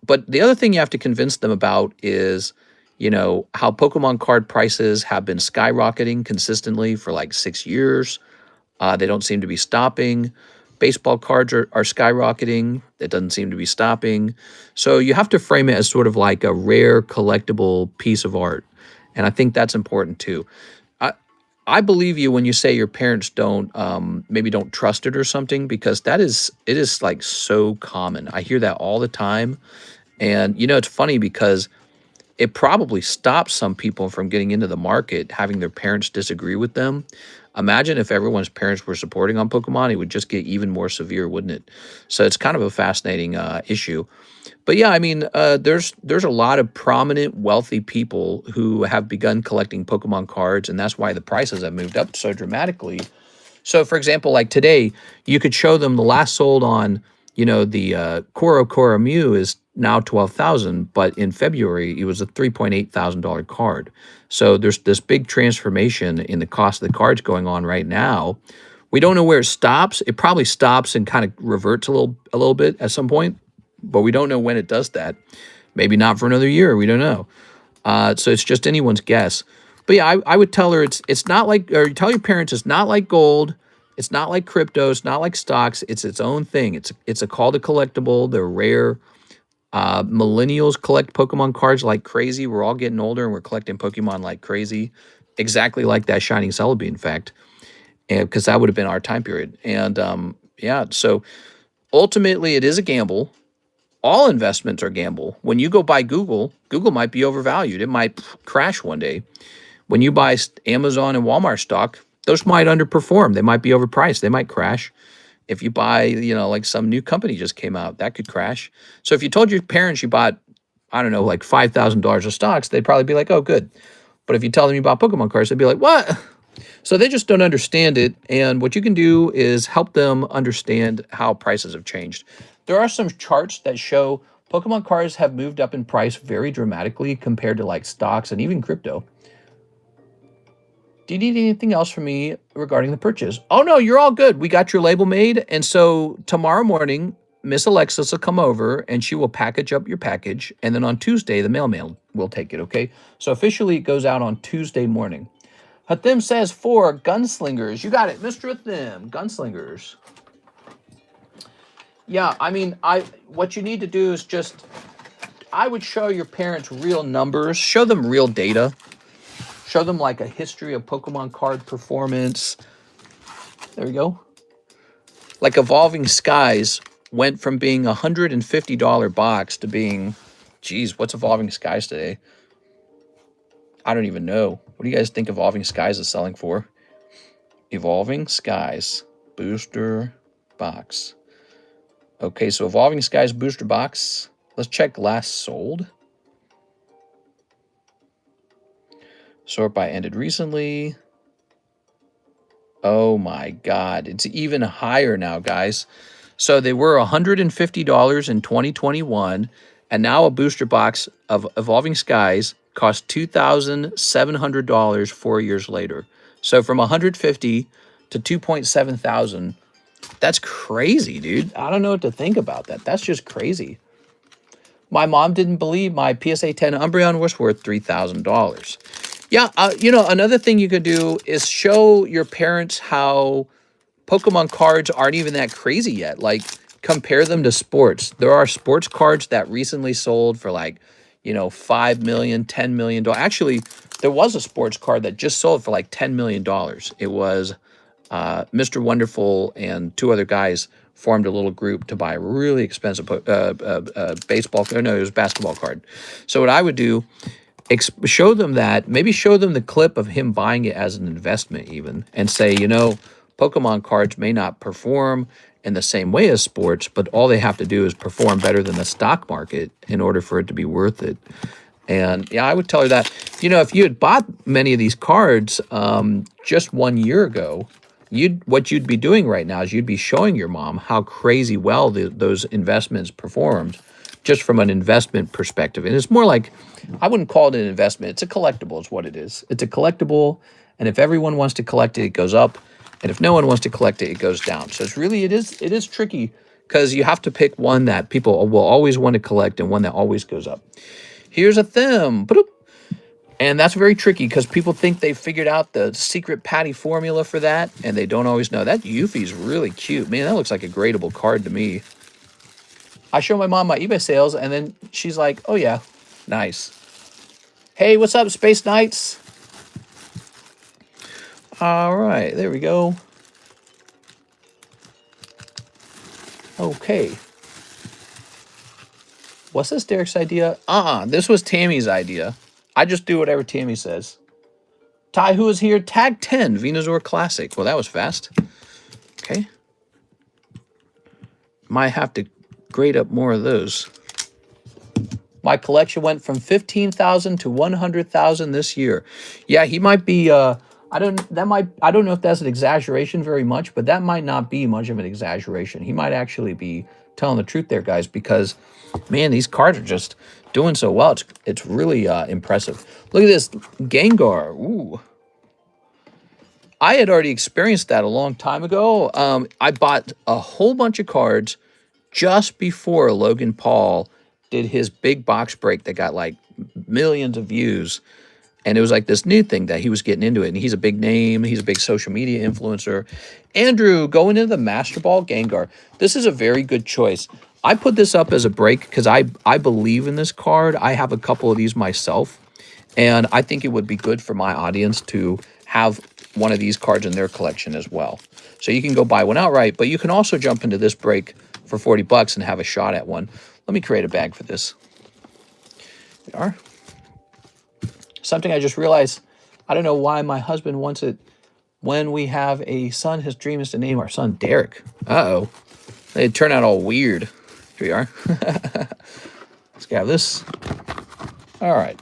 But the other thing you have to convince them about is, how Pokemon card prices have been skyrocketing consistently for like 6 years. They don't seem to be stopping. Baseball cards are skyrocketing. It doesn't seem to be stopping. So you have to frame it as sort of like a rare collectible piece of art. And I think that's important too. I believe you when you say your parents don't maybe don't trust it or something, because it is like so common. I hear that all the time. And it's funny because it probably stops some people from getting into the market, having their parents disagree with them. Imagine if everyone's parents were supporting on Pokemon, it would just get even more severe, wouldn't it? So it's kind of a fascinating issue. But yeah, I mean, there's a lot of prominent, wealthy people who have begun collecting Pokemon cards, and that's why the prices have moved up so dramatically. So, for example, like today, you could show them the last sold on, the Koro Mew is now 12,000, but in February it was a $3,800 card. So there's this big transformation in the cost of the cards going on right now. We don't know where it stops. It probably stops and kind of reverts a little bit at some point, but we don't know when it does that. Maybe not for another year. We don't know. So it's just anyone's guess. But yeah, I would tell her it's not like, or tell your parents it's not like gold. It's not like crypto. It's not like stocks. It's its own thing. It's a called a collectible. They're rare. Millennials collect Pokemon cards like crazy. We're all getting older and we're collecting Pokemon like crazy. Exactly like that Shining Celebi, in fact. And because that would have been our time period. And yeah, so ultimately it is a gamble. All investments are gamble. When you go buy Google might be overvalued. It might crash one day. When you buy Amazon and Walmart stock, those might underperform. They might be overpriced. They might crash. If you buy, like some new company just came out, that could crash. So if you told your parents you bought, I don't know, like $5,000 of stocks, they'd probably be like, oh, good. But if you tell them you bought Pokemon cards, they'd be like, what? So they just don't understand it. And what you can do is help them understand how prices have changed. There are some charts that show Pokemon cards have moved up in price very dramatically compared to like stocks and even crypto. Do you need anything else from me regarding the purchase? Oh, no, you're all good. We got your label made. And so tomorrow morning, Miss Alexis will come over and she will package up your package. And then on Tuesday, the mailman will take it, okay? So officially, it goes out on Tuesday morning. Hathim says for gunslingers. You got it, Mr. Hathim. Gunslingers. Yeah, I mean, what you need to do is just, I would show your parents real numbers. Show them real data. Show them like a history of Pokemon card performance. There we go. Like Evolving Skies went from being a $150 box to being, geez, what's Evolving Skies today? I don't even know. What do you guys think Evolving Skies is selling for? Evolving Skies booster box. Okay, so Evolving Skies booster box. Let's check last sold. Sort by ended recently. Oh my God, it's even higher now, guys. So they were $150 in 2021, and now a booster box of Evolving Skies costs $2,700 4 years later. So from $150 to $2,700, that's crazy, dude. I don't know what to think about that. That's just crazy. My mom didn't believe my PSA 10 Umbreon was worth $3,000. Yeah, you know, another thing you could do is show your parents how Pokemon cards aren't even that crazy yet. Like, compare them to sports. There are sports cards that recently sold for like, you know, $5 million, $10 million. Actually, there was a sports card that just sold for like $10 million. It was Mr. Wonderful and two other guys formed a little group to buy a really expensive baseball. No, it was a basketball card. So what I would do, show them that, maybe show them the clip of him buying it as an investment even, and say, you know, Pokemon cards may not perform in the same way as sports, but all they have to do is perform better than the stock market in order for it to be worth it. And yeah, I would tell her that, you know, if you had bought many of these cards just 1 year ago, what you'd be doing right now is you'd be showing your mom how crazy well those investments performed just from an investment perspective. And it's more like, I wouldn't call it an investment. It's a collectible is what it is. It's a collectible. And if everyone wants to collect it, it goes up. And if no one wants to collect it, it goes down. So it's really, it is tricky because you have to pick one that people will always want to collect and one that always goes up. Here's a theme. And that's very tricky because people think they figured out the secret patty formula for that, and they don't always know. That Yuffie's really cute. Man, that looks like a gradable card to me. I show my mom my eBay sales, and then she's like, oh, yeah, nice. Hey, what's up, Space Knights? All right, there we go. Okay. What's this Derek's idea? This was Tammy's idea. I just do whatever Tammy says. Ty, who is here? Tag 10, Venusaur Classic. Well, that was fast. Okay. Might have to grade up more of those. My collection went from 15,000 to 100,000 this year. Yeah, he might be, I don't know if that's an exaggeration very much, but that might not be much of an exaggeration. He might actually be telling the truth there, guys, because, man, these cards are just doing so well. It's really impressive. Look at this Gengar. Ooh. I had already experienced that a long time ago. I bought a whole bunch of cards just before Logan Paul did his big box break that got like millions of views. And it was like this new thing that he was getting into it. And he's a big name. He's a big social media influencer. Andrew, going into the Master Ball Gengar. This is a very good choice. I put this up as a break because I believe in this card. I have a couple of these myself. And I think it would be good for my audience to have one of these cards in their collection as well. So you can go buy one outright, but you can also jump into this break for 40 bucks and have a shot at one. Let me create a bag for this. There we are. Something I just realized, I don't know why my husband wants it. When we have a son, his dream is to name our son Derek. Uh-oh. They turn out all weird. Here we are. Let's grab this. All right.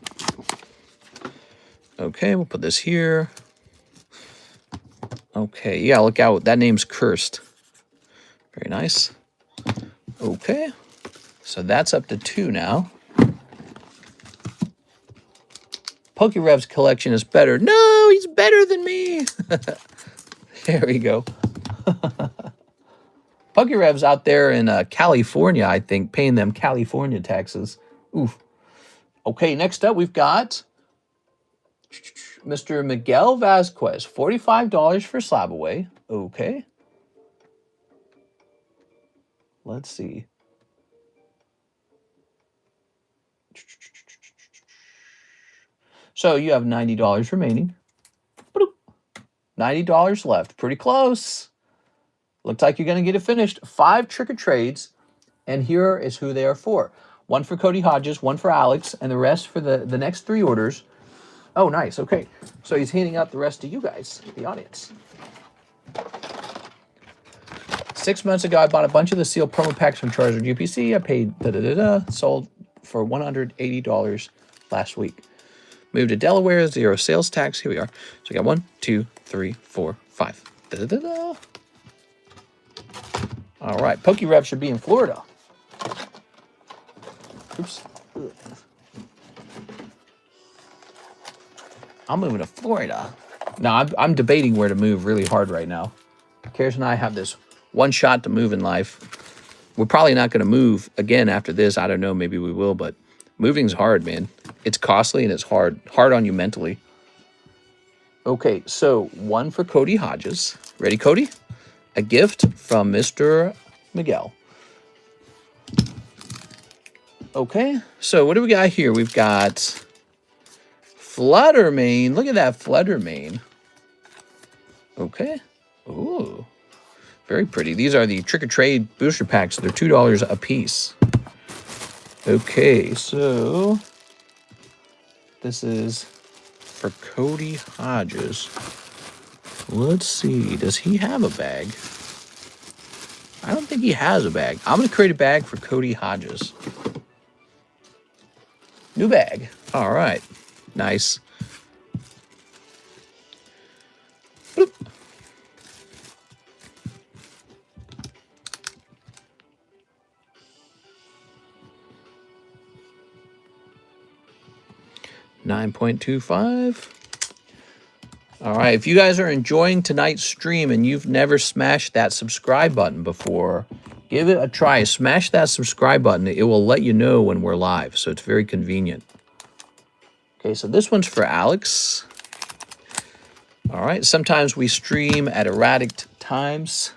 Okay, we'll put this here. Okay, yeah, look out. That name's cursed. Very nice. Okay. So that's up to 2 now. PokeRev's collection is better. No, he's better than me. There we go. PokeRev's out there in California, I think, paying them California taxes. Oof. Okay, next up we've got Mr. Miguel Vasquez, $45 for Slab Away. Okay. Let's see. So you have $90 remaining. $90 left. Pretty close. Looks like you're going to get it finished. 5 trick-or-trades, and here is who they are for. 1 for Cody Hodges, 1 for Alex, and the rest for the next 3 orders. Oh, nice. Okay. So he's handing out the rest to you guys, the audience. 6 months ago, I bought a bunch of the sealed promo packs from Charizard UPC. I paid sold for $180 last week. Moved to Delaware, 0 sales tax. Here we are. So we got 1, 2, 3, 4, 5. All right. PokeRev should be in Florida. Oops. I'm moving to Florida. Now, I'm debating where to move really hard right now. Karis and I have this one shot to move in life. We're probably not going to move again after this. I don't know. Maybe we will, but moving's hard, man. It's costly and it's hard. Hard on you mentally. Okay, so 1 for Cody Hodges. Ready, Cody? A gift from Mr. Miguel. Okay, so what do we got here? We've got Fluttermane. Look at that Fluttermane. Okay. Ooh. Very pretty. These are the trick-or-trade booster packs. They're $2 a piece. Okay, so this is for Cody Hodges. Let's see. Does he have a bag? I don't think he has a bag. I'm going to create a bag for Cody Hodges. New bag. All right. Nice. Boop. $9.25. All right, if you guys are enjoying tonight's stream and you've never smashed that subscribe button before, give it a try. Smash that subscribe button. It will let you know when we're live, so it's very convenient. Okay, so this one's for Alex. All right, sometimes we stream at erratic times,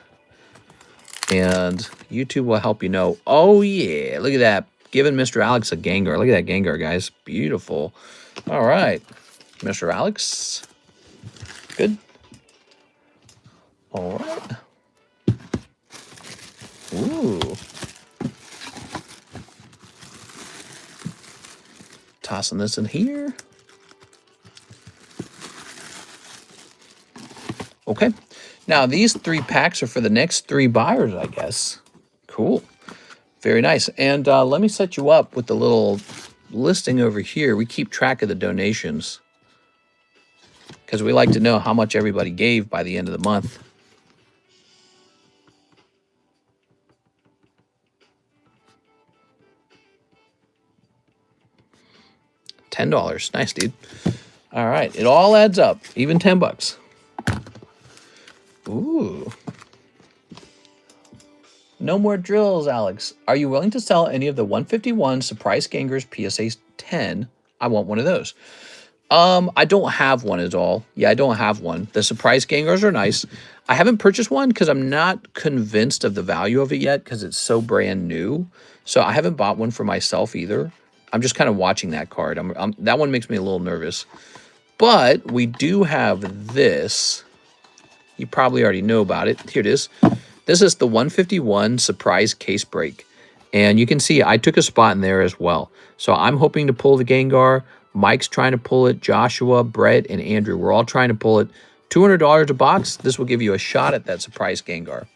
and YouTube will help you know. Oh, yeah, look at that. Giving Mr. Alex a Gengar. Look at that Gengar, guys. Beautiful. All right, Mr. Alex. Good. All right. Ooh. Tossing this in here. Okay. Now, these 3 packs are for the next 3 buyers, I guess. Cool. Very nice. And let me set you up with the little listing over here. We keep track of the donations because we like to know how much everybody gave by the end of the month. $10. Nice, dude. All right. It all adds up. Even $10. Ooh. No more drills, Alex. Are you willing to sell any of the 151 Surprise Gangers PSA 10? I want one of those. I don't have one at all. Yeah, I don't have one. The Surprise Gangers are nice. I haven't purchased one because I'm not convinced of the value of it yet because it's so brand new. So I haven't bought one for myself either. I'm just kind of watching that card. That one makes me a little nervous. But we do have this. You probably already know about it. Here it is. This is the 151 Surprise Case Break. And you can see I took a spot in there as well. So I'm hoping to pull the Gengar. Mike's trying to pull it. Joshua, Brett, and Andrew. We're all trying to pull it. $200 a box. This will give you a shot at that Surprise Gengar.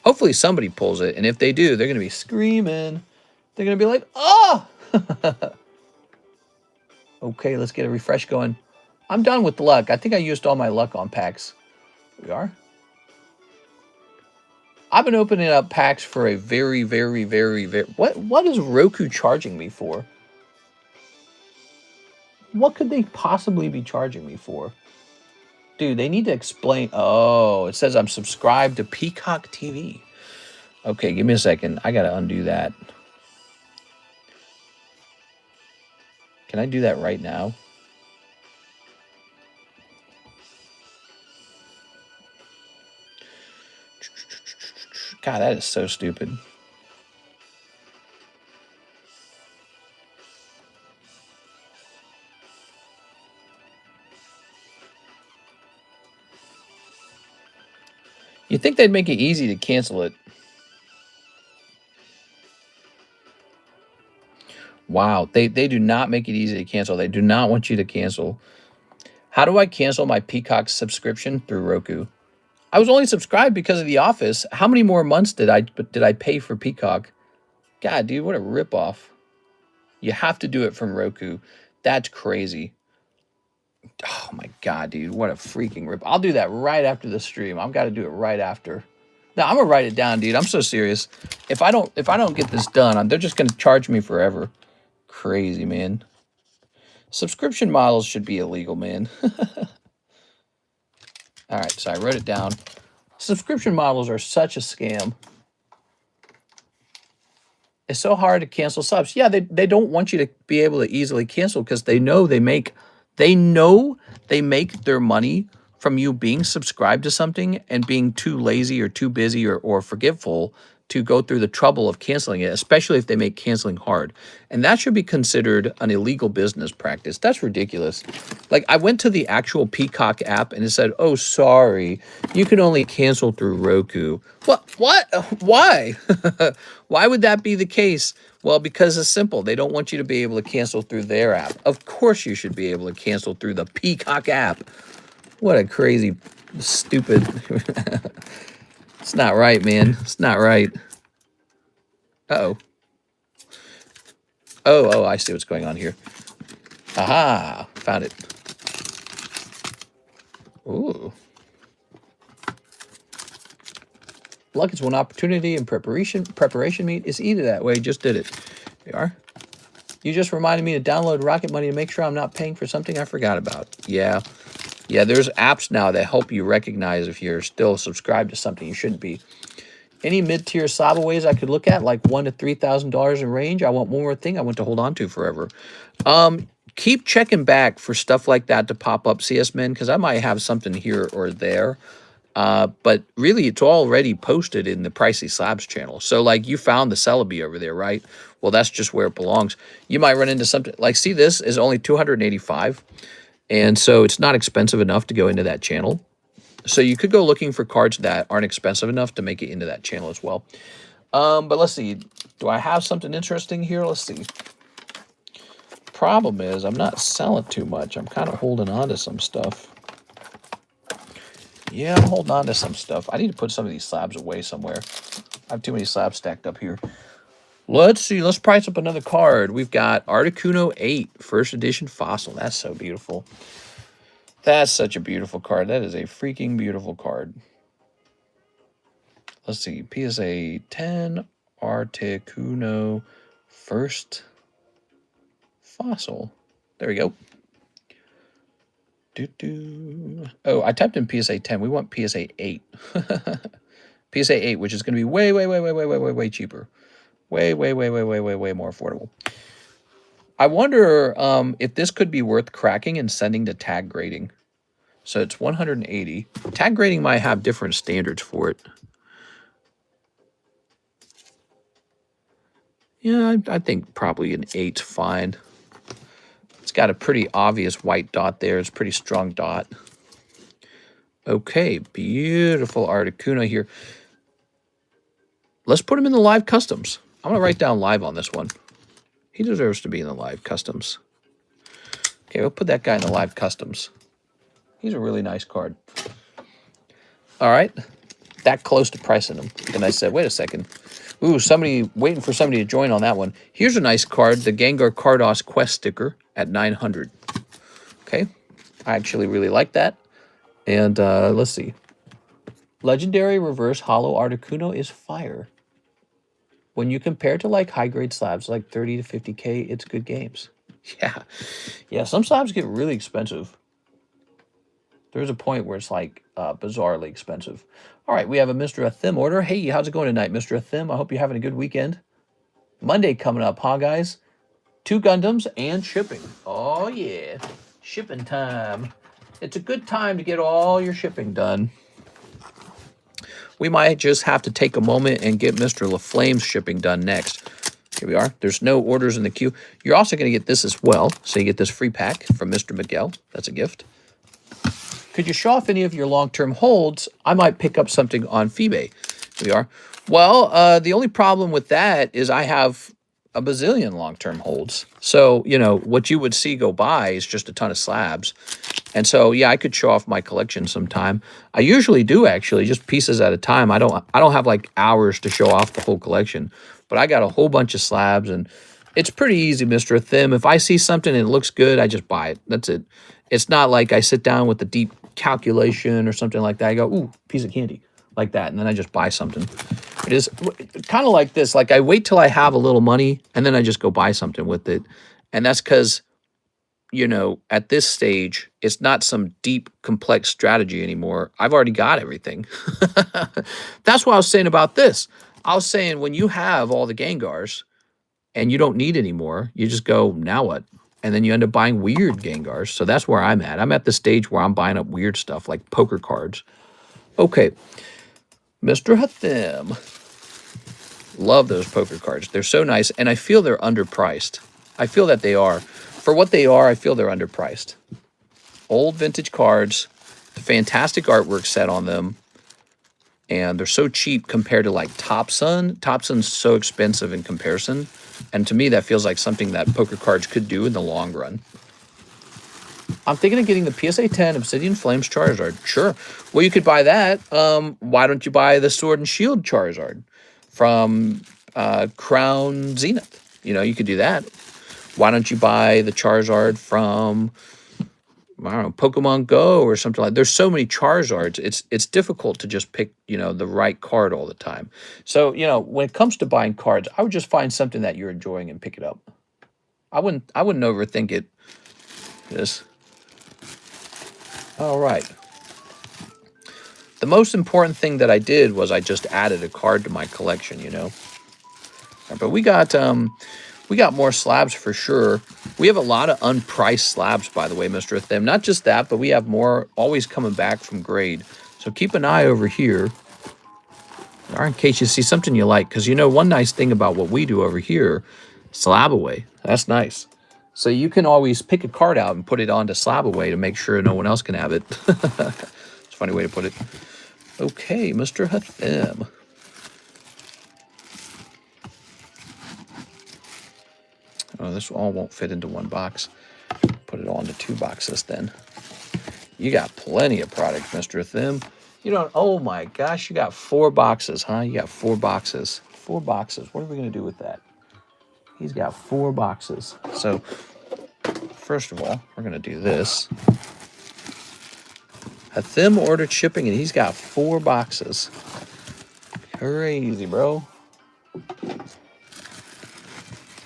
Hopefully somebody pulls it. And if they do, they're going to be screaming. They're going to be like, oh! Okay, let's get a refresh going. I'm done with luck. I think I used all my luck on packs. Here we are. I've been opening up packs for a very... What is Roku charging me for? What could they possibly be charging me for? Dude, they need to explain. Oh, it says I'm subscribed to Peacock TV. Okay, give me a second. I got to undo that. Can I do that right now? God, that is so stupid. You'd think they'd make it easy to cancel it. Wow, they do not make it easy to cancel. They do not want you to cancel. How do I cancel my Peacock subscription through Roku? I was only subscribed because of The Office. How many more months did I pay for Peacock? God, dude, what a ripoff. You have to do it from Roku. That's crazy. Oh my God, dude, what a freaking rip. I'll do that right after the stream. I've got to do it right after. Now, I'm gonna write it down, dude. I'm so serious. If I don't get this done, they're just gonna charge me forever. Crazy, man. Subscription models should be illegal, man. All right, so I wrote it down. Subscription models are such a scam. It's so hard to cancel subs. Yeah, they don't want you to be able to easily cancel because they know they make their money from you being subscribed to something and being too lazy or too busy or forgetful to go through the trouble of canceling it, especially if they make canceling hard. And that should be considered an illegal business practice. That's ridiculous. Like, I went to the actual Peacock app and it said, oh, sorry, you can only cancel through Roku. What? Why? Why would that be the case? Well, because it's simple. They don't want you to be able to cancel through their app. Of course you should be able to cancel through the Peacock app. What a crazy, stupid... It's not right, man. It's not right. Uh-oh. Oh, I see what's going on here. Aha, found it. Ooh. Luck is one opportunity and preparation meet is either that way. Just did it. There you are. You just reminded me to download Rocket Money to make sure I'm not paying for something I forgot about. Yeah. Yeah, there's apps now that help you recognize if you're still subscribed to something you shouldn't be. Any mid-tier Sabaways I could look at, like $1,000 to $3,000 in range. I want one more thing I want to hold on to forever. Keep checking back for stuff like that to pop up, CS-Men, because I might have something here or there. But really, it's already posted in the Pricey Slabs channel. So, like, you found the Celebi over there, right? Well, that's just where it belongs. You might run into something like, see, this is only $285, and so it's not expensive enough to go into that channel. So you could go looking for cards that aren't expensive enough to make it into that channel as well. But let's see. Do I have something interesting here? Let's see. Problem is, I'm not selling too much. I'm kind of holding on to some stuff. Yeah, I'm holding on to some stuff. I need to put some of these slabs away somewhere. I have too many slabs stacked up here. Let's see. Let's price up another card. We've got Articuno 8, first edition fossil. That's so beautiful. That's such a beautiful card. That is a freaking beautiful card. Let's see. PSA 10, Articuno, first fossil. There we go. Oh, I typed in PSA 10. We want PSA 8. PSA 8, which is going to be way cheaper. Way more affordable. I wonder if this could be worth cracking and sending to tag grading. So it's 180. Tag grading might have different standards for it. Yeah, I think probably an 8's fine. It's got a pretty obvious white dot there. It's a pretty strong dot. Okay, beautiful Articuno here. Let's put him in the live customs. I'm going to write down live on this one. He deserves to be in the live customs. Okay, we'll put that guy in the live customs. He's a really nice card. All right. That close to pricing him. And I said, wait a second. Ooh, somebody waiting for somebody to join on that one. Here's a nice card, the Gengar Carddass Quest sticker at 900. Okay. I actually really like that. And let's see. Legendary Reverse Hollow Articuno is fire. When you compare to like high-grade slabs, like 30 to 50K, it's good games. Yeah. Yeah, some slabs get really expensive. There's a point where it's like bizarrely expensive. All right, we have a Mr. Athim order. Hey, how's it going tonight, Mr. Athim? I hope you're having a good weekend. Monday coming up, huh, guys? 2 Gundams and shipping. Oh, yeah. Shipping time. It's a good time to get all your shipping done. We might just have to take a moment and get Mr. LaFlame's shipping done next. Here we are. There's no orders in the queue. You're also going to get this as well. So you get this free pack from Mr. Miguel. That's a gift. Could you show off any of your long-term holds? I might pick up something on Feebay. Here we are. Well, the only problem with that is I have a bazillion long-term holds. So, you know, what you would see go by is just a ton of slabs. And so, yeah, I could show off my collection sometime. I usually do, actually, just pieces at a time. I don't have like hours to show off the whole collection, but I got a whole bunch of slabs, and it's pretty easy, Mr. Thim. If I see something and it looks good, I just buy it. That's it. It's not like I sit down with the deep calculation or something like that. I go, ooh, piece of candy, like that, and then I just buy something. It is kind of like this. Like I wait till I have a little money, and then I just go buy something with it. And that's because, you know, at this stage, it's not some deep, complex strategy anymore. I've already got everything. That's what I was saying about this. I was saying when you have all the Gengars and you don't need any more, you just go, now what? And then you end up buying weird Gengars. So that's where I'm at. I'm at the stage where I'm buying up weird stuff like poker cards. Okay. Mr. Hathim. Love those poker cards. They're so nice. And I feel they're underpriced. I feel that they are. For what they are, I feel they're underpriced. Old vintage cards, the fantastic artwork set on them, and they're so cheap compared to like Top Sun. Top Sun's so expensive in comparison, and to me that feels like something that poker cards could do in the long run. I'm thinking of getting the PSA 10 Obsidian Flames Charizard. Sure. Well, you could buy that. Why don't you buy the Sword and Shield Charizard from Crown Zenith? You know, you could do that. Why don't you buy the Charizard from, I don't know, Pokemon Go or something like that? There's so many Charizards. It's difficult to just pick, you know, the right card all the time. So, you know, when it comes to buying cards, I would just find something that you're enjoying and pick it up. I wouldn't overthink it. This. All right. The most important thing that I did was I just added a card to my collection, you know. But we got more slabs for sure. We have a lot of unpriced slabs, by the way, Mr. Thim. Not just that, but we have more always coming back from grade. So keep an eye over here, all right, in case you see something you like. Because, you know, one nice thing about what we do over here, slab away. That's nice. So you can always pick a card out and put it onto slab away to make sure no one else can have it. It's a funny way to put it. Okay, Mr. Hathim. Oh, this all won't fit into one box. Put it all into 2 boxes then. You got plenty of product, Mr. Thim. You don't, oh my gosh, you got 4 boxes, huh? You got 4 boxes. 4 boxes. What are we going to do with that? He's got 4 boxes. So, first of all, we're going to do this. Hathim ordered shipping, and he's got 4 boxes. Crazy, bro.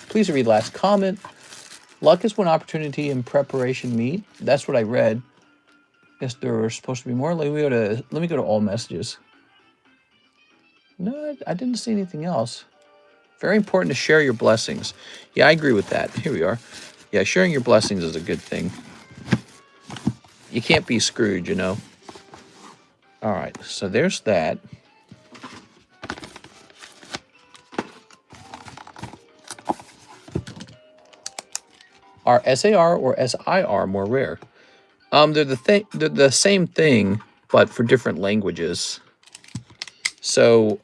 Please read last comment. Luck is when opportunity and preparation meet. That's what I read. Guess there were supposed to be more. Let me go to all messages. No, I didn't see anything else. Very important to share your blessings. Yeah, I agree with that. Here we are. Yeah, sharing your blessings is a good thing. You can't be screwed, you know. All right, so there's that. Are SAR or SIR more rare? They're the same thing, but for different languages. So,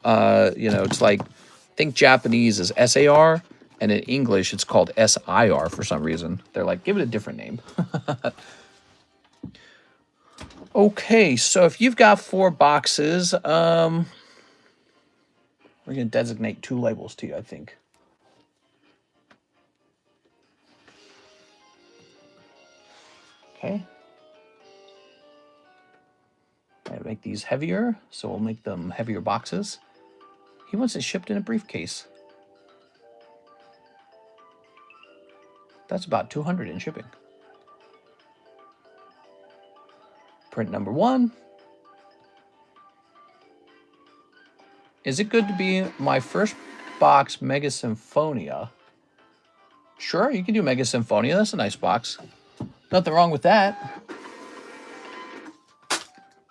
you know, it's like, think Japanese is SAR, and in English it's called SIR for some reason. They're like, give it a different name. Okay, so if you've got 4 boxes, we're going to designate 2 labels to you, I think. Okay. I make these heavier, so we'll make them heavier boxes. He wants it shipped in a briefcase. That's about 200 in shipping. Print number 1. Is it good to be my first box Mega Symphonia? Sure, you can do Mega Symphonia. That's a nice box. Nothing wrong with that.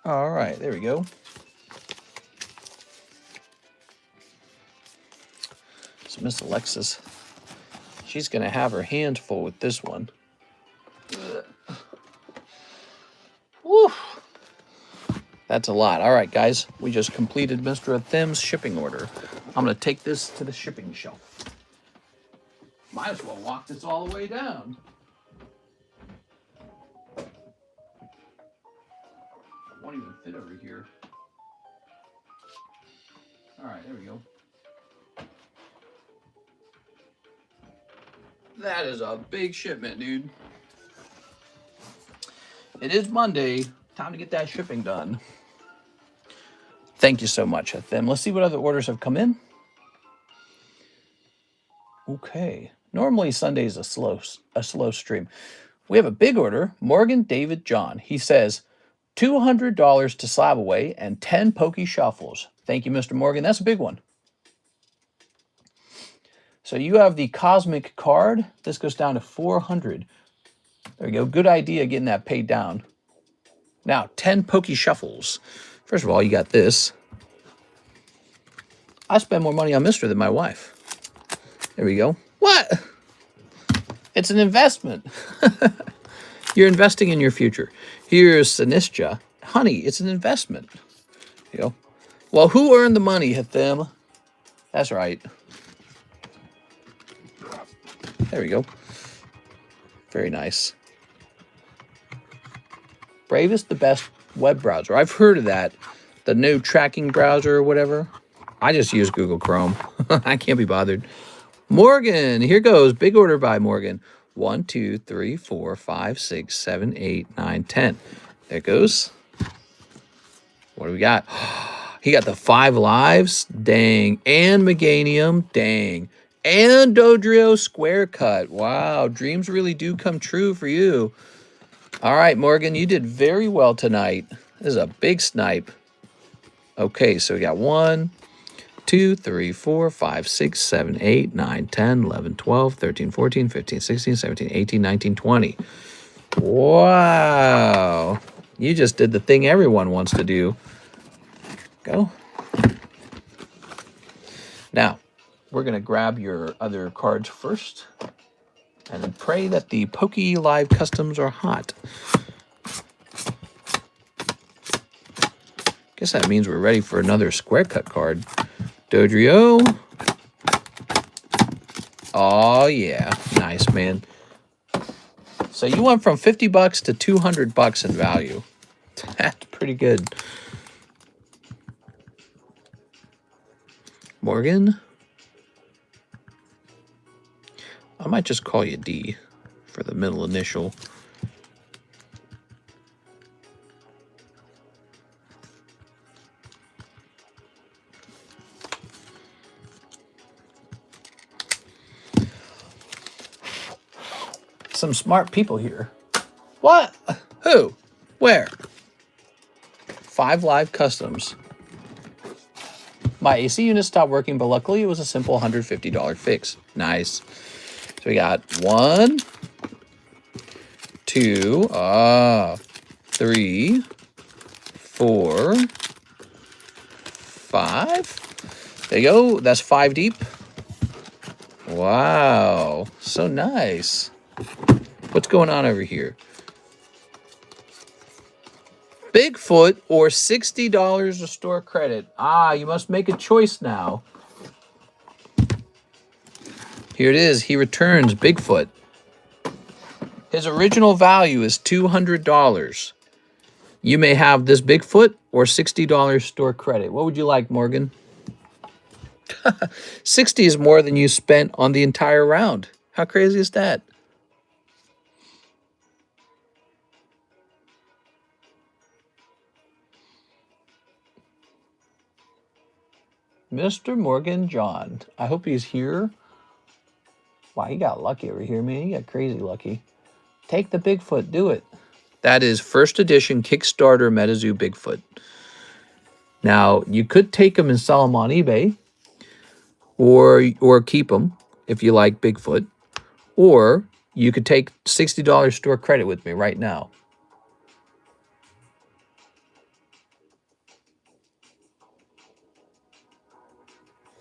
All right, there we go. So Miss Alexis, she's going to have her hands full with this one. Woo! That's a lot. All right, guys, we just completed Mr. Athem's shipping order. I'm going to take this to the shipping shelf. Might as well walk this all the way down. Won't even fit over here. All right, there we go. That is a big shipment, dude. It is Monday. Time to get that shipping done. Thank you so much, Athem. Let's see what other orders have come in. Okay. Normally Sunday is a slow stream. We have a big order. Morgan David John. He says $200 to Slab Away and 10 Pokey Shuffles. Thank you, Mr. Morgan. That's a big one. So you have the Cosmic card. This goes down to 400. There you go. Good idea getting that paid down. Now, 10 Pokey Shuffles. First of all, you got this. I spend more money on Mr. than my wife. There we go. What? It's an investment. You're investing in your future. Here's Sinistra. Honey, it's an investment. There you go. Well, who earned the money, Hathem? That's right. There we go. Very nice. Brave is the best web browser. I've heard of that. The new tracking browser or whatever. I just use Google Chrome. I can't be bothered. Morgan, here goes. Big order by Morgan. 1, 2, 3, 4, 5, 6, 7, 8, 9, 10. There it goes. What do we got? He got the 5 lives. Dang. And Meganium. Dang. And Dodrio Square Cut. Wow. Dreams really do come true for you. All right, Morgan. You did very well tonight. This is a big snipe. Okay, so we got 1, 2, 3, 4, 5, 6, 7, 8, 9, 10, 11, 12, 13, 14, 15, 16, 17, 18, 19, 20. Wow. You just did the thing everyone wants to do. Go. Now, we're going to grab your other cards first and then pray that the Pokey Live Customs are hot. Guess that means we're ready for another square cut card. Dodrio. Oh, yeah. Nice, man. So you went from 50 bucks to 200 bucks in value. That's pretty good. Morgan. I might just call you D for the middle initial. Some smart people here. What? Who? Where? 5 live customs. My AC unit stopped working, but luckily it was a simple $150 fix. Nice. So we got 1, 2, 3, 4, 5. There you go. That's 5 deep. Wow. So nice. What's going on over here? Bigfoot or $60 of store credit. Ah, you must make a choice now. Here it is. He returns Bigfoot. His original value is $200. You may have this Bigfoot or $60 store credit. What would you like, Morgan? 60 is more than you spent on the entire round. How crazy is that? Mr. Morgan John. I hope he's here Wow, he got lucky over here, man. He got crazy lucky. Take the Bigfoot. Do it. That is first edition Kickstarter Metazoo Bigfoot. Now, you could take them and sell them on eBay, or keep them if you like Bigfoot, or you could take $60 store credit with me right now.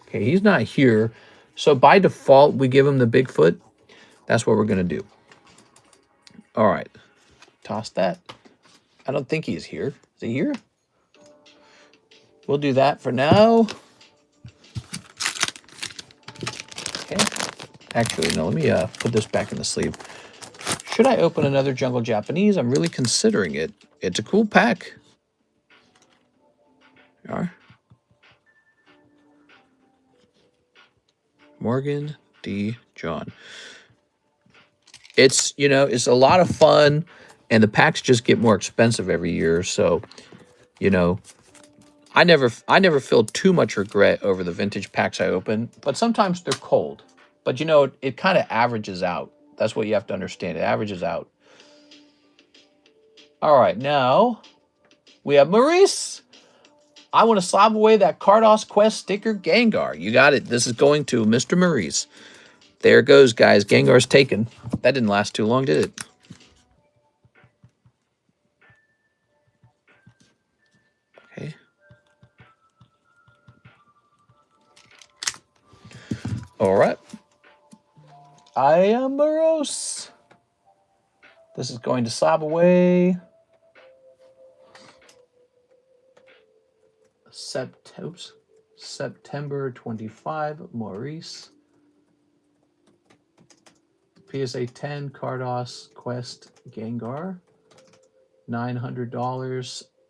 Okay, he's not here. So by default, we give him the Bigfoot. That's what we're going to do. All right. Toss that. I don't think he's here. Is he here? We'll do that for now. Okay. Actually, no, let me put this back in the sleeve. Should I open another Jungle Japanese? I'm really considering it. It's a cool pack. There you are. Morgan D. John. It's, you know, it's a lot of fun, and the packs just get more expensive every year. So, you know, I never feel too much regret over the vintage packs I open, but sometimes they're cold. But, you know, it kind of averages out. That's what you have to understand. It averages out. All right, now we have Maurice. I want to slab away that Carddass Quest sticker Gengar. You got it. This is going to Mr. Maurice. There it goes, guys. Gengar's taken. That didn't last too long, did it? Okay. All right. I am Maurice. This is going to slab away. September 25, Maurice. PSA 10, Carddass Quest Gengar. $900,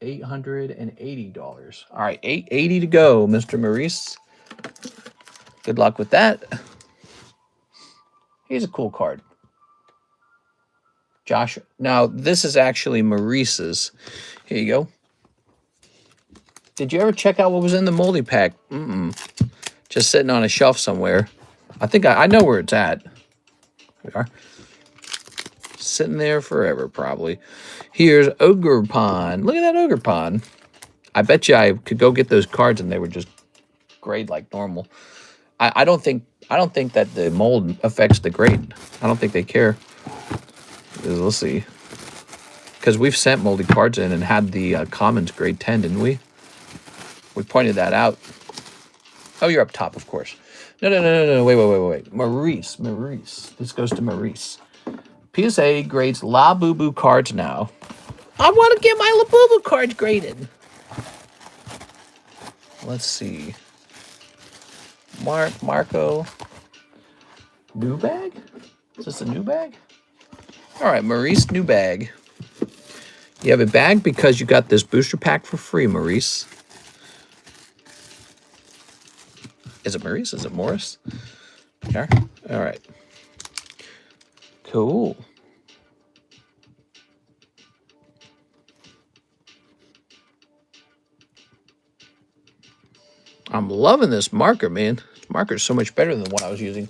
$880. All right, $880 to go, Mr. Maurice. Good luck with that. Here's a cool card. Josh. Now, this is actually Maurice's. Here you go. Did you ever check out what was in the moldy pack? Just sitting on a shelf somewhere. I think I know where it's at. Here we are. Sitting there forever, probably. Here's Ogre Pond. Look at that Ogre Pond. I bet you I could go get those cards and they would just grade like normal. I don't think that the mold affects the grade. I don't think they care. We'll see. Because we've sent moldy cards in and had the commons grade 10, didn't we? We pointed that out. Oh, you're up top, of course. No. Wait. Maurice. This goes to Maurice. PSA grades La Boo Boo cards now. I want to get my La Boo Boo cards graded. Let's see. Marco. New bag? Is this a new bag? All right, Maurice, new bag. You have a bag because you got this booster pack for free, Maurice. Is it Maurice? Is it Morris? Yeah. All right. Cool. I'm loving this marker, man. This marker is so much better than what I was using.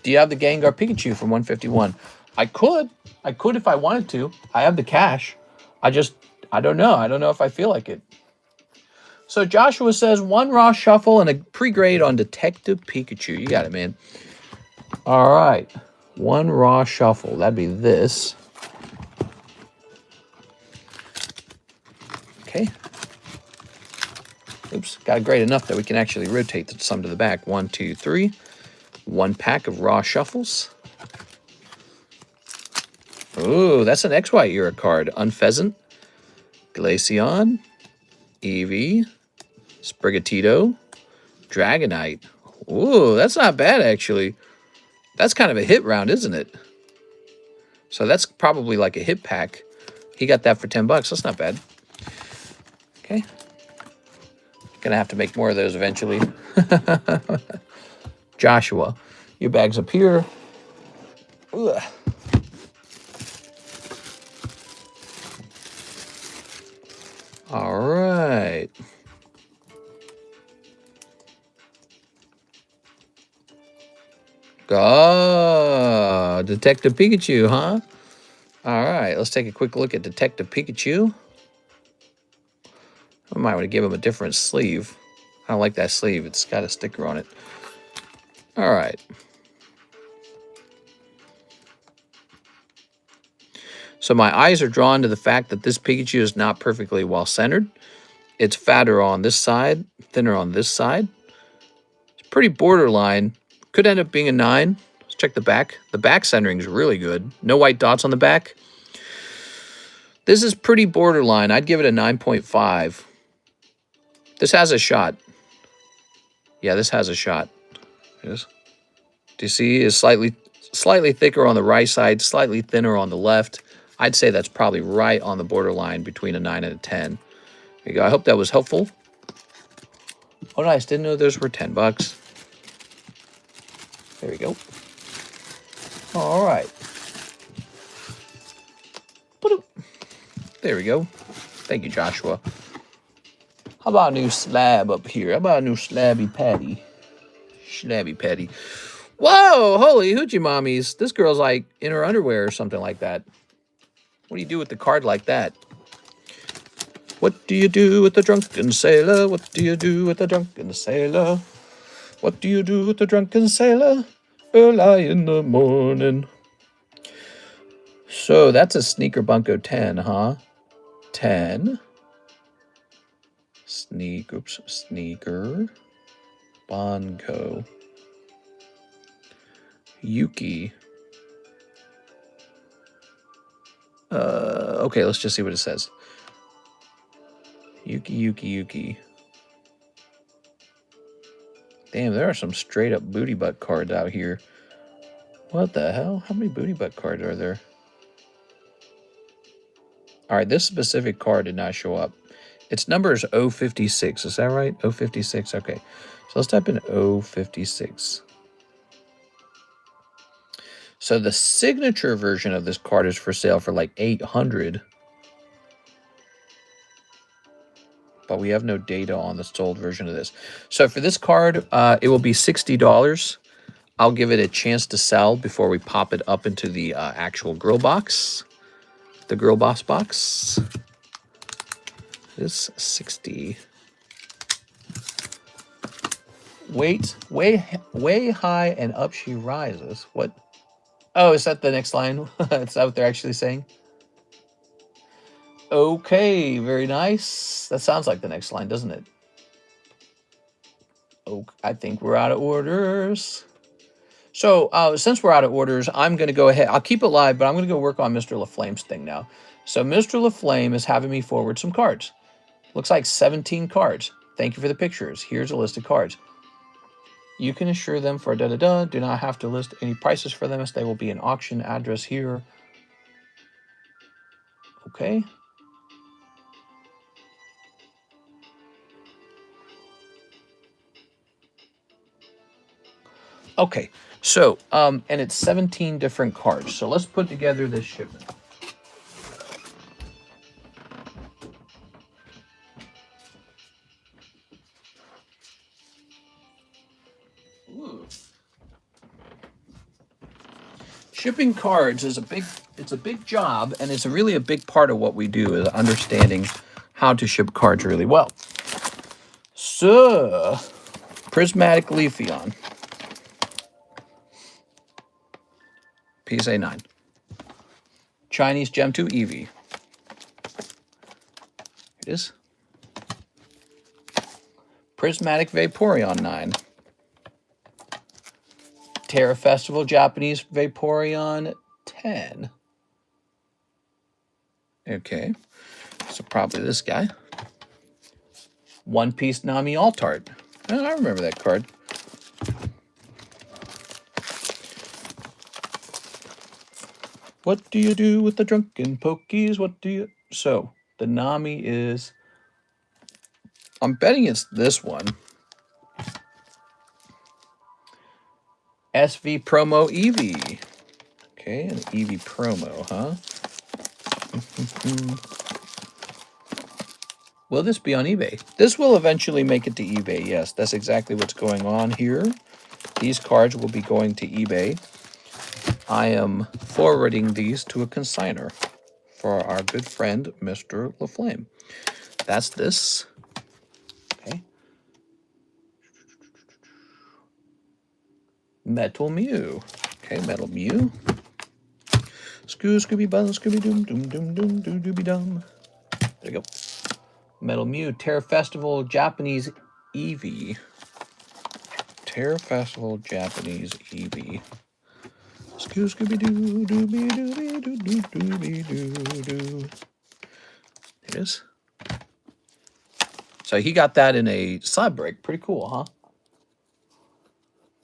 Do you have the Gengar Pikachu from 151? I could if I wanted to. I have the cash. I don't know. I don't know if I feel like it. So Joshua says 1 raw shuffle and a pre-grade on Detective Pikachu. You got it, man. All right. 1 raw shuffle. That'd be this. Okay. Oops. Got it great enough that we can actually rotate some to the back. 1, 2, 3. 1 pack of raw shuffles. Ooh, that's an XY era card. Unpheasant. Glaceon. Eevee. Sprigatito. Dragonite. Ooh, that's not bad, actually. That's kind of a hit round, isn't it? So that's probably like a hit pack. He got that for $10. That's not bad. Okay. Gonna have to make more of those eventually. Joshua, your bag's up here. Ugh. All right. Oh, Detective Pikachu, huh? All right, let's take a quick look at Detective Pikachu. I might want to give him a different sleeve. I don't like that sleeve. It's got a sticker on it. All right. So my eyes are drawn to the fact that this Pikachu is not perfectly well centered. It's fatter on this side, thinner on this side. It's pretty borderline. Could end up being a 9. Let's check the back. The back centering is really good. No white dots on the back. This is pretty borderline. I'd give it a 9.5. This has a shot. Yeah, this has a shot. Yes. Do you see? It's slightly thicker on the right side, slightly thinner on the left. I'd say that's probably right on the borderline between a 9 and a 10. There you go. I hope that was helpful. Oh, nice. Didn't know those were 10 bucks. There we go. All right. There we go. Thank you, Joshua. How about a new slab up here? How about a new slabby patty? Slabby patty. Whoa, holy hoochie mommies. This girl's like in her underwear or something like that. What do you do with the card like that? What do you do with the drunken sailor? What do you do with the drunken sailor? What do you do with the drunken sailor? Early in the morning. So that's a Sneaker Bunko 10, huh? 10. Sneaker. Bonko. Yuki. Okay, let's just see what it says. Yuki. Damn, there are some straight up booty butt cards out here. What the hell? How many booty butt cards are there? All right, this specific card did not show up. Its number is 056. Is that right? 056. Okay. So let's type in 056. So the signature version of this card is for sale for like 800. But we have no data on the sold version of this. So for this card, it will be $60. I'll give it a chance to sell before we pop it up into the actual Girl Box. The Girl Boss box. This 60. Wait, way high and up she rises. What? Oh, is that the next line? Is that what they're actually saying? Okay, very nice. That sounds like the next line, doesn't it? Oh, I think we're out of orders. So since we're out of orders, I'm going to go ahead. I'll keep it live, but I'm going to go work on Mr. LaFlame's thing now. So Mr. LaFlame is having me forward some cards. Looks like 17 cards. Thank you for the pictures. Here's a list of cards. You can assure them for da-da-da. Do not have to list any prices for them as they will be an auction address here. Okay. Okay. So, and it's 17 different cards. So let's put together this shipment. Ooh. Shipping cards is it's a big job, and it's really a big part of what we do is understanding how to ship cards really well. So, Prismatic Leafeon. PSA 9. Chinese Gem 2 Eevee. It is. Prismatic Vaporeon 9. Terra Festival Japanese Vaporeon 10. Okay. So probably this guy. One Piece Nami Altart. Oh, I remember that card. What do you do with the drunken pokies? What do you... So, the Nami is... I'm betting it's this one. SV Promo Eevee. Okay, an Eevee Promo, huh? Will this be on eBay? This will eventually make it to eBay, yes. That's exactly what's going on here. These cards will be going to eBay. I am forwarding these to a consigner for our good friend, Mr. LaFlame. That's this. Okay. Metal Mew. Okay, Metal Mew. Scooby bun, Scooby doom, doom, doom, doom, doo dooby dum. There you go. Metal Mew, Terror Festival Japanese Eevee. Terror Festival Japanese Eevee. Scooby doo, dooby dooby doo doo dooby doo doo. It is. So he got that in a slab break. Pretty cool, huh?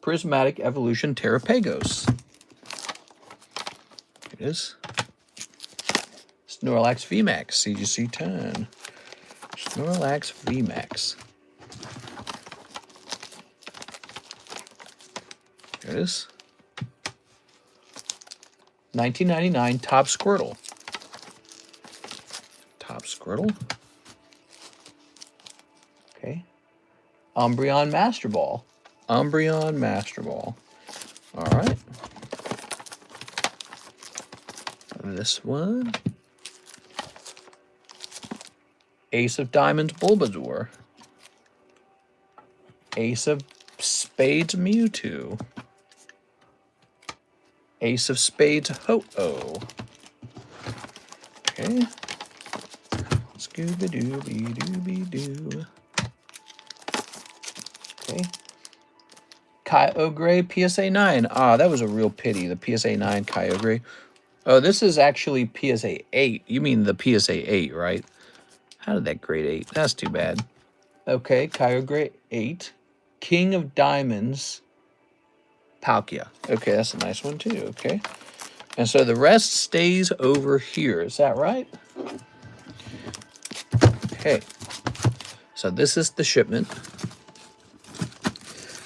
Prismatic Evolution Terrapagos. It is. Snorlax VMAX, CGC 10. Snorlax VMAX. There it is. 1999 Top Squirtle. Top Squirtle. Okay. Umbreon Master Ball. Umbreon Master Ball. All right. This one. Ace of Diamonds Bulbasaur. Ace of Spades Mewtwo. Ace of Spades Ho-Oh. Okay. Scooby-Dooby-Dooby-Doo. Okay. Kyogre PSA 9. Ah, that was a real pity, the PSA 9 Kyogre. Oh, this is actually PSA 8. You mean the PSA 8, right? How did that grade 8? That's too bad. Okay, Kyogre 8. King of Diamonds Palkia. Okay, that's a nice one too. Okay. And so the rest stays over here. Is that right? Okay. So this is the shipment.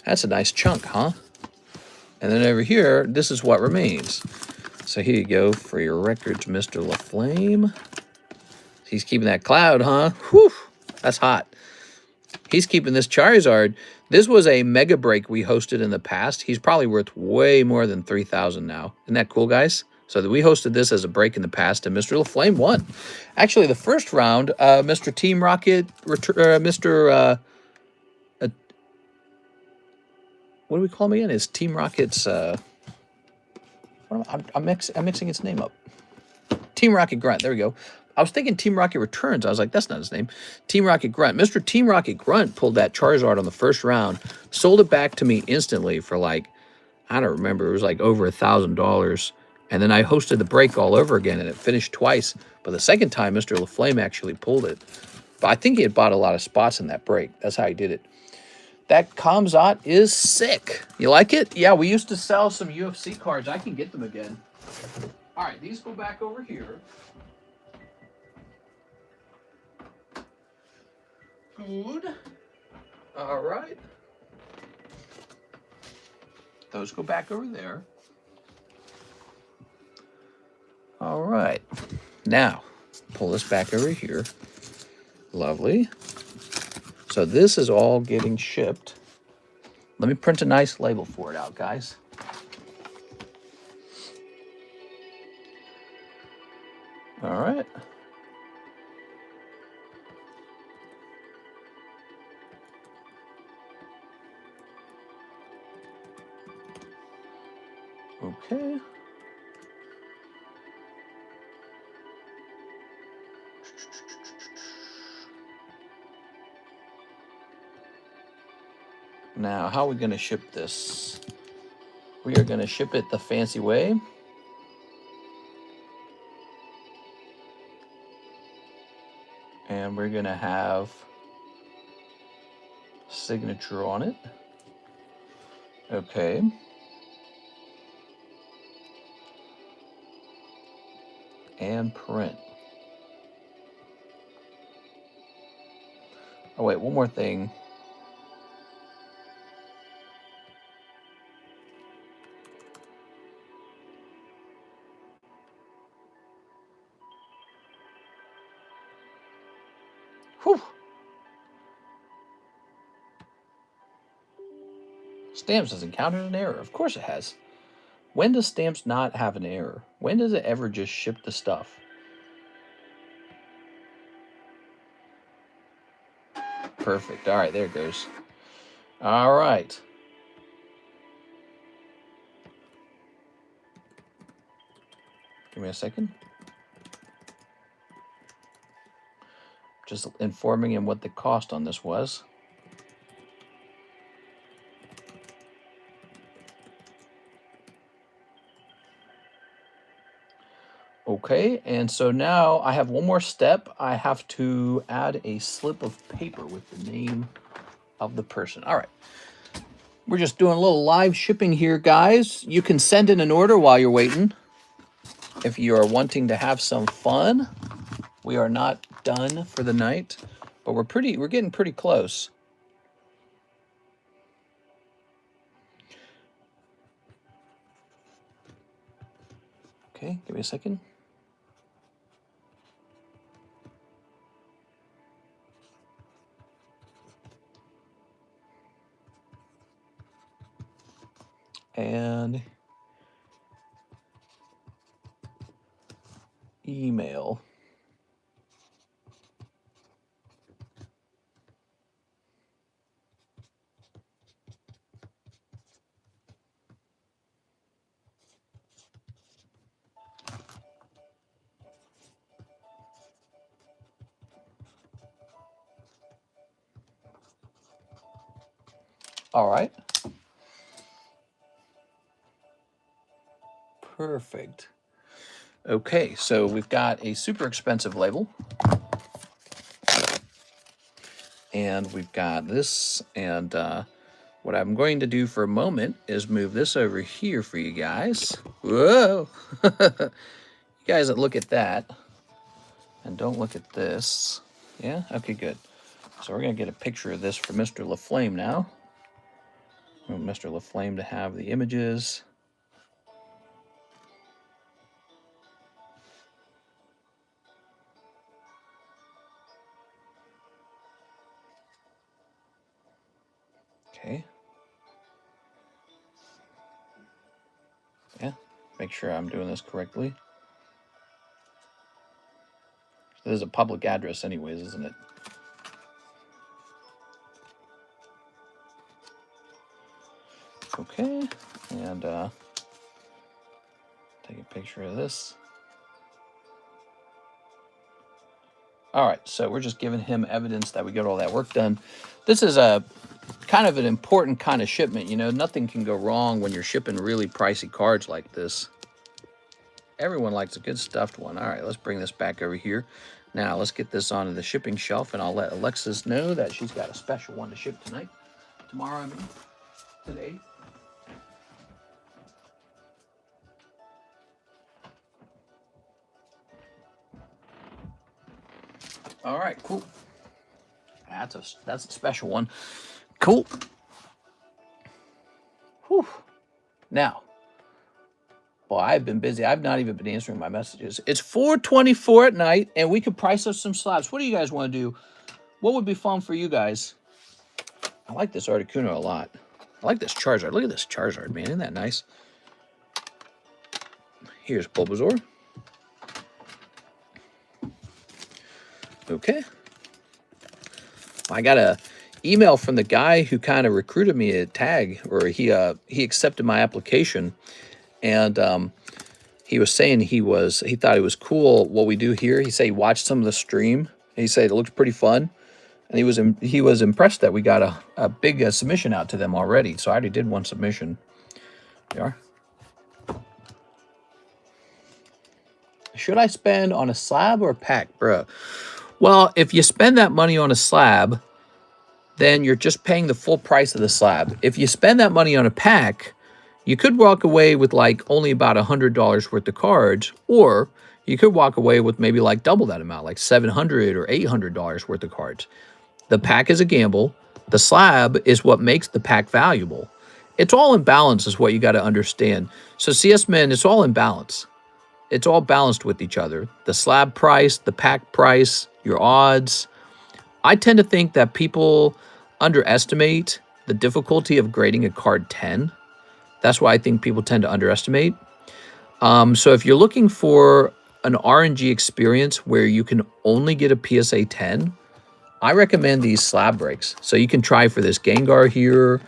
That's a nice chunk, huh? And then over here, this is what remains. So here you go for your records, Mr. LaFlame. He's keeping that cloud, huh? Whew, that's hot. He's keeping this Charizard. This was a mega break we hosted in the past. He's probably worth way more than 3,000 now. Isn't that cool, guys? So we hosted this as a break in the past, and Mr. LaFlame won. Actually, the first round, Mr. Team Rocket, what do we call him again? Is Team Rocket's, I'm mixing its name up. Team Rocket Grunt, there we go. I was thinking Team Rocket Returns. I was like, that's not his name. Team Rocket Grunt. Mr. Team Rocket Grunt pulled that Charizard on the first round, sold it back to me instantly for like, I don't remember, it was like over $1,000. And then I hosted the break all over again, and it finished twice. But the second time, Mr. LaFlame actually pulled it. But I think he had bought a lot of spots in that break. That's how he did it. That Kamzat is sick. You like it? Yeah, we used to sell some UFC cards. I can get them again. All right, these go back over here. Good. All right. Those go back over there. All right. Now, pull this back over here. Lovely. So this is all getting shipped. Let me print a nice label for it out, guys. All right. Okay. Now, how are we going to ship this? We are going to ship it the fancy way. And we're going to have signature on it. Okay. And print. Oh, wait, one more thing. Whew. Stamps has encountered an error. Of course it has. When does Stamps not have an error? When does it ever just ship the stuff? Perfect. All right, there it goes. All right. Give me a second. Just informing him what the cost on this was. Okay, and so now I have one more step. I have to add a slip of paper with the name of the person. All right. We're just doing a little live shipping here, guys. You can send in an order while you're waiting if you are wanting to have some fun. We are not done for the night, but we're getting pretty close. Okay, give me a second. And email. All right. Perfect. Okay, so we've got a super expensive label. And we've got this, and what I'm going to do for a moment is move this over here for you guys. Whoa! You guys that look at that and don't look at this. Yeah? Okay, good. So we're going to get a picture of this for Mr. LaFlame now. I want Mr. LaFlame to have the images. Okay. Yeah, make sure I'm doing this correctly. This is a public address anyways, isn't it? Okay, and take a picture of this. All right, so we're just giving him evidence that we got all that work done. This is a kind of an important kind of shipment. You know, nothing can go wrong when you're shipping really pricey cards like this. Everyone likes a good stuffed one. All right, let's bring this back over here. Now, let's get this onto the shipping shelf, and I'll let Alexis know that she's got a special one to ship tonight. Tomorrow, I mean. Today. All right, cool. That's a special one. Cool. Whew. Now, boy, I've been busy. I've not even been answering my messages. It's 4:24 at night, and we could price up some slabs. What do you guys want to do? What would be fun for you guys? I like this Articuno a lot. I like this Charizard. Look at this Charizard, man. Isn't that nice? Here's Bulbasaur. Okay. I got a email from the guy who kind of recruited me at Tag, or he accepted my application, and he was saying he thought it was cool what we do here. He said he watched some of the stream. And he said it looks pretty fun, and he was impressed that we got a big submission out to them already. So I already did one submission. There you are. Should I spend on a slab or a pack, bro? Well, if you spend that money on a slab, then you're just paying the full price of the slab. If you spend that money on a pack, you could walk away with like only about $100 worth of cards, or you could walk away with maybe like double that amount, like $700 or $800 worth of cards. The pack is a gamble. The slab is what makes the pack valuable. It's all in balance is what you got to understand. So CS Men, it's all in balance. It's all balanced with each other. The slab price, the pack price, your odds. I tend to think that people underestimate the difficulty of grading a card 10. That's why I think people tend to underestimate. So if you're looking for an RNG experience where you can only get a PSA 10, I recommend these slab breaks. So you can try for this Gengar here.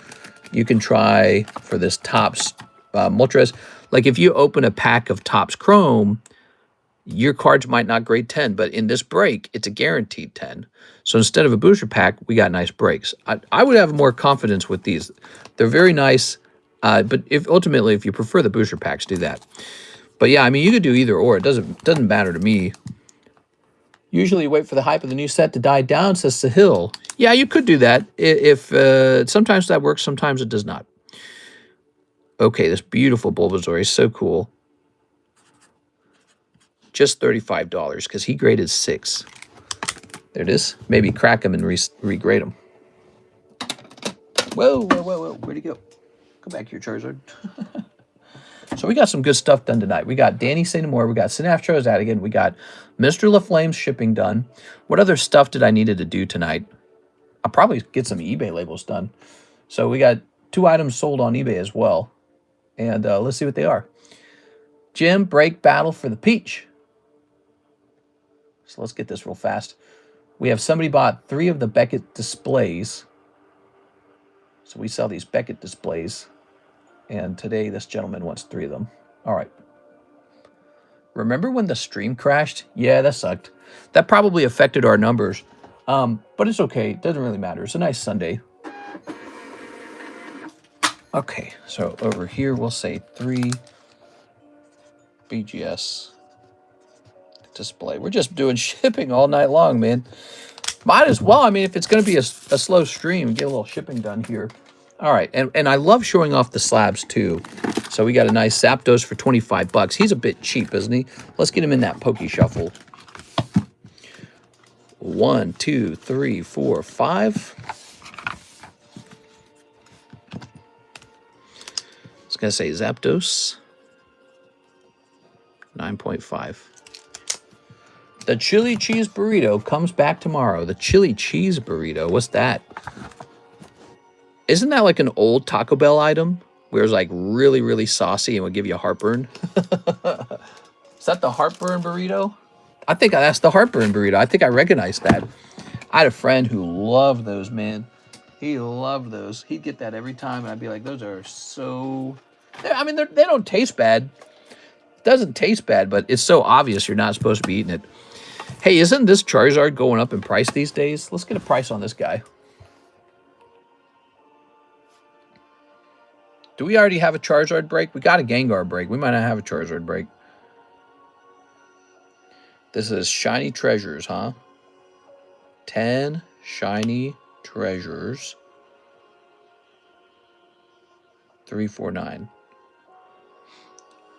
You can try for this Topps Moltres. Like if you open a pack of Topps Chrome, your cards might not grade 10, but in this break, it's a guaranteed 10. So instead of a booster pack, we got nice breaks. I would have more confidence with these. They're very nice, but ultimately, if you prefer the booster packs, do that. But yeah, I mean, you could do either or. It doesn't matter to me. Usually wait for the hype of the new set to die down, says Sahil. Yeah, you could do that. If sometimes that works, sometimes it does not. Okay, this beautiful Bulbasaur is so cool. Just $35 because he graded 6. There it is. Maybe crack him and regrade him. Whoa, whoa, whoa, whoa. Where'd he go? Come back here, Charizard. So we got some good stuff done tonight. We got Danny St. Amour. We got Synaptros Adigan. We got Mr. LaFlame's shipping done. What other stuff did I needed to do tonight? I'll probably get some eBay labels done. So we got 2 items sold on eBay as well. And let's see what they are. Gym Break Battle for the Peach. So let's get this real fast. We have somebody bought 3 of the Beckett displays. So we sell these Beckett displays. And today this gentleman wants 3 of them. All right. Remember when the stream crashed? Yeah, that sucked. That probably affected our numbers. But it's okay. It doesn't really matter. It's a nice Sunday. Okay, so over here we'll say 3 BGS display. We're just doing shipping all night long, man. Might as well. I mean, if it's going to be a slow stream, get a little shipping done here. All right, and I love showing off the slabs too. So we got a nice Zapdos for 25 bucks. He's a bit cheap, isn't he? Let's get him in that Poke Shuffle. 1, 2, 3, 4, 5. I was gonna say Zapdos. 9.5. The chili cheese burrito comes back tomorrow. The chili cheese burrito. What's that? Isn't that like an old Taco Bell item where it's like really, really saucy and would give you a heartburn? Is that the heartburn burrito? I think that's the heartburn burrito. I think I recognize that. I had a friend who loved those, man. He loved those. He'd get that every time, and I'd be like, those are so... I mean, they don't taste bad. It doesn't taste bad, but it's so obvious you're not supposed to be eating it. Hey, isn't this Charizard going up in price these days? Let's get a price on this guy. Do we already have a Charizard break? We got a Gengar break. We might not have a Charizard break. This is Shiny Treasures, huh? 10 Shiny Treasures. 349.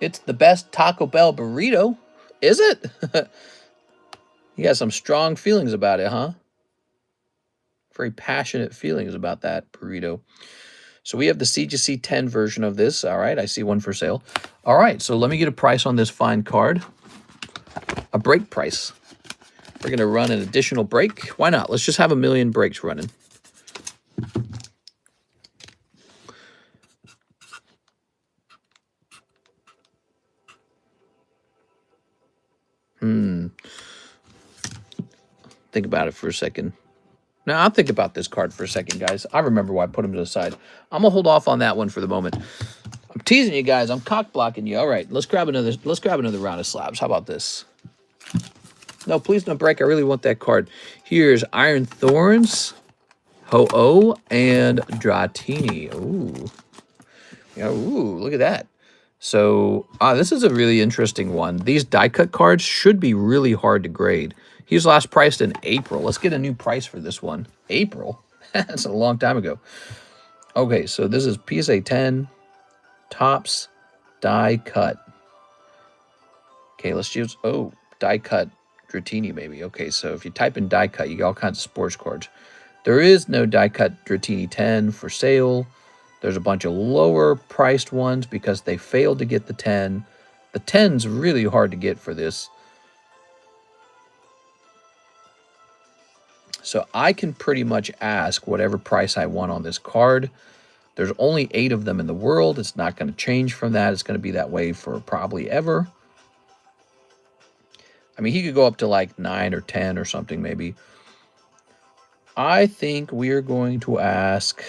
It's the best Taco Bell burrito. Is it? You got some strong feelings about it, huh? Very passionate feelings about that burrito. So we have the CGC 10 version of this. All right, I see one for sale. All right, so let me get a price on this fine card. A break price. We're going to run an additional break. Why not? Let's just have a million breaks running. Think about it for a second. Now, I'll think about this card for a second, guys. I remember why I put him to the side. I'm going to hold off on that one for the moment. I'm teasing you guys. I'm cock blocking you. All right, let's grab another round of slabs. How about this? No, please don't break. I really want that card. Here's Iron Thorns, Ho-Oh, and Dratini. Ooh. Yeah, ooh, look at that. So, this is a really interesting one. These die-cut cards should be really hard to grade. He was last priced in April. Let's get a new price for this one. April? That's a long time ago. Okay, so this is PSA 10, Topps, die-cut. Okay, let's use, die-cut Dratini, maybe. Okay, so if you type in die-cut, you get all kinds of sports cards. There is no die-cut Dratini 10 for sale. There's a bunch of lower-priced ones because they failed to get the 10. The 10's really hard to get for this. So I can pretty much ask whatever price I want on this card. There's only 8 of them in the world. It's not going to change from that. It's going to be that way for probably ever. I mean, he could go up to like 9 or 10 or something maybe. I think we're going to ask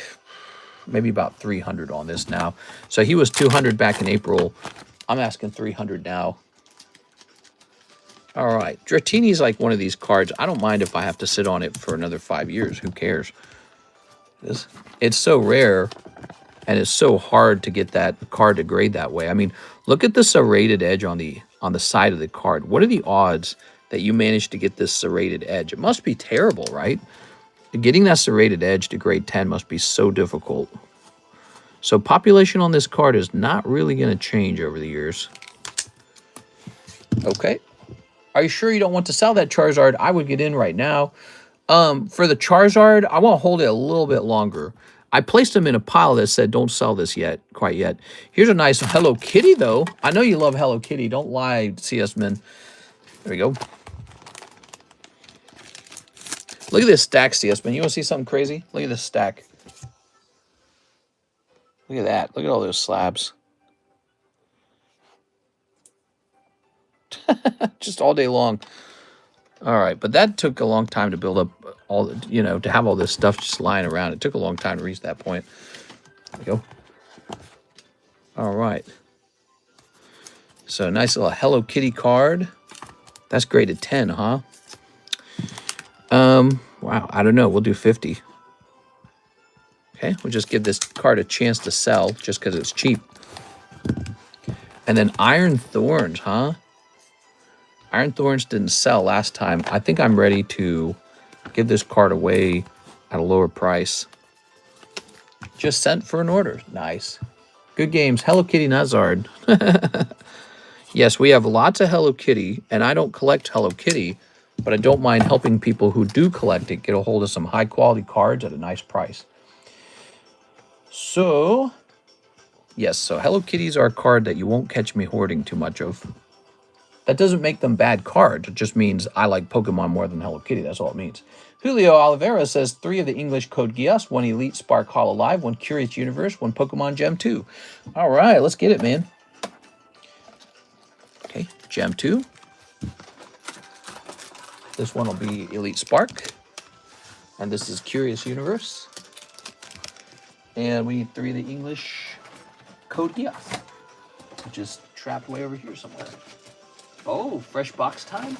maybe about 300 on this now. So he was 200 back in April. I'm asking 300 now. All right. Dratini's like one of these cards. I don't mind if I have to sit on it for another 5 years. Who cares? It's so rare, and it's so hard to get that card to grade that way. I mean, look at the serrated edge on the side of the card. What are the odds that you managed to get this serrated edge? It must be terrible, right? Getting that serrated edge to grade 10 must be so difficult. So population on this card is not really going to change over the years. Okay. Are you sure you don't want to sell that Charizard? I would get in right now. For the Charizard, I want to hold it a little bit longer. I placed them in a pile that said, don't sell this yet, quite yet. Here's a nice Hello Kitty, though. I know you love Hello Kitty. Don't lie, CS Men. There we go. Look at this stack, CS Men. You want to see something crazy? Look at this stack. Look at that. Look at all those slabs. Just all day long. All right, but that took a long time to build up all, to have all this stuff just lying around. It took a long time to reach that point. There we go. All right. So nice little Hello Kitty card. That's graded 10, huh? Wow, I don't know. We'll do 50. Okay, we'll just give this card a chance to sell just because it's cheap. And then Iron Thorns, huh? Iron Thorns didn't sell last time. I think I'm ready to give this card away at a lower price. Just sent for an order. Nice. Good games. Hello Kitty Nazard. Yes, we have lots of Hello Kitty, and I don't collect Hello Kitty, but I don't mind helping people who do collect it get a hold of some high-quality cards at a nice price. So, yes, so Hello Kitties are a card that you won't catch me hoarding too much of. That doesn't make them bad cards. It just means I like Pokemon more than Hello Kitty. That's all it means. Julio Oliveira says 3 of the English Code Geass, 1 Elite Spark Hololive, 1 Curious Universe, 1 Pokemon Gem 2. All right, let's get it, man. Okay, Gem 2. This one will be Elite Spark. And this is Curious Universe. And we need 3 of the English Code Geass, which is trapped way over here somewhere. Oh, fresh box time?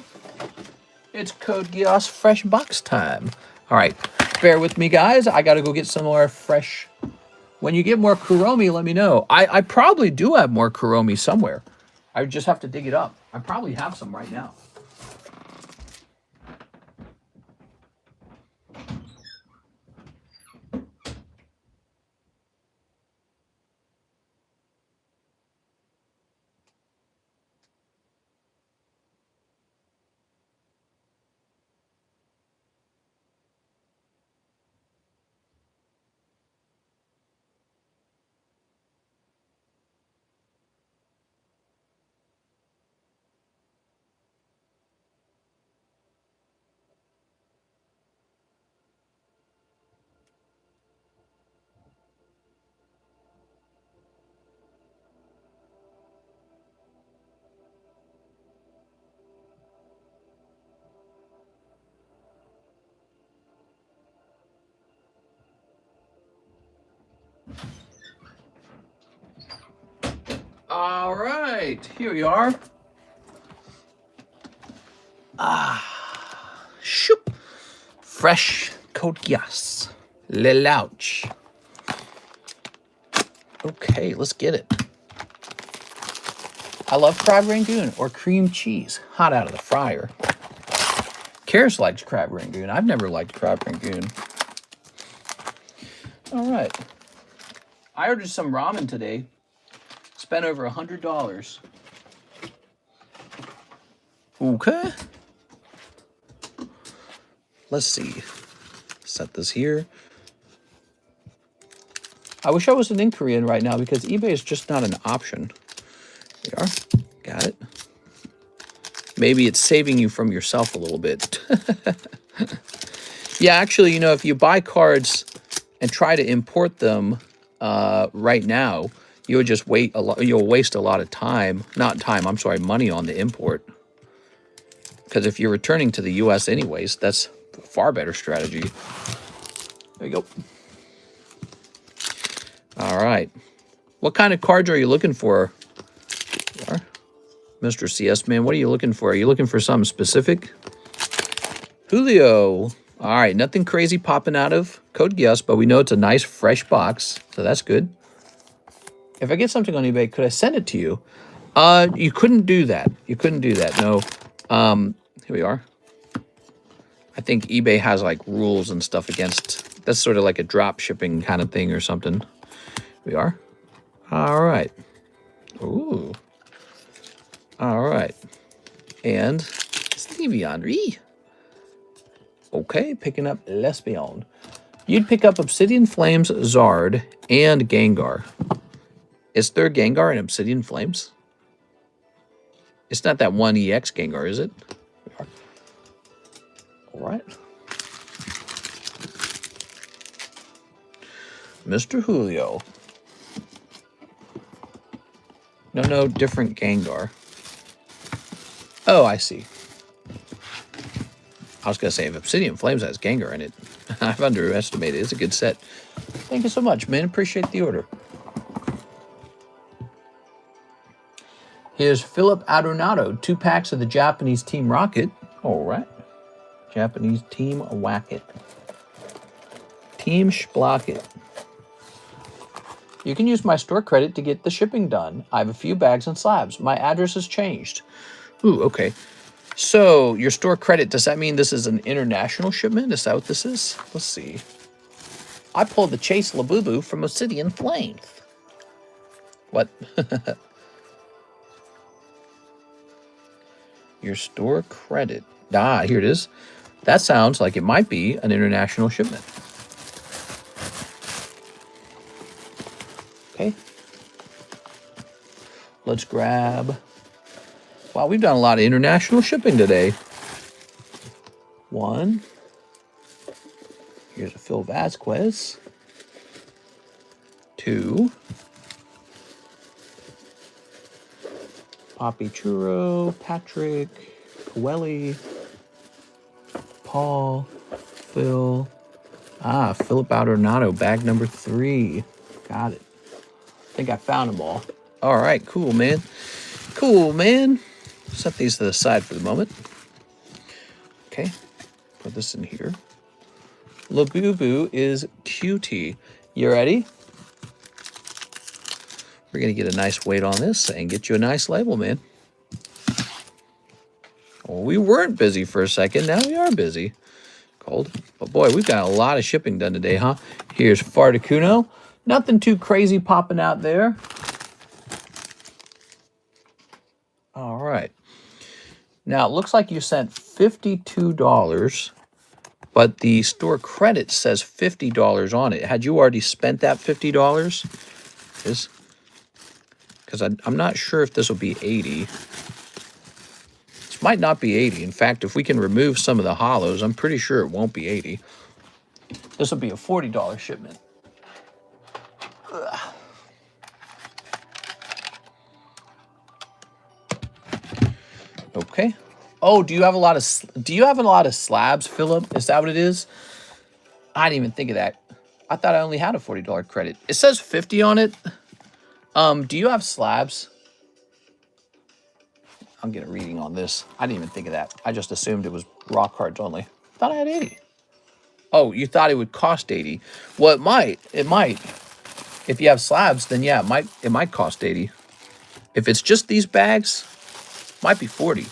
It's Code Geass fresh box time. All right, bear with me, guys. I got to go get some more fresh. When you get more Kuromi, let me know. I probably do have more Kuromi somewhere. I just have to dig it up. I probably have some right now. All right, here we are. Shoop. Fresh Code Geass. Lelouch. Okay, let's get it. I love crab rangoon or cream cheese, hot out of the fryer. Karis likes crab rangoon. I've never liked crab rangoon. All right. I ordered some ramen today. Spent over $100. Okay. Let's see. Set this here. I wish I wasn't in Korean right now because eBay is just not an option. There we are. Got it. Maybe it's saving you from yourself a little bit. Yeah, actually, you know, if you buy cards and try to import them right now, you would just wait a lot. You'll waste a lot of time, not time. I'm sorry, money on the import. Because if you're returning to the U.S. anyways, that's a far better strategy. There you go. All right. What kind of cards are you looking for? Mr. CS Man, what are you looking for? Are you looking for something specific? Julio. All right, nothing crazy popping out of Code Geass, but we know it's a nice fresh box, so that's good. If I get something on eBay, could I send it to you? You couldn't do that. You couldn't do that. No. Here we are. I think eBay has like rules and stuff against. That's sort of like a drop shipping kind of thing or something. Here we are. All right. Ooh. All right. And Stevie Henry. Okay, picking up Lesbian. You'd pick up Obsidian Flames, Zard, and Gengar. Is there Gengar in Obsidian Flames? It's not that one EX Gengar, is it? All right. Mr. Julio. No, different Gengar. Oh, I see. I was going to say, if Obsidian Flames has Gengar in it, I've underestimated. It's a good set. Thank you so much, man. Appreciate the order. Here's Philip Adornado. 2 packs of the Japanese Team Rocket. All right. Japanese Team Wacket. Team Splacket. You can use my store credit to get the shipping done. I have a few bags and slabs. My address has changed. Ooh, okay. So, your store credit, does that mean this is an international shipment? Is that what this is? Let's see. I pulled the Chase Labubu from Obsidian Flames. What? Your store credit. Ah, here it is. That sounds like it might be an international shipment. Okay. Let's grab... Wow, we've done a lot of international shipping today. 1. Here's a Phil Vasquez. 2. Poppy Churro, Patrick, Coelhi, Paul, Phil. Ah, Philip Adornado, bag number 3. Got it. I think I found them all. All right, cool, man. Cool, man. Set these to the side for the moment. Okay, put this in here. Labubu is QT. You ready? We're going to get a nice weight on this and get you a nice label, man. Well, we weren't busy for a second. Now we are busy. Cold. But boy, we've got a lot of shipping done today, huh? Here's Farticuno. Nothing too crazy popping out there. All right. Now, it looks like you sent $52, but the store credit says $50 on it. Had you already spent that $50? Because I'm not sure if this will be 80. This might not be 80. In fact, if we can remove some of the hollows, I'm pretty sure it won't be 80. This will be a $40 shipment. Ugh. Okay. Oh, do you have a lot of slabs, Philip? Is that what it is? I didn't even think of that. I thought I only had a $40 credit. It says 50 on it. Do you have slabs? I'll get a reading on this. I didn't even think of that. I just assumed it was raw cards only. Thought I had 80. Oh, you thought it would cost 80. Well, it might. It might. If you have slabs, then yeah, it might cost 80. If it's just these bags, might be 40.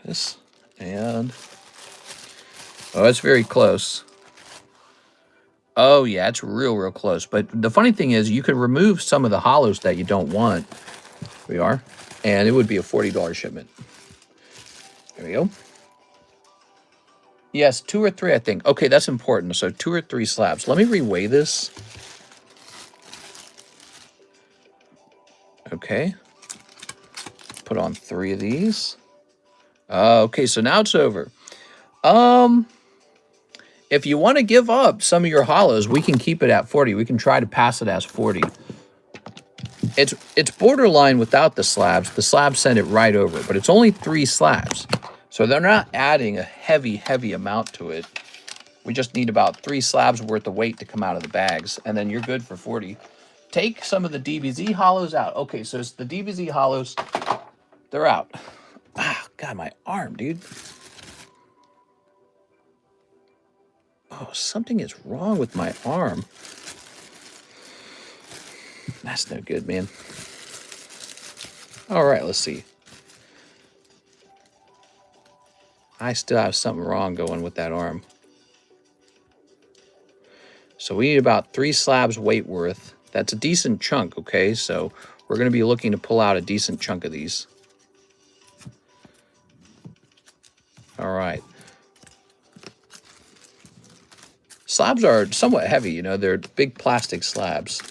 This and oh, it's very close. Oh yeah, it's real close. But the funny thing is, you could remove some of the hollows that you don't want. Here we are, and it would be a $40 shipment. There we go. Yes, 2 or 3, I think. Okay, that's important. So 2 or 3 slabs. Let me reweigh this. Okay. Put on 3 of these. Okay, so now it's over. If you want to give up some of your hollows, we can keep it at 40. We can try to pass it as 40. It's borderline without the slabs. The slabs send it right over, but it's only 3 slabs. So they're not adding a heavy amount to it. We just need about 3 slabs worth of weight to come out of the bags, and then you're good for 40. Take some of the DBZ hollows out. Okay, so it's the DBZ hollows, they're out. Ah, God, my arm, dude. Oh, something is wrong with my arm. That's no good, man. All right, let's see. I still have something wrong going with that arm. So we need about 3 slabs weight worth. That's a decent chunk, okay? So we're going to be looking to pull out a decent chunk of these. All right. Slabs are somewhat heavy, you know. They're big plastic slabs.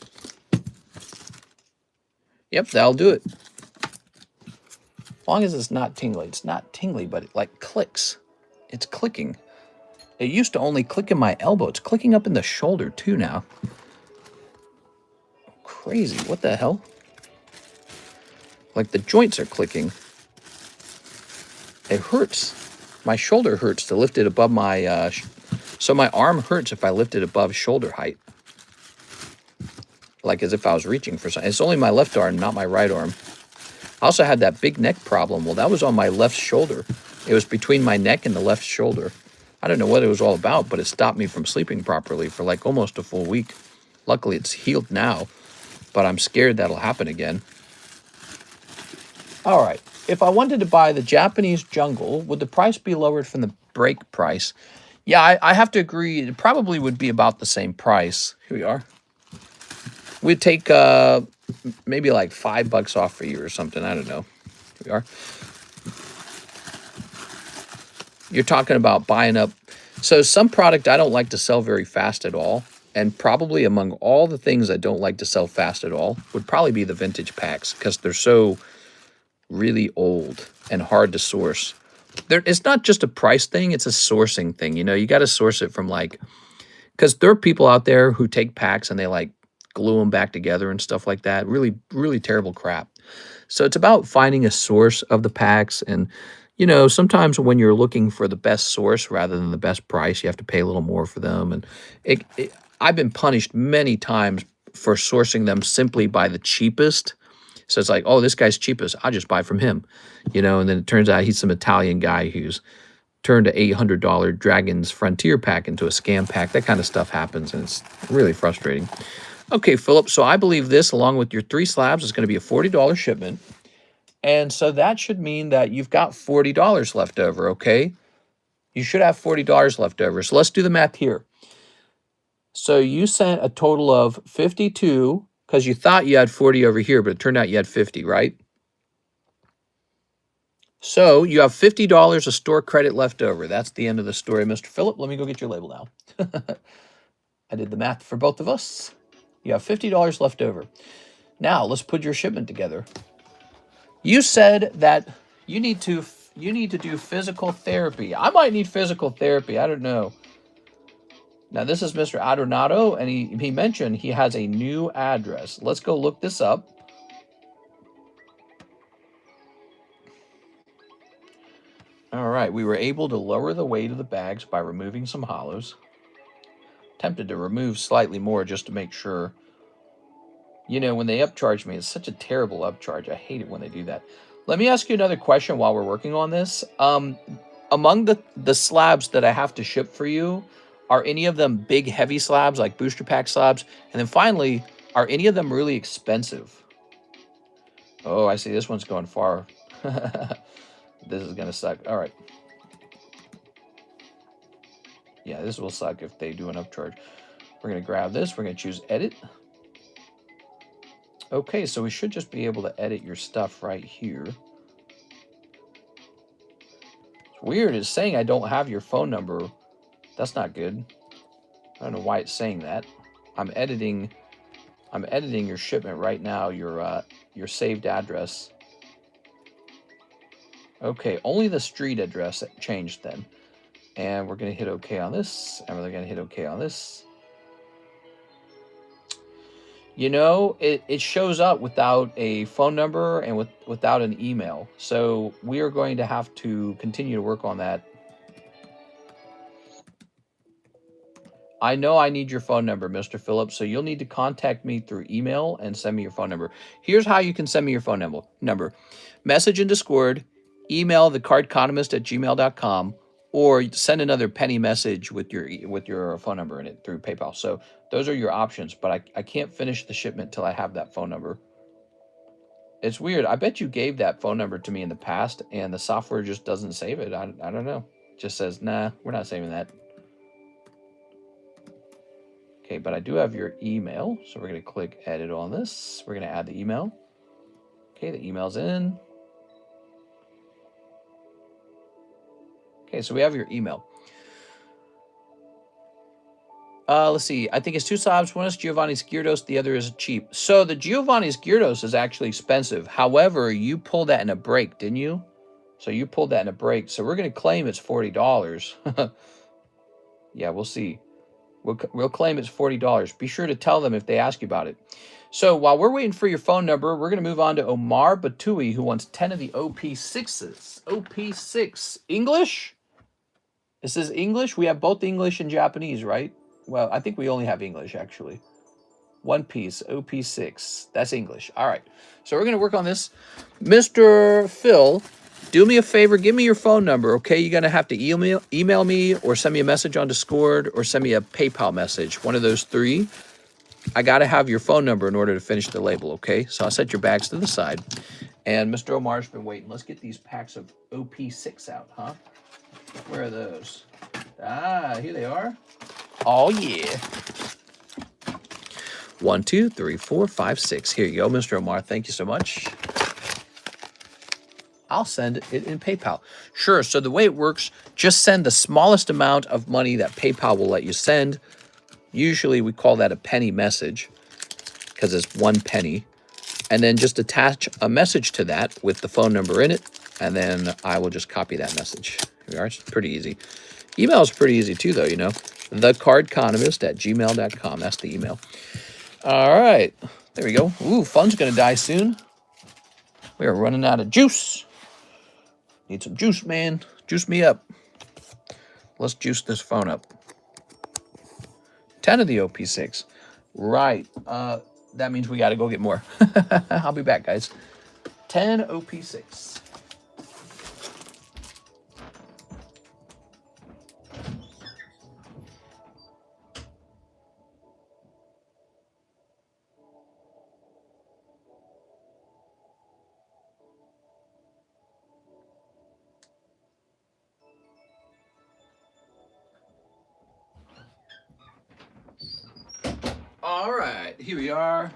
Yep, that'll do it. As long as it's not tingly. It's not tingly, but it like clicks. It's clicking. It used to only click in my elbow. It's clicking up in the shoulder too now. Crazy. What the hell? Like the joints are clicking. It hurts. My shoulder hurts to lift it above my... so my arm hurts if I lift it above shoulder height. Like as if I was reaching for something. It's only my left arm, not my right arm. I also had that big neck problem. Well, that was on my left shoulder. It was between my neck and the left shoulder. I don't know what it was all about, but it stopped me from sleeping properly for like almost a full week. Luckily, it's healed now, but I'm scared that'll happen again. All right. If I wanted to buy the Japanese jungle, would the price be lowered from the break price? Yeah, I have to agree. It probably would be about the same price. Here we are. We'd take maybe like $5 off for you or something. I don't know. Here we are. You're talking about buying up. So some product I don't like to sell very fast at all. And probably among all the things I don't like to sell fast at all would probably be the vintage packs because they're so really old and hard to source. It's not just a price thing. It's a sourcing thing. You know, you got to source it from like, because there are people out there who take packs and they like glue them back together and stuff like that. Really, really terrible crap. So it's about finding a source of the packs. And, you know, sometimes when you're looking for the best source rather than the best price, you have to pay a little more for them. And I've been punished many times for sourcing them simply by the cheapest. So it's like, oh, this guy's cheapest. I'll just buy from him, you know. And then it turns out he's some Italian guy who's turned an $800 Dragon's Frontier pack into a scam pack. That kind of stuff happens, and it's really frustrating. Okay, Philip, so I believe this, along with your 3 slabs, is going to be a $40 shipment. And so that should mean that you've got $40 left over, okay? You should have $40 left over. So let's do the math here. So you sent a total of 52, because you thought you had 40 over here, but it turned out you had 50, right? So you have $50 of store credit left over. That's the end of the story, Mr. Philip. Let me go get your label now. I did the math for both of us. You have $50 left over. Now, let's put your shipment together. You said that you need to do physical therapy. I might need physical therapy. I don't know. Now, this is Mr. Adornato, and he mentioned he has a new address. Let's go look this up. All right, we were able to lower the weight of the bags by removing some hollows. Tempted to remove slightly more just to make sure. You know, when they upcharge me, it's such a terrible upcharge. I hate it when they do that. Let me ask you another question while we're working on this. Among the slabs that I have to ship for you, are any of them big, heavy slabs, like booster pack slabs? And then finally, are any of them really expensive? Oh, I see. This one's going far. This is going to suck. All right. Yeah, this will suck if they do an upcharge. We're going to grab this. We're going to choose edit. Okay, so we should just be able to edit your stuff right here. It's weird. It's saying I don't have your phone number. That's not good. I don't know why it's saying that. I'm editing your shipment right now, your saved address. Okay, only the street address changed then. And we're going to hit OK on this. And we're going to hit OK on this. You know, it shows up without a phone number and without an email. So we are going to have to continue to work on that. I know I need your phone number, Mr. Phillips, so you'll need to contact me through email and send me your phone number. Here's how you can send me your phone number. Message in Discord, email TheCardconomist@gmail.com, or send another penny message with your phone number in it through PayPal. So those are your options, but I can't finish the shipment till I have that phone number. It's weird. I bet you gave that phone number to me in the past, and the software just doesn't save it. I don't know. It just says, nah, we're not saving that. Okay, but I do have your email, so we're going to click edit on this. We're going to add the email. Okay, the email's in. Okay, so we have your email. Let's see. I think it's 2 slabs. One is Giovanni's Gyarados. The other is cheap. So the Giovanni's Gyarados is actually expensive. However, you pulled that in a break, didn't you? So you pulled that in a break. So we're going to claim it's $40. Yeah, we'll see. We'll claim it's $40. Be sure to tell them if they ask you about it. So while we're waiting for your phone number, we're going to move on to Omar Batui, who wants 10 of the OP6s. OP6. English? This is English? We have both English and Japanese, right? Well, I think we only have English, actually. One piece, OP6. That's English. All right. So we're going to work on this. Mr. Phil, do me a favor. Give me your phone number, okay? You're going to have to email me or send me a message on Discord or send me a PayPal message. One of those 3. I got to have your phone number in order to finish the label, okay? So I'll set your bags to the side. And Mr. Omar's been waiting. Let's get these packs of OP6 out, huh? Where are those? Ah, here they are. Oh, yeah. 1, 2, 3, 4, 5, 6. Here you go, Mr. Omar. Thank you so much. I'll send it in PayPal. Sure, so the way it works, just send the smallest amount of money that PayPal will let you send. Usually we call that a penny message because it's 1 penny. And then just attach a message to that with the phone number in it. And then I will just copy that message. Here we are. It's pretty easy. Email is pretty easy too, though, you know. TheCardconomist@gmail.com. That's the email. All right. There we go. Ooh, fun's going to die soon. We are running out of juice. Need some juice, man. Juice me up. Let's juice this phone up. 10 of the OP6. Right. That means we got to go get more. I'll be back, guys. 10 OP6. All right, here we are.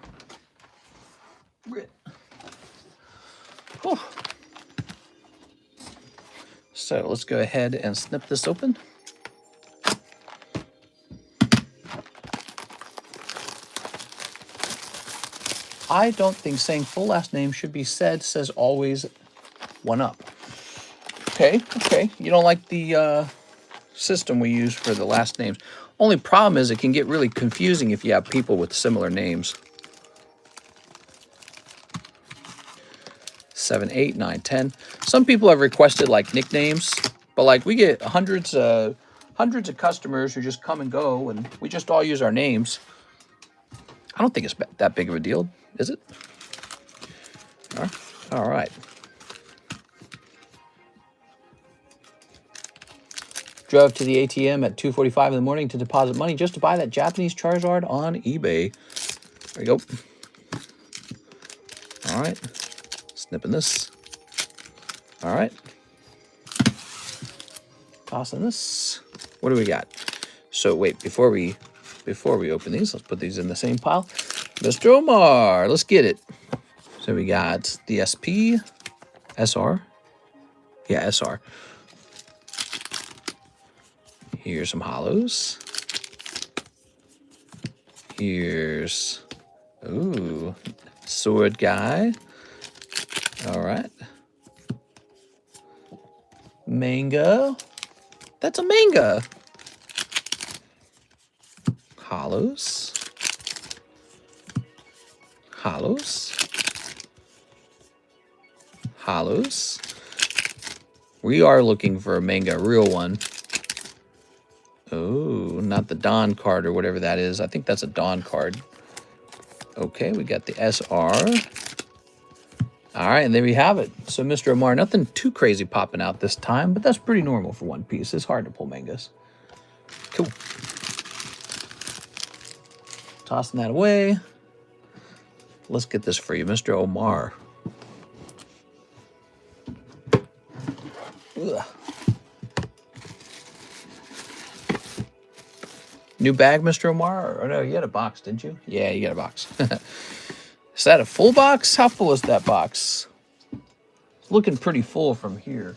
Whew. So let's go ahead and snip this open. I don't think saying full last name should be said, says always 1 up. Okay. You don't like the system we use for the last names. Only problem is it can get really confusing if you have people with similar names. 7, 8, 9, 10. Some people have requested like nicknames, but like we get hundreds of customers who just come and go, and we just all use our names. I don't think it's that big of a deal, is it? All right. Drove to the ATM at 2:45 in the morning to deposit money just to buy that Japanese Charizard on eBay. There you go. All right. Snipping this. All right. Tossing this. What do we got? So wait, before we open these, let's put these in the same pile. Mr. Omar, let's get it. So we got the SP, SR. Yeah, SR. Here's some hollows. Here's, ooh, sword guy. All right. Mango. That's a manga. Hollows. Hollows. Hollows. We are looking for a manga, a real one. Oh, not the Dawn card or whatever that is. I think that's a Dawn card. Okay, we got the SR. All right, and there we have it. So, Mr. Omar, nothing too crazy popping out this time, but that's pretty normal for One Piece. It's hard to pull mangas. Cool. Tossing that away. Let's get this for you, Mr. Omar. Ugh. New bag, Mr. Omar? Or no, you had a box, didn't you? Yeah, you got a box. Is that a full box? How full is that box? It's looking pretty full from here.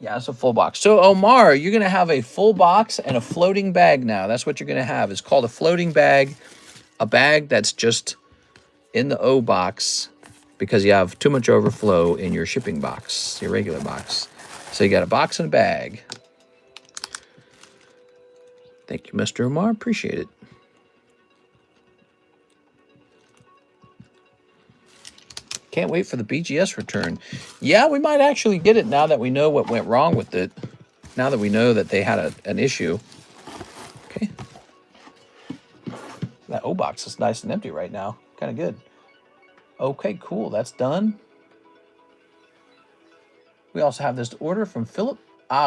Yeah, it's a full box. So, Omar, you're going to have a full box and a floating bag now. That's what you're going to have. It's called a floating bag. A bag that's just in the O box because you have too much overflow in your shipping box, your regular box. So you got a box and a bag. Thank you, Mr. Omar. Appreciate it. Can't wait for the BGS return. Yeah, we might actually get it now that we know what went wrong with it. Now that we know that they had an issue. Okay. That O box is nice and empty right now. Kind of good. Okay, cool. That's done. We also have this order from Philip.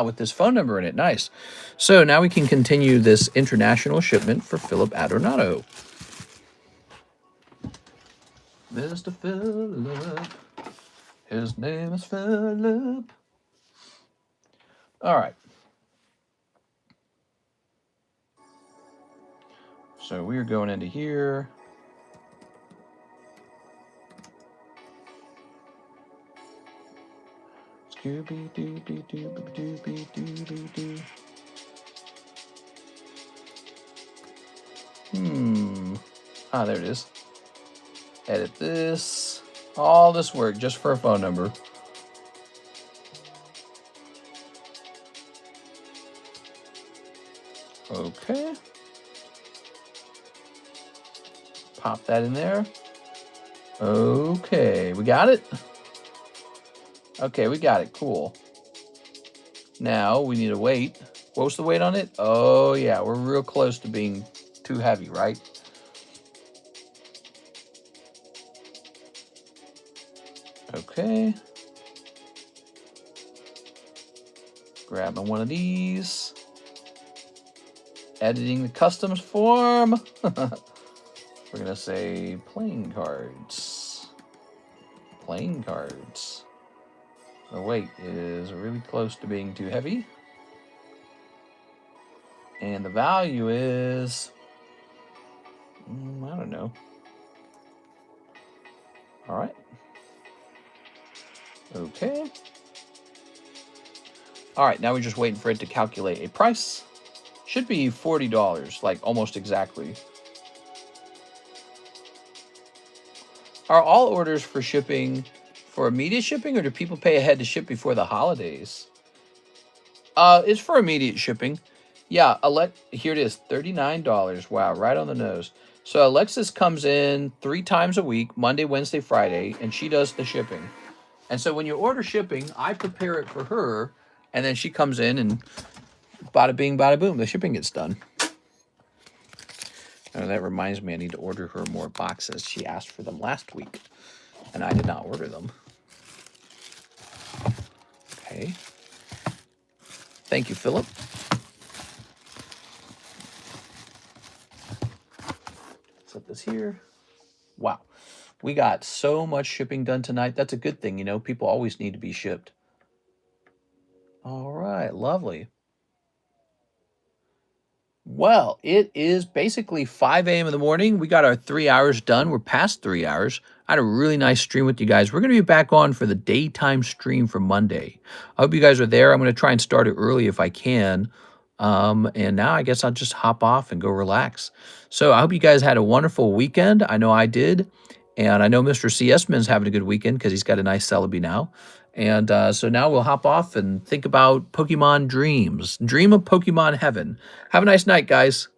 With this phone number in it. Nice. So now we can continue this international shipment for Philip Adornato. Mr. Philip. His name is Philip. All right. So we are going into here. Scooby-Dooby-Dooby-Dooby-Dooby-Doo. There it is. Edit this. All this work just for a phone number. Okay. Pop that in there. Okay, we got it. Okay, we got it. Cool. Now we need a weight. What's the weight on it? Oh, yeah, we're real close to being too heavy, right? Okay. Grabbing one of these. Editing the customs form. We're going to say playing cards. Playing cards. The weight is really close to being too heavy. And the value is, I don't know. All right. Okay. All right, now we're just waiting for it to calculate a price. Should be $40, like almost exactly. Are all orders for shipping for immediate shipping, or do people pay ahead to ship before the holidays? It's for immediate shipping. Yeah, here it is, $39. Wow, right on the nose. So Alexis comes in 3 times a week, Monday, Wednesday, Friday, and she does the shipping. And so when you order shipping, I prepare it for her, and then she comes in and bada bing, bada boom, the shipping gets done. Oh, that reminds me, I need to order her more boxes. She asked for them last week, and I did not order them. Okay. Thank you, Philip. Set this here. Wow. We got so much shipping done tonight. That's a good thing, you know. People always need to be shipped. All right. Lovely. Well, it is basically 5 a.m. in the morning. We got our 3 hours done. We're past 3 hours. I had a really nice stream with you guys. We're going to be back on for the daytime stream for Monday. I hope you guys are there. I'm going to try and start it early if I can. And now I guess I'll just hop off and go relax. So I hope you guys had a wonderful weekend. I know I did. And I know Mr. CS-Man's having a good weekend because he's got a nice Celebi now. And so now we'll hop off and think about Pokemon dreams. Dream of Pokemon heaven. Have a nice night, guys.